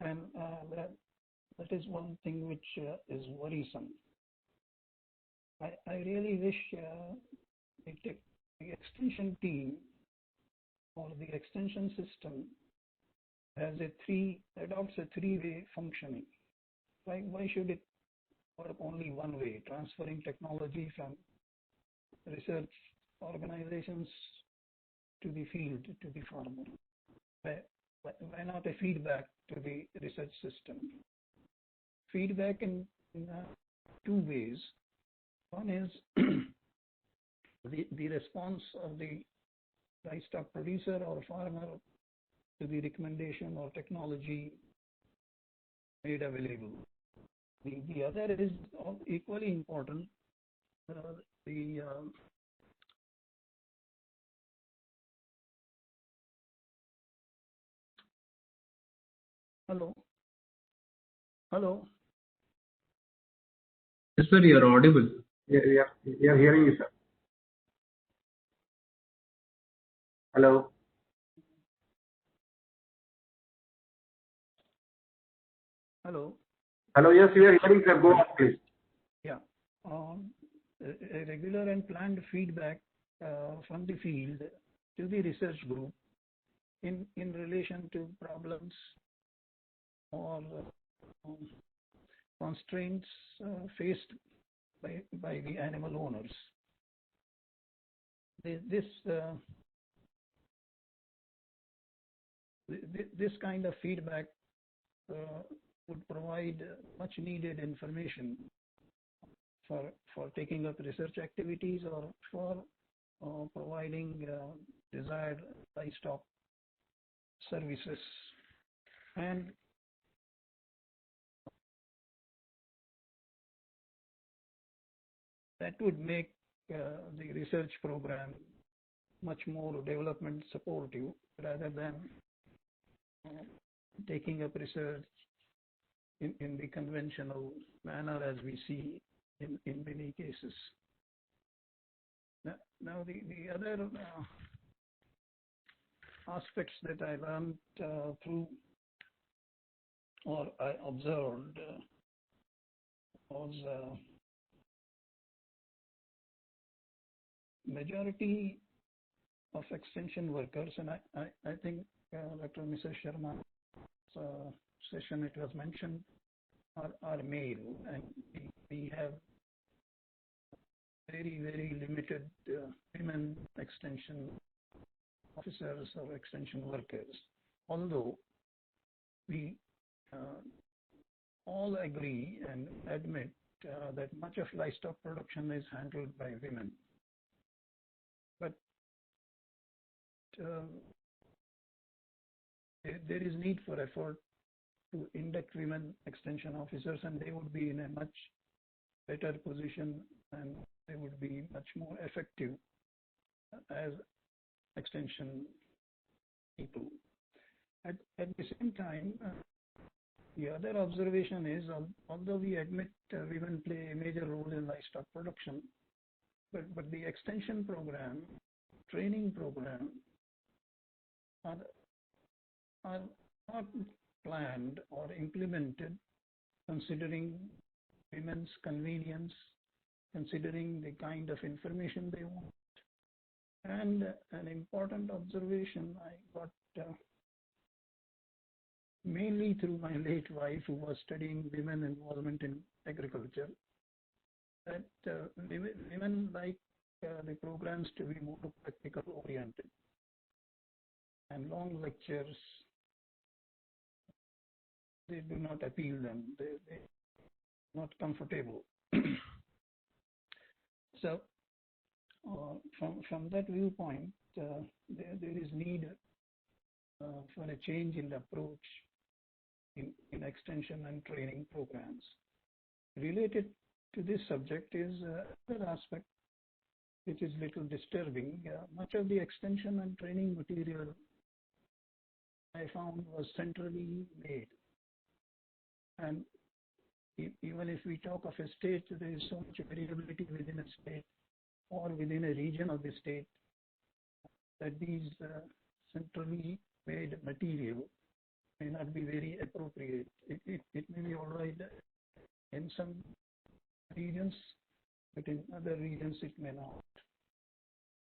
And that is one thing which is worrisome. I really wish the extension team or the extension system adopts a three-way functioning. Why should it work only one way, transferring technology from research organizations to the field, to the farmer? Why not a feedback to the research system? Feedback in two ways. One is the response of the livestock producer or farmer to the recommendation or technology made available. The other is equally important. Hello. Yes, sir, you are audible. Yeah, we are hearing you, sir. Hello. Hello. Hello. Yes, we are hearing, sir. Go on, please. Yeah. A regular and planned feedback from the field to the research group in relation to problems or constraints faced by the animal owners. This kind of feedback would provide much needed information for taking up research activities or for providing desired livestock services. And that would make the research program much more development supportive rather than taking up research in the conventional manner as we see in many cases. Now the other aspects that I learned through or I observed was majority of extension workers, and I think Dr. Mrs. Sharma's session it was mentioned, are male, and we have very limited women extension officers or extension workers. Although we all agree and admit that much of livestock production is handled by women. But there is need for effort to induct women extension officers, and they would be in a much better position and they would be much more effective as extension people. At the same time, the other observation is, although we admit women play a major role in livestock production, but the extension program, training program are not planned or implemented considering women's convenience, considering the kind of information they want. And an important observation I got mainly through my late wife, who was studying women involvement in agriculture, that women like the programs to be more practical oriented, and long lectures, they do not appeal them. They're not comfortable. So from that viewpoint, there is need for a change in the approach in extension and training programs. Related to this subject is another aspect which is little disturbing. Much of the extension and training material I found was centrally made. And even if we talk of a state, there is so much variability within a state or within a region of the state that these centrally made material may not be very appropriate. It may be all right in some regions, but in other regions it may not.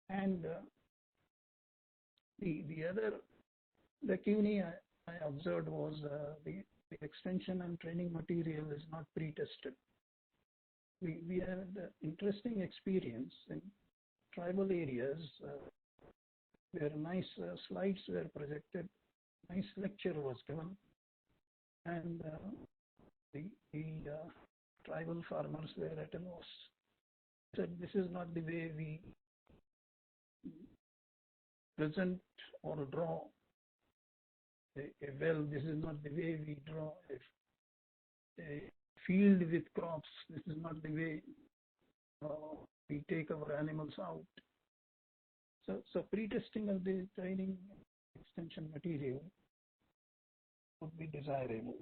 And the other lacune I observed was the extension and training material is not pre-tested. We had interesting experience in tribal areas where nice slides were projected, nice lecture was given, and the tribal farmers were at a loss. Said this is not the way we present or draw a well. This is not the way we draw a field with crops. This is not the way we take our animals out. So pre-testing of the training extension material would be desirable.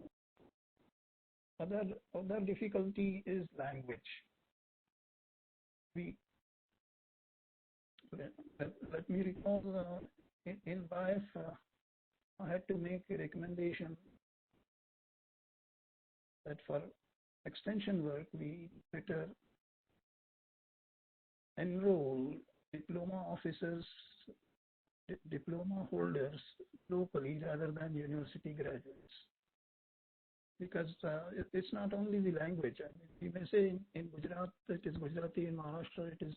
Other difficulty is language. Let me recall in BIF, I had to make a recommendation that for extension work, we better enroll diploma officers, diploma holders locally rather than university graduates. Because it's not only the language. I mean, you may say in Gujarat it is Gujarati, in Maharashtra it is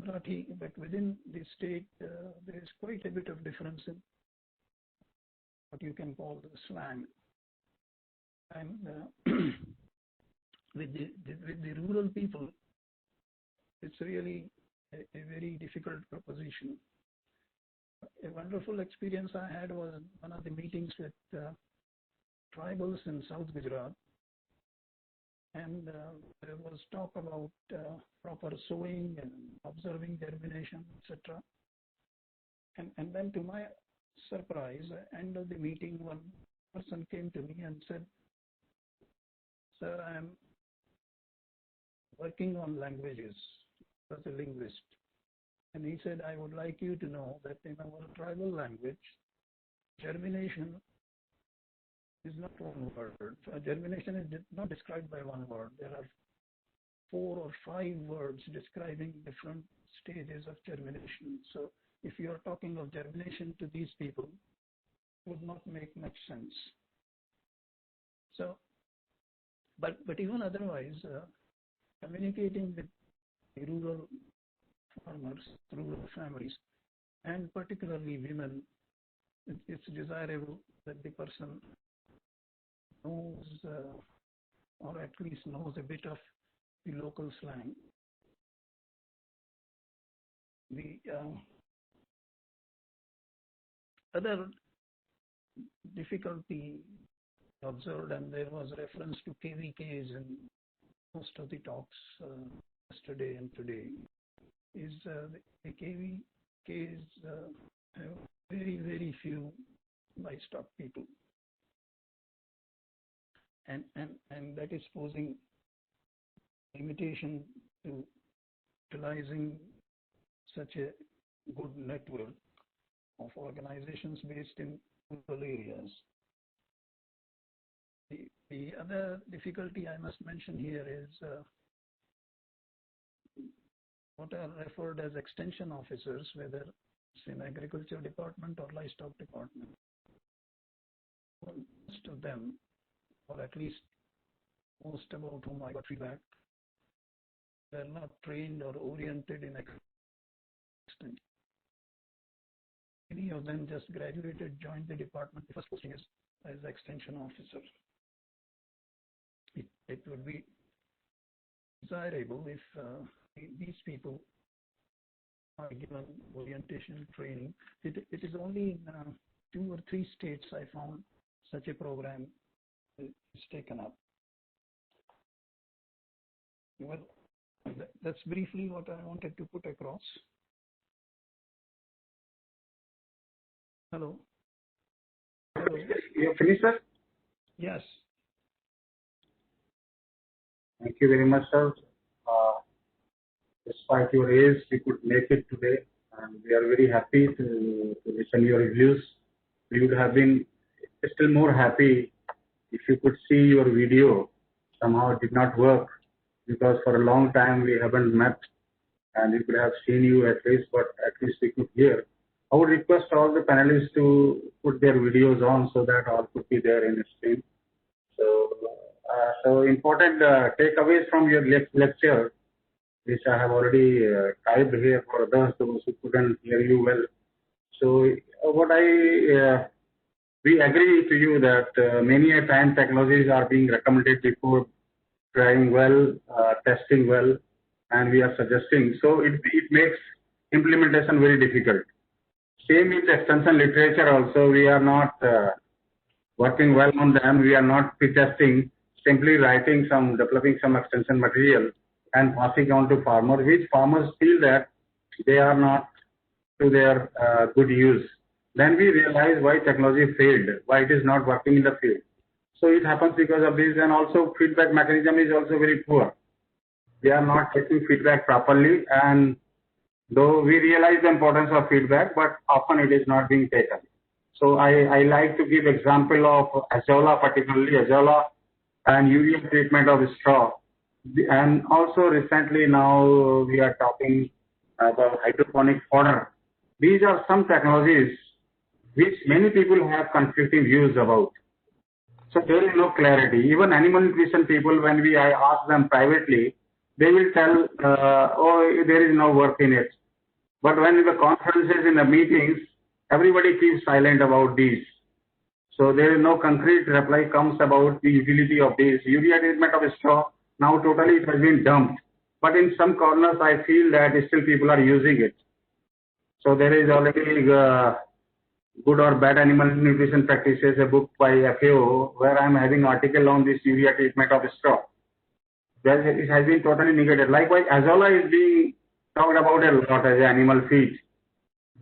Marathi, but within the state there is quite a bit of difference in what you can call the slang. And with the rural people, it's really a very difficult proposition. A wonderful experience I had was one of the meetings with tribals in South Gujarat, and there was talk about proper sowing and observing germination, etc. And then to my surprise, at the end of the meeting, one person came to me and said, "Sir, I am working on languages as a linguist." And he said, "I would like you to know that in our tribal language, germination is not one word. Germination is not described by one word. There are 4 or 5 words describing different stages of germination. So if you are talking of germination to these people, it would not make much sense." So, but even otherwise, communicating with the rural farmers, rural families, and particularly women, it's desirable that the person knows or at least knows a bit of the local slang. The other difficulty observed, and there was reference to KVKs in most of the talks yesterday and today, is the KVKs have very, very few livestock people. And that is posing limitation to utilizing such a good network of organizations based in rural areas. The other difficulty I must mention here is what are referred as extension officers, whether it's in agriculture department or livestock department. Most of them, or at least most about whom I got feedback, they're not trained or oriented in extension. Many of them just graduated, joined the department. The first posting is as extension officer. It would be desirable if these people are given orientation training. It is only in 2 or 3 states I found such a program is taken up. Well, that's briefly what I wanted to put across. Hello. You finished, sir? Yes. Thank you very much, sir. Despite your age, we could make it today, and we are very happy to listen your reviews. We would have been still more happy if you could see your video. Somehow it did not work because for a long time we haven't met, and we could have seen you at least, but at least we could hear. I would request all the panelists to put their videos on so that all could be there in the stream. So important takeaways from your lecture, which I have already typed here for those who couldn't hear you well. So what we agree to you that many a time technologies are being recommended before trying well, testing well, and we are suggesting. So it makes implementation very difficult. Same with extension literature also. We are not working well on them. We are not pre-testing, simply developing some extension material and passing on to farmers, which farmers feel that they are not to their good use. Then we realize why technology failed, why it is not working in the field. So it happens because of this, and also feedback mechanism is also very poor. They are not taking feedback properly, and though we realize the importance of feedback, but often it is not being taken. So I like to give example of Azolla, particularly Azolla and urea treatment of straw. And also recently now we are talking about hydroponic fodder. These are some technologies which many people have conflicting views about. So there is no clarity. Even animal nutrition people, when I ask them privately, they will tell, oh, there is no work in it. But when in the conferences, in the meetings, everybody keeps silent about these. So there is no concrete reply comes about the utility of this. Urea treatment of straw, now totally it has been dumped. But in some corners, I feel that still people are using it. So there is already Good or Bad Animal Nutrition Practices, a book by FAO, where I am having article on this urea treatment of straw. It has been totally negated. Likewise, Azolla is being talked about a lot as animal feed.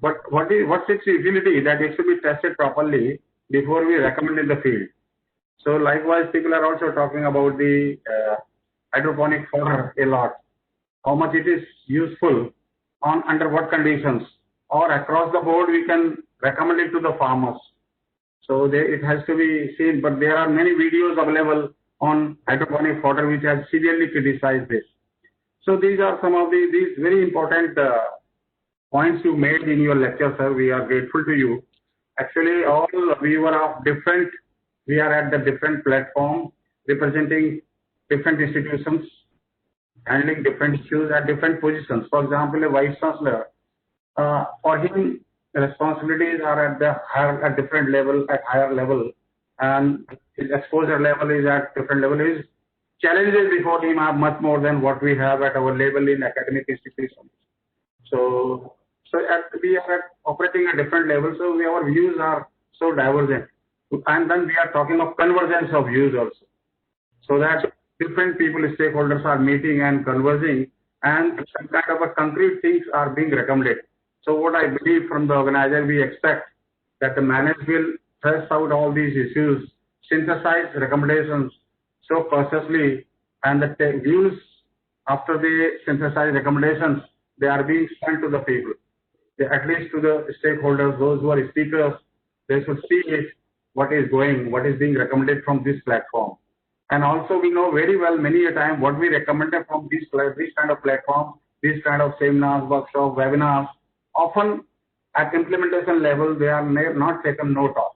But what's its utility? That it should be tested properly before we recommend in the field. So likewise, people are also talking about the hydroponic fodder a lot. How much it is useful, under what conditions, or across the board we can recommend it to the farmers. So it has to be seen, but there are many videos available on hydroponic fodder which has severely criticized this. So these are some of these very important points you made in your lecture, sir. We are grateful to you. Actually, all we are at the different platform, representing different institutions, handling different issues at different positions. For example, a vice chancellor, for him, the responsibilities are at different level, at higher level, and his exposure level is at different level. His challenges before him are much more than what we have at our level in academic institutions. So we are operating at different levels, so our views are so divergent. And then we are talking of convergence of views also. So that different people, stakeholders are meeting and conversing, and some kind of a concrete things are being recommended. So what I believe from the organizer, we expect that the management will test out all these issues, synthesize recommendations so cautiously, and the views after the synthesized recommendations, they are being sent to the people. At least to the stakeholders, those who are speakers, they should see it, what is being recommended from this platform. And also we know very well many a time what we recommended from this kind of platform, this kind of seminars, workshops, webinars, often at implementation level, they are not taken note of.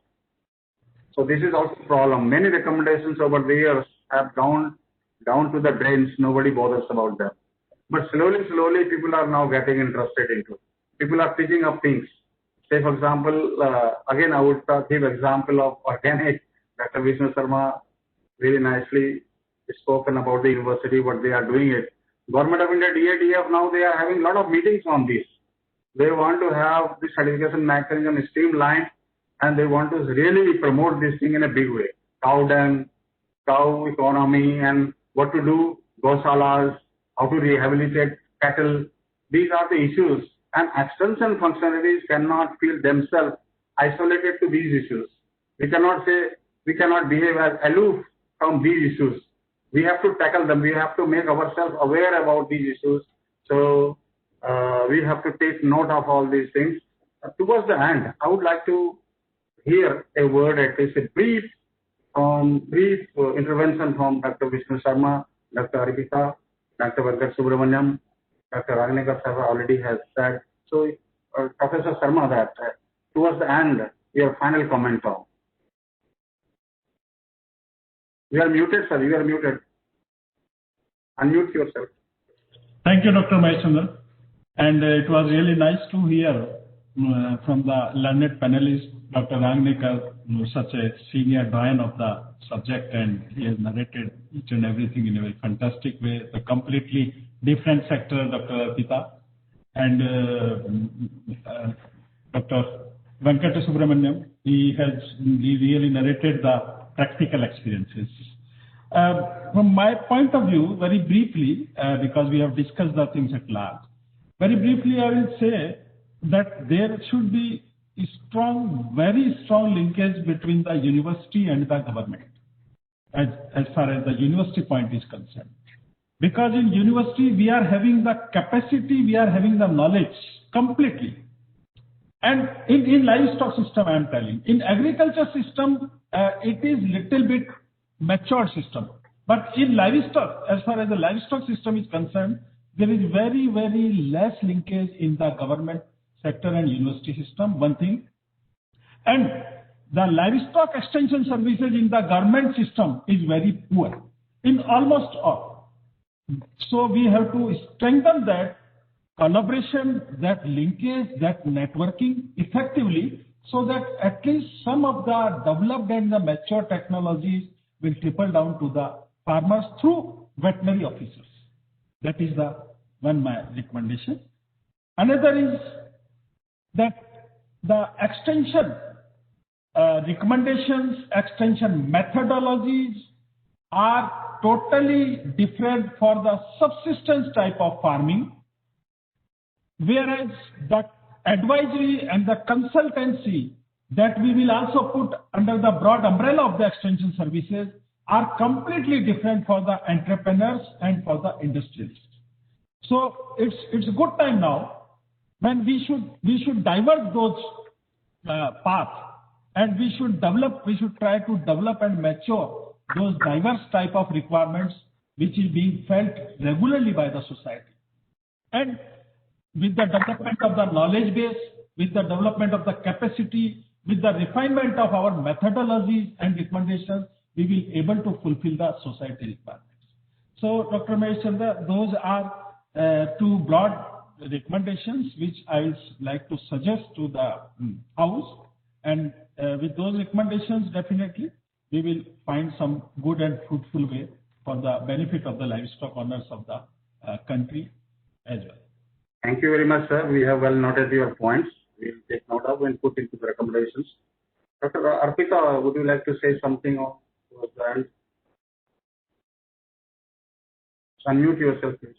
So this is also a problem. Many recommendations over the years have gone down to the drains. Nobody bothers about them. But slowly, people are now getting interested into it. People are picking up things. Say, for example, again, I would give example of organic. Dr. Vishnu Sharma very nicely spoken about the university, what they are doing it. Government of India, DADF, now they are having a lot of meetings on this. They want to have this certification mechanism streamlined, and they want to really promote this thing in a big way. Cow dung, cow economy, and what to do, goshalas, how to rehabilitate cattle. These are the issues, and extension functionaries cannot feel themselves isolated to these issues. We cannot behave as aloof from these issues. We have to tackle them. We have to make ourselves aware about these issues. So we have to take note of all these things. Towards the end, I would like to hear a word, at least a brief intervention from Dr. Vishnu Sharma, Dr. Arpita, Dr. Venkat Subramaniam, Dr. Ragnekar sir already has said. So Professor Sharma, that towards the end, your final comment on. You are muted, sir. You are muted. Unmute yourself. Thank you, Dr. Maheshwar. And it was really nice to hear from the learned panelist, Dr. Ragnekar, such a senior doyen of the subject, and he has narrated each and everything in a very fantastic way. The completely different sector, Dr. Arpita, and Dr. Venkata Subramaniam, he really narrated the practical experiences. From my point of view, very briefly, because we have discussed the things at large, very briefly I will say that there should be a very strong linkage between the university and the government, as far as the university point is concerned. Because in university we are having the capacity, we are having the knowledge completely. And in livestock system, I am telling, in agriculture system, it is little bit matured system. But in livestock, as far as the livestock system is concerned, there is very, very less linkage in the government sector and university system, one thing. And the livestock extension services in the government system is very poor in almost all. So we have to strengthen that collaboration, that linkage, that networking effectively, so that at least some of the developed and the mature technologies will trickle down to the farmers through veterinary officers. That is my recommendation. Another is that the extension recommendations, extension methodologies are totally different for the subsistence type of farming, whereas the advisory and the consultancy that we will also put under the broad umbrella of the extension services are completely different for the entrepreneurs and for the industrialists. So it's a good time now when we should divert those paths, and we should try to develop and mature those diverse type of requirements which is being felt regularly by the society. And with the development of the knowledge base, with the development of the capacity, with the refinement of our methodologies and recommendations, we will be able to fulfill the society requirements. So, Dr. Maheshwar, those are two broad recommendations which I would like to suggest to the House. And with those recommendations, definitely, we will find some good and fruitful way for the benefit of the livestock owners of the country as well. Thank you very much, sir. We have well noted your points. We will take note of and put into the recommendations. Dr. Arpita, would you like to say something towards the end? So unmute yourself, please.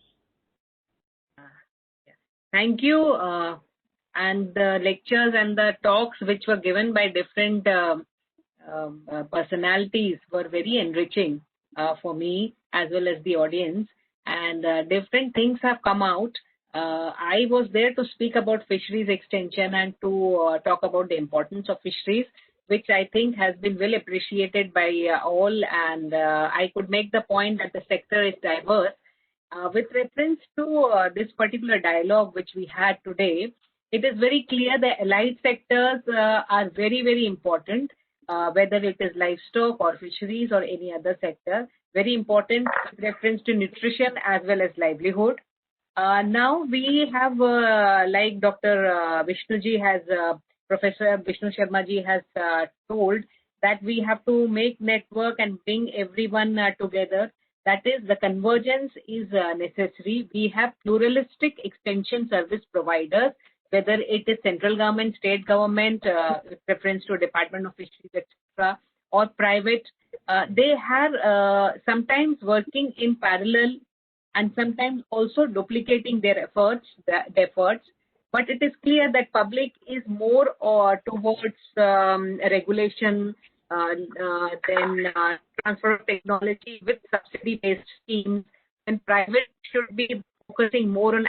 Thank you. And the lectures and the talks which were given by different personalities were very enriching for me as well as the audience. And different things have come out. I was there to speak about fisheries extension and to talk about the importance of fisheries, which I think has been well appreciated by all. And I could make the point that the sector is diverse. With reference to this particular dialogue which we had today, it is very clear the allied sectors are very, very important, whether it is livestock or fisheries or any other sector. Very important with reference to nutrition as well as livelihood. Now we have, like Dr. Vishnuji has, Professor Vishnu Sharma ji has told, that we have to make network and bring everyone together. That is, the convergence is necessary. We have pluralistic extension service providers, whether it is central government, state government, with reference to Department of Fisheries, etc., or private. They have sometimes working in parallel and sometimes also duplicating their efforts. But it is clear that public is more towards regulation than transfer of technology with subsidy-based schemes, and private should be focusing more on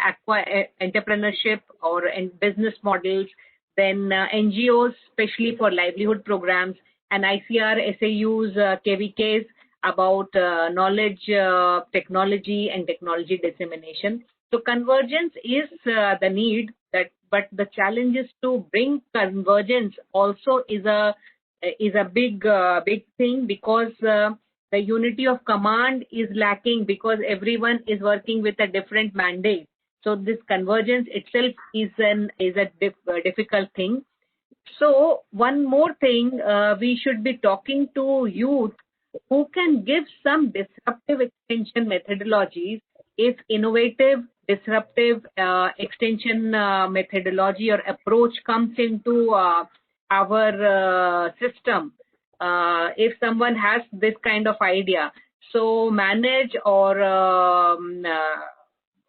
entrepreneurship or business models than NGOs, especially for livelihood programs, and ICR, SAUs, KVKs about knowledge, technology, and technology dissemination. So convergence is the need, but the challenge is to bring convergence also is a big thing, because the unity of command is lacking because everyone is working with a different mandate. So this convergence itself is a difficult thing. So one more thing, we should be talking to youth who can give some disruptive extension methodologies. If innovative, disruptive extension methodology or approach comes into our system, if someone has this kind of idea, so manage or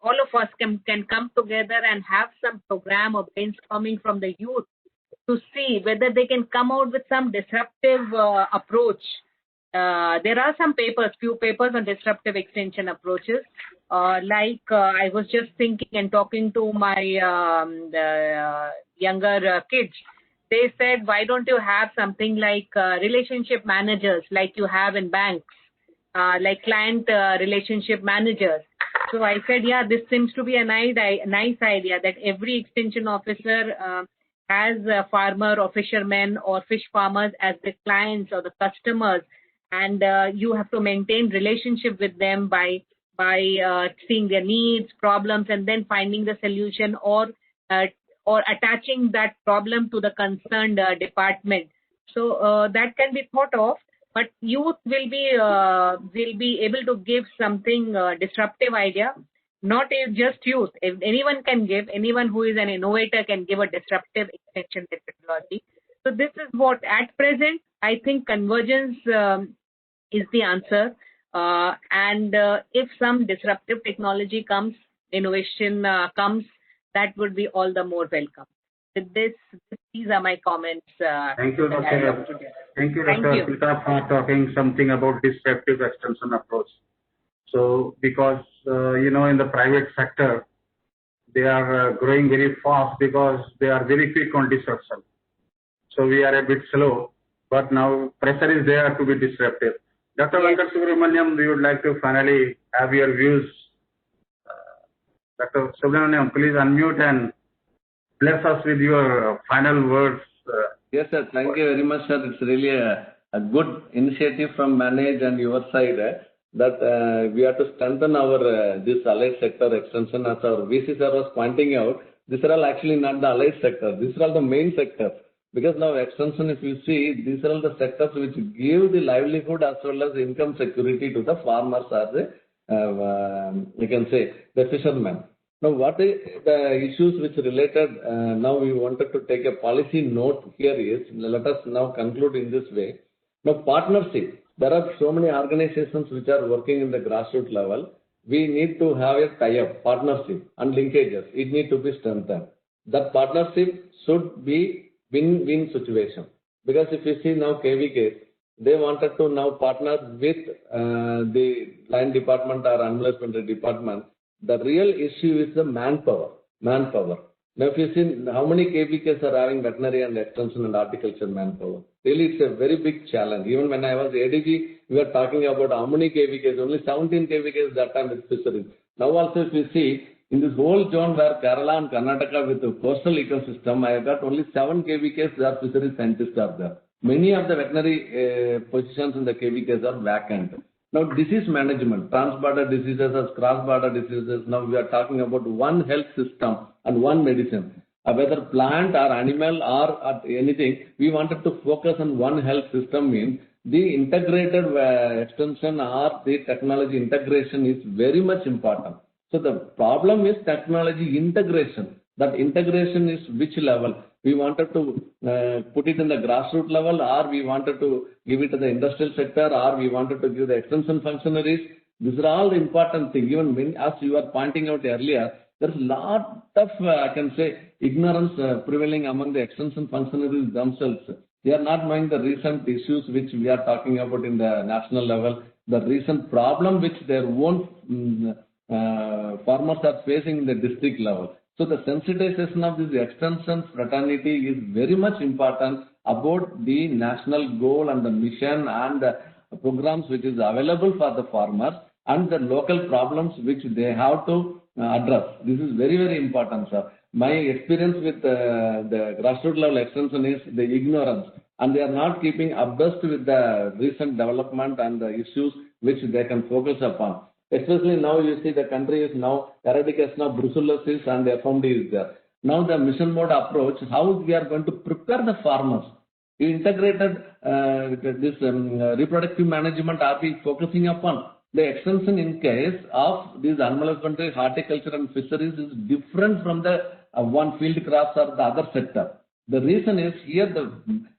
all of us can come together and have some program of brainstorming from the youth to see whether they can come out with some disruptive approach. There are some few papers on disruptive extension approaches. I was just thinking and talking to my younger kids. They said, why don't you have something like relationship managers like you have in banks, like client relationship managers. So I said, yeah, this seems to be a nice idea that every extension officer has a farmer or fishermen or fish farmers as the clients or the customers, and you have to maintain relationship with them by seeing their needs, problems, and then finding the solution or attaching that problem to the concerned department. So that can be thought of, but youth will be able to give something disruptive idea. Not just youth, if anyone can give, anyone who is an innovator can give a disruptive extension methodology. So this is what at present I think convergence is the answer. And if some disruptive technology comes, innovation comes, that would be all the more welcome. With this, these are my comments. Thank you, Dr. Thank you, Dr. Sita, for talking something about disruptive extension approach. So, because in the private sector, they are growing very fast because they are very quick on disruption. So we are a bit slow, but now pressure is there to be disruptive. Dr. Venkat Subramaniam, we would like to finally have your views. Dr. Subramaniam, please unmute and bless us with your final words. Yes, sir. Thank you very much, sir. It's really a good initiative from Manage and your side that we have to strengthen our this allied sector extension. As our VC sir was pointing out, these are all actually not the allied sector. These are all the main sectors. Because now extension, if you see, these are all the sectors which give the livelihood as well as income security to the farmers or the, you can say, the fishermen. Now, what is the issues which related, now we wanted to take a policy note here is, let us now conclude in this way. Now, partnership, there are so many organizations which are working in the grassroots level. We need to have a tie-up, partnership and linkages. It needs to be strengthened. That partnership should be win-win situation. Because if you see now KVK, they wanted to now partner with the line department or animal husbandry department. The real issue is the manpower. Now if you see how many KVKs are having veterinary and extension and horticulture manpower. Really it's a very big challenge. Even when I was ADG, we were talking about how many KVKs, only 17 KVKs that time with fisheries. Now also if you see, in this whole zone where Kerala and Karnataka with the coastal ecosystem, I have got only 7 KVKs where fishery scientists are there. Many of the veterinary positions in the KVKs are vacant. Now disease management, trans-border diseases as cross-border diseases, now we are talking about one health system and one medicine. Whether plant or animal or anything, we wanted to focus on one health system means the integrated extension or the technology integration is very much important. So the problem is technology integration. That integration is which level? We wanted to put it in the grassroots level, or we wanted to give it to the industrial sector, or we wanted to give the extension functionaries. These are all the important things. Even when, as you were pointing out earlier, There's a lot of, I can say, ignorance prevailing among the extension functionaries themselves. They are not knowing the recent issues which we are talking about in the national level, the recent problem which their own farmers are facing in the district level. So the sensitization of this extension fraternity is very much important about the national goal and the mission and the programs which is available for the farmers and the local problems which they have to address. This is very, very important, sir. My experience with the grassroots level extension is the ignorance, and they are not keeping abreast with the recent development and the issues which they can focus upon. Especially now you see the country is now eradication of brucellosis and FMD is there. Now the mission mode approach, how we are going to prepare the farmers. We integrated this reproductive management are we focusing upon. The extension in case of these animal husbandry, horticulture and fisheries is different from the one field crops or the other sector. The reason is here the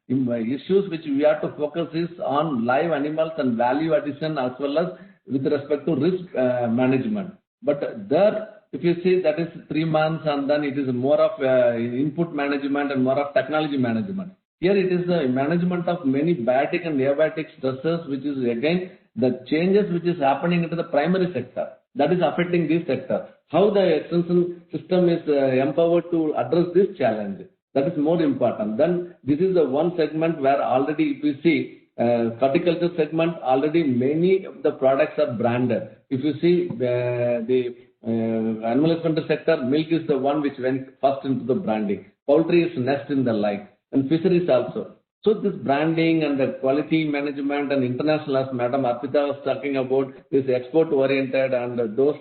issues which we have to focus is on live animals and value addition as well as with respect to risk management. But there, if you see, that is 3 months and then it is more of input management and more of technology management. Here it is the management of many biotic and abiotic stressors, which is again the changes which is happening into the primary sector. That is affecting this sector. How the extension system is empowered to address this challenge. That is more important. Then this is the one segment where already if you see horticulture segment, already many of the products are branded. If you see the animal husbandry sector, milk is the one which went first into the branding. Poultry is next in the line, and fisheries also. So this branding and the quality management and international, as Madam Arpita was talking about, is export oriented and those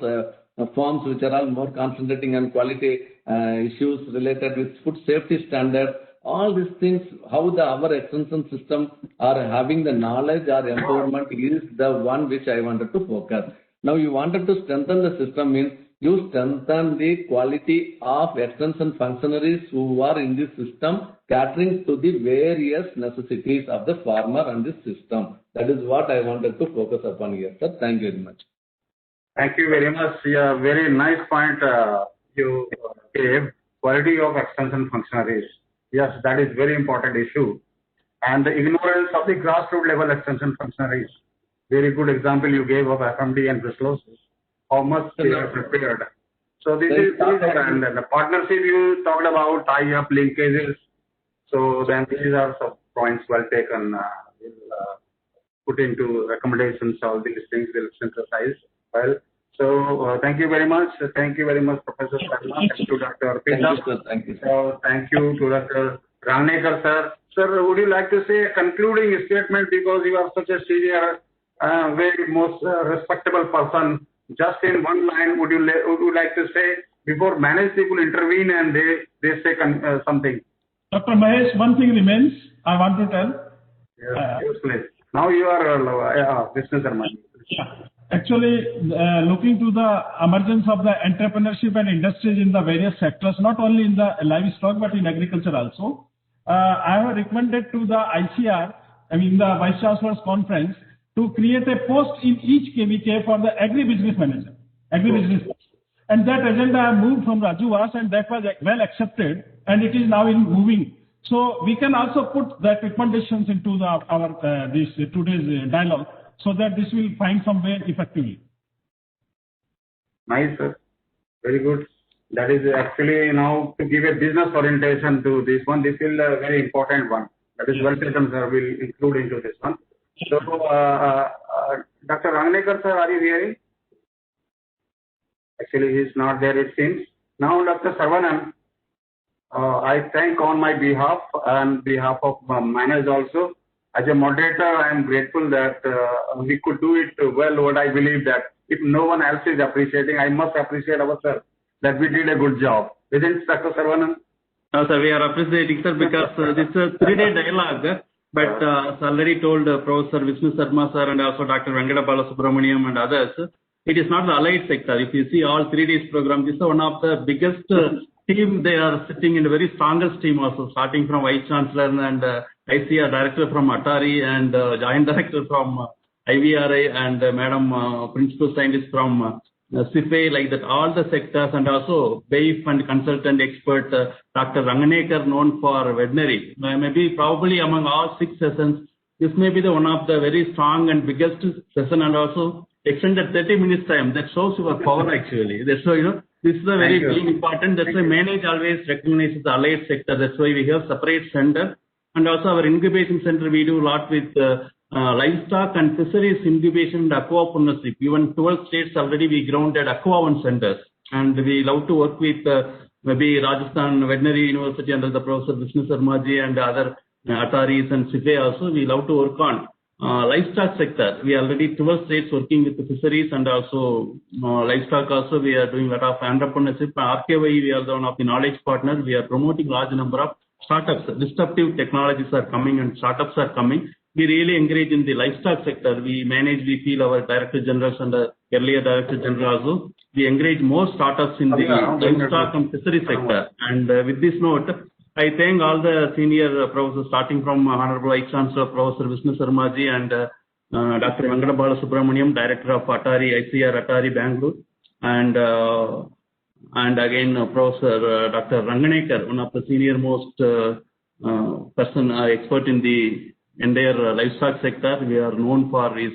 forms which are all more concentrating on quality issues related with food safety standards. All these things, how our extension system are having the knowledge or empowerment is the one which I wanted to focus. Now you wanted to strengthen the system means you strengthen the quality of extension functionaries who are in this system catering to the various necessities of the farmer and the system. That is what I wanted to focus upon here, sir. Thank you very much. Thank you very much. Yeah, very nice point you gave. Quality of extension functionaries. Yes, that is very important issue. And the ignorance of the grassroots level extension functionaries. Very good example you gave of FMD and brucellosis. How much they are prepared. So this is and the partnership you talked about, tie-up linkages. So then these are some points well taken. We'll put into recommendations. All these things will synthesize well. So thank you very much. Thank you very much, Professor Sharma. Thank you, Dr. Pita. Thank you, sir. Thank you. So thank you to Dr. Rangnekar, sir. Sir, would you like to say a concluding statement because you are such a senior, very most respectable person? Just in one line, would you like to say before managed people intervene and they say something? Dr. Mahesh, one thing remains. I want to tell. Yes, please. Now you are Vishnu Sharma. Actually, looking to the emergence of the entrepreneurship and industries in the various sectors, not only in the livestock but in agriculture also, I have recommended to the ICR, the Vice Chancellor's Conference, to create a post in each KVK for the agribusiness manager, and that agenda I moved from Raju and that was well accepted, and it is now in moving. So we can also put that recommendations into this today's dialogue, so that this will find some way effectively. Nice, sir. Very good. That is actually now to give a business orientation to this one. This is a very important one. That is well taken, sir. We'll include into this one. So, Dr. Rangnekar, sir, are you hearing? Actually, he is not there, it seems. Now, Dr. Saravanan, I thank on my behalf and behalf of Manage also. As a moderator, I am grateful that we could do it well. What I believe that if no one else is appreciating, I must appreciate ourselves that we did a good job. Isn't it, Dr. Saravanan? No, sir, we are appreciating, sir, because this is a 3-day dialogue. But as already told Professor Vishnu Sharma, sir, and also Dr. Venkata Balasubramaniam and others, it is not the allied sector. If you see all 3 days program, this is one of the biggest team. They are sitting in the very strongest team also, starting from Vice Chancellor and ICR Director from Atari and Joint Director from IVRI and Madam Principal Scientist from CIFE, like that, all the sectors, and also BAIF and consultant expert, Dr. Ranganekar, known for veterinary. Maybe probably among all 6 sessions, this may be the one of the very strong and biggest session, and also extended 30 minutes time. That shows your power actually. That's why, this is a very important. That's why Manage always recognizes the allied sector. That's why we have separate center. And also our incubation center, we do a lot with livestock and fisheries incubation and aquapreneur. Even 12 states already we grounded aqua centers. And we love to work with maybe Rajasthan Veterinary University under the Professor Vishnu Sarmaji and other Ataris and CIFE also. We love to work on livestock sector. We already 12 states working with the fisheries and also livestock also. We are doing a lot of entrepreneurship. RKY, we are one of the knowledge partners. We are promoting large number of startups. Disruptive technologies are coming and startups are coming. We really encourage in the livestock sector. We feel our director generals and the earlier director general also. We encourage more startups in the livestock and fishery sector. And with this note, I thank all the senior professors, starting from Honorable Vice Chancellor Professor Vishnu Sarmaji and Dr. Venkata Balasubramaniam, Director of Atari, ICR Atari Bangalore, and again Professor Dr. Ranganekar, one of the senior most person expert in the entire livestock sector. We are known for his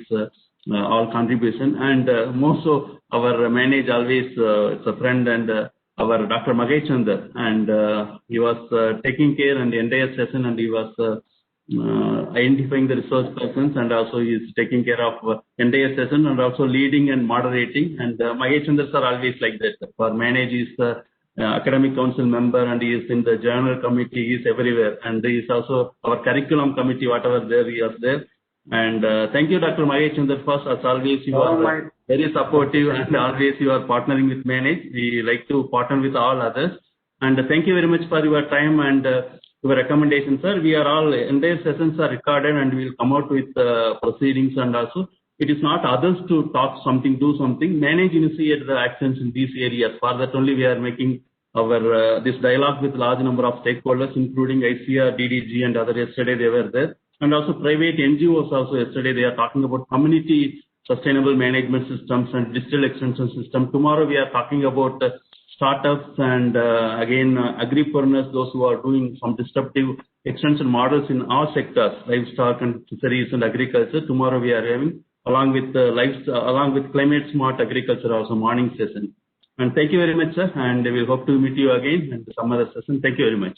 all contribution, and more so our Manage always it's a friend, and our Dr. Mahesh Chandra, and he was taking care in the entire session, and he was identifying the resource persons, and also he is taking care of entire session, and also leading and moderating. And Mahesh Chandra sir always like that. For Manage, he is the academic council member, and he is in the journal committee. He is everywhere, and he is also our curriculum committee. Whatever there, he is there. And thank you, Dr. Mahesh Chandra. First, as always, you are very supportive, and always you are partnering with Manage. We like to partner with all others. And thank you very much for your time and your recommendations, sir. We are all, entire sessions are recorded, and we will come out with proceedings, and also it is not others to talk something, do something. Manage initiate the actions in these areas. For that only we are making our this dialogue with large number of stakeholders, including ICR, DDG, and other. Yesterday they were there. And also private NGOs also yesterday they are talking about community sustainable management systems and digital extension system. Tomorrow we are talking about startups and again agripreneurs, those who are doing some disruptive extension models in all sectors, livestock and fisheries and agriculture. Tomorrow we are having along with climate smart agriculture also morning session. And thank you very much, sir. And we hope to meet you again in some other session. Thank you very much.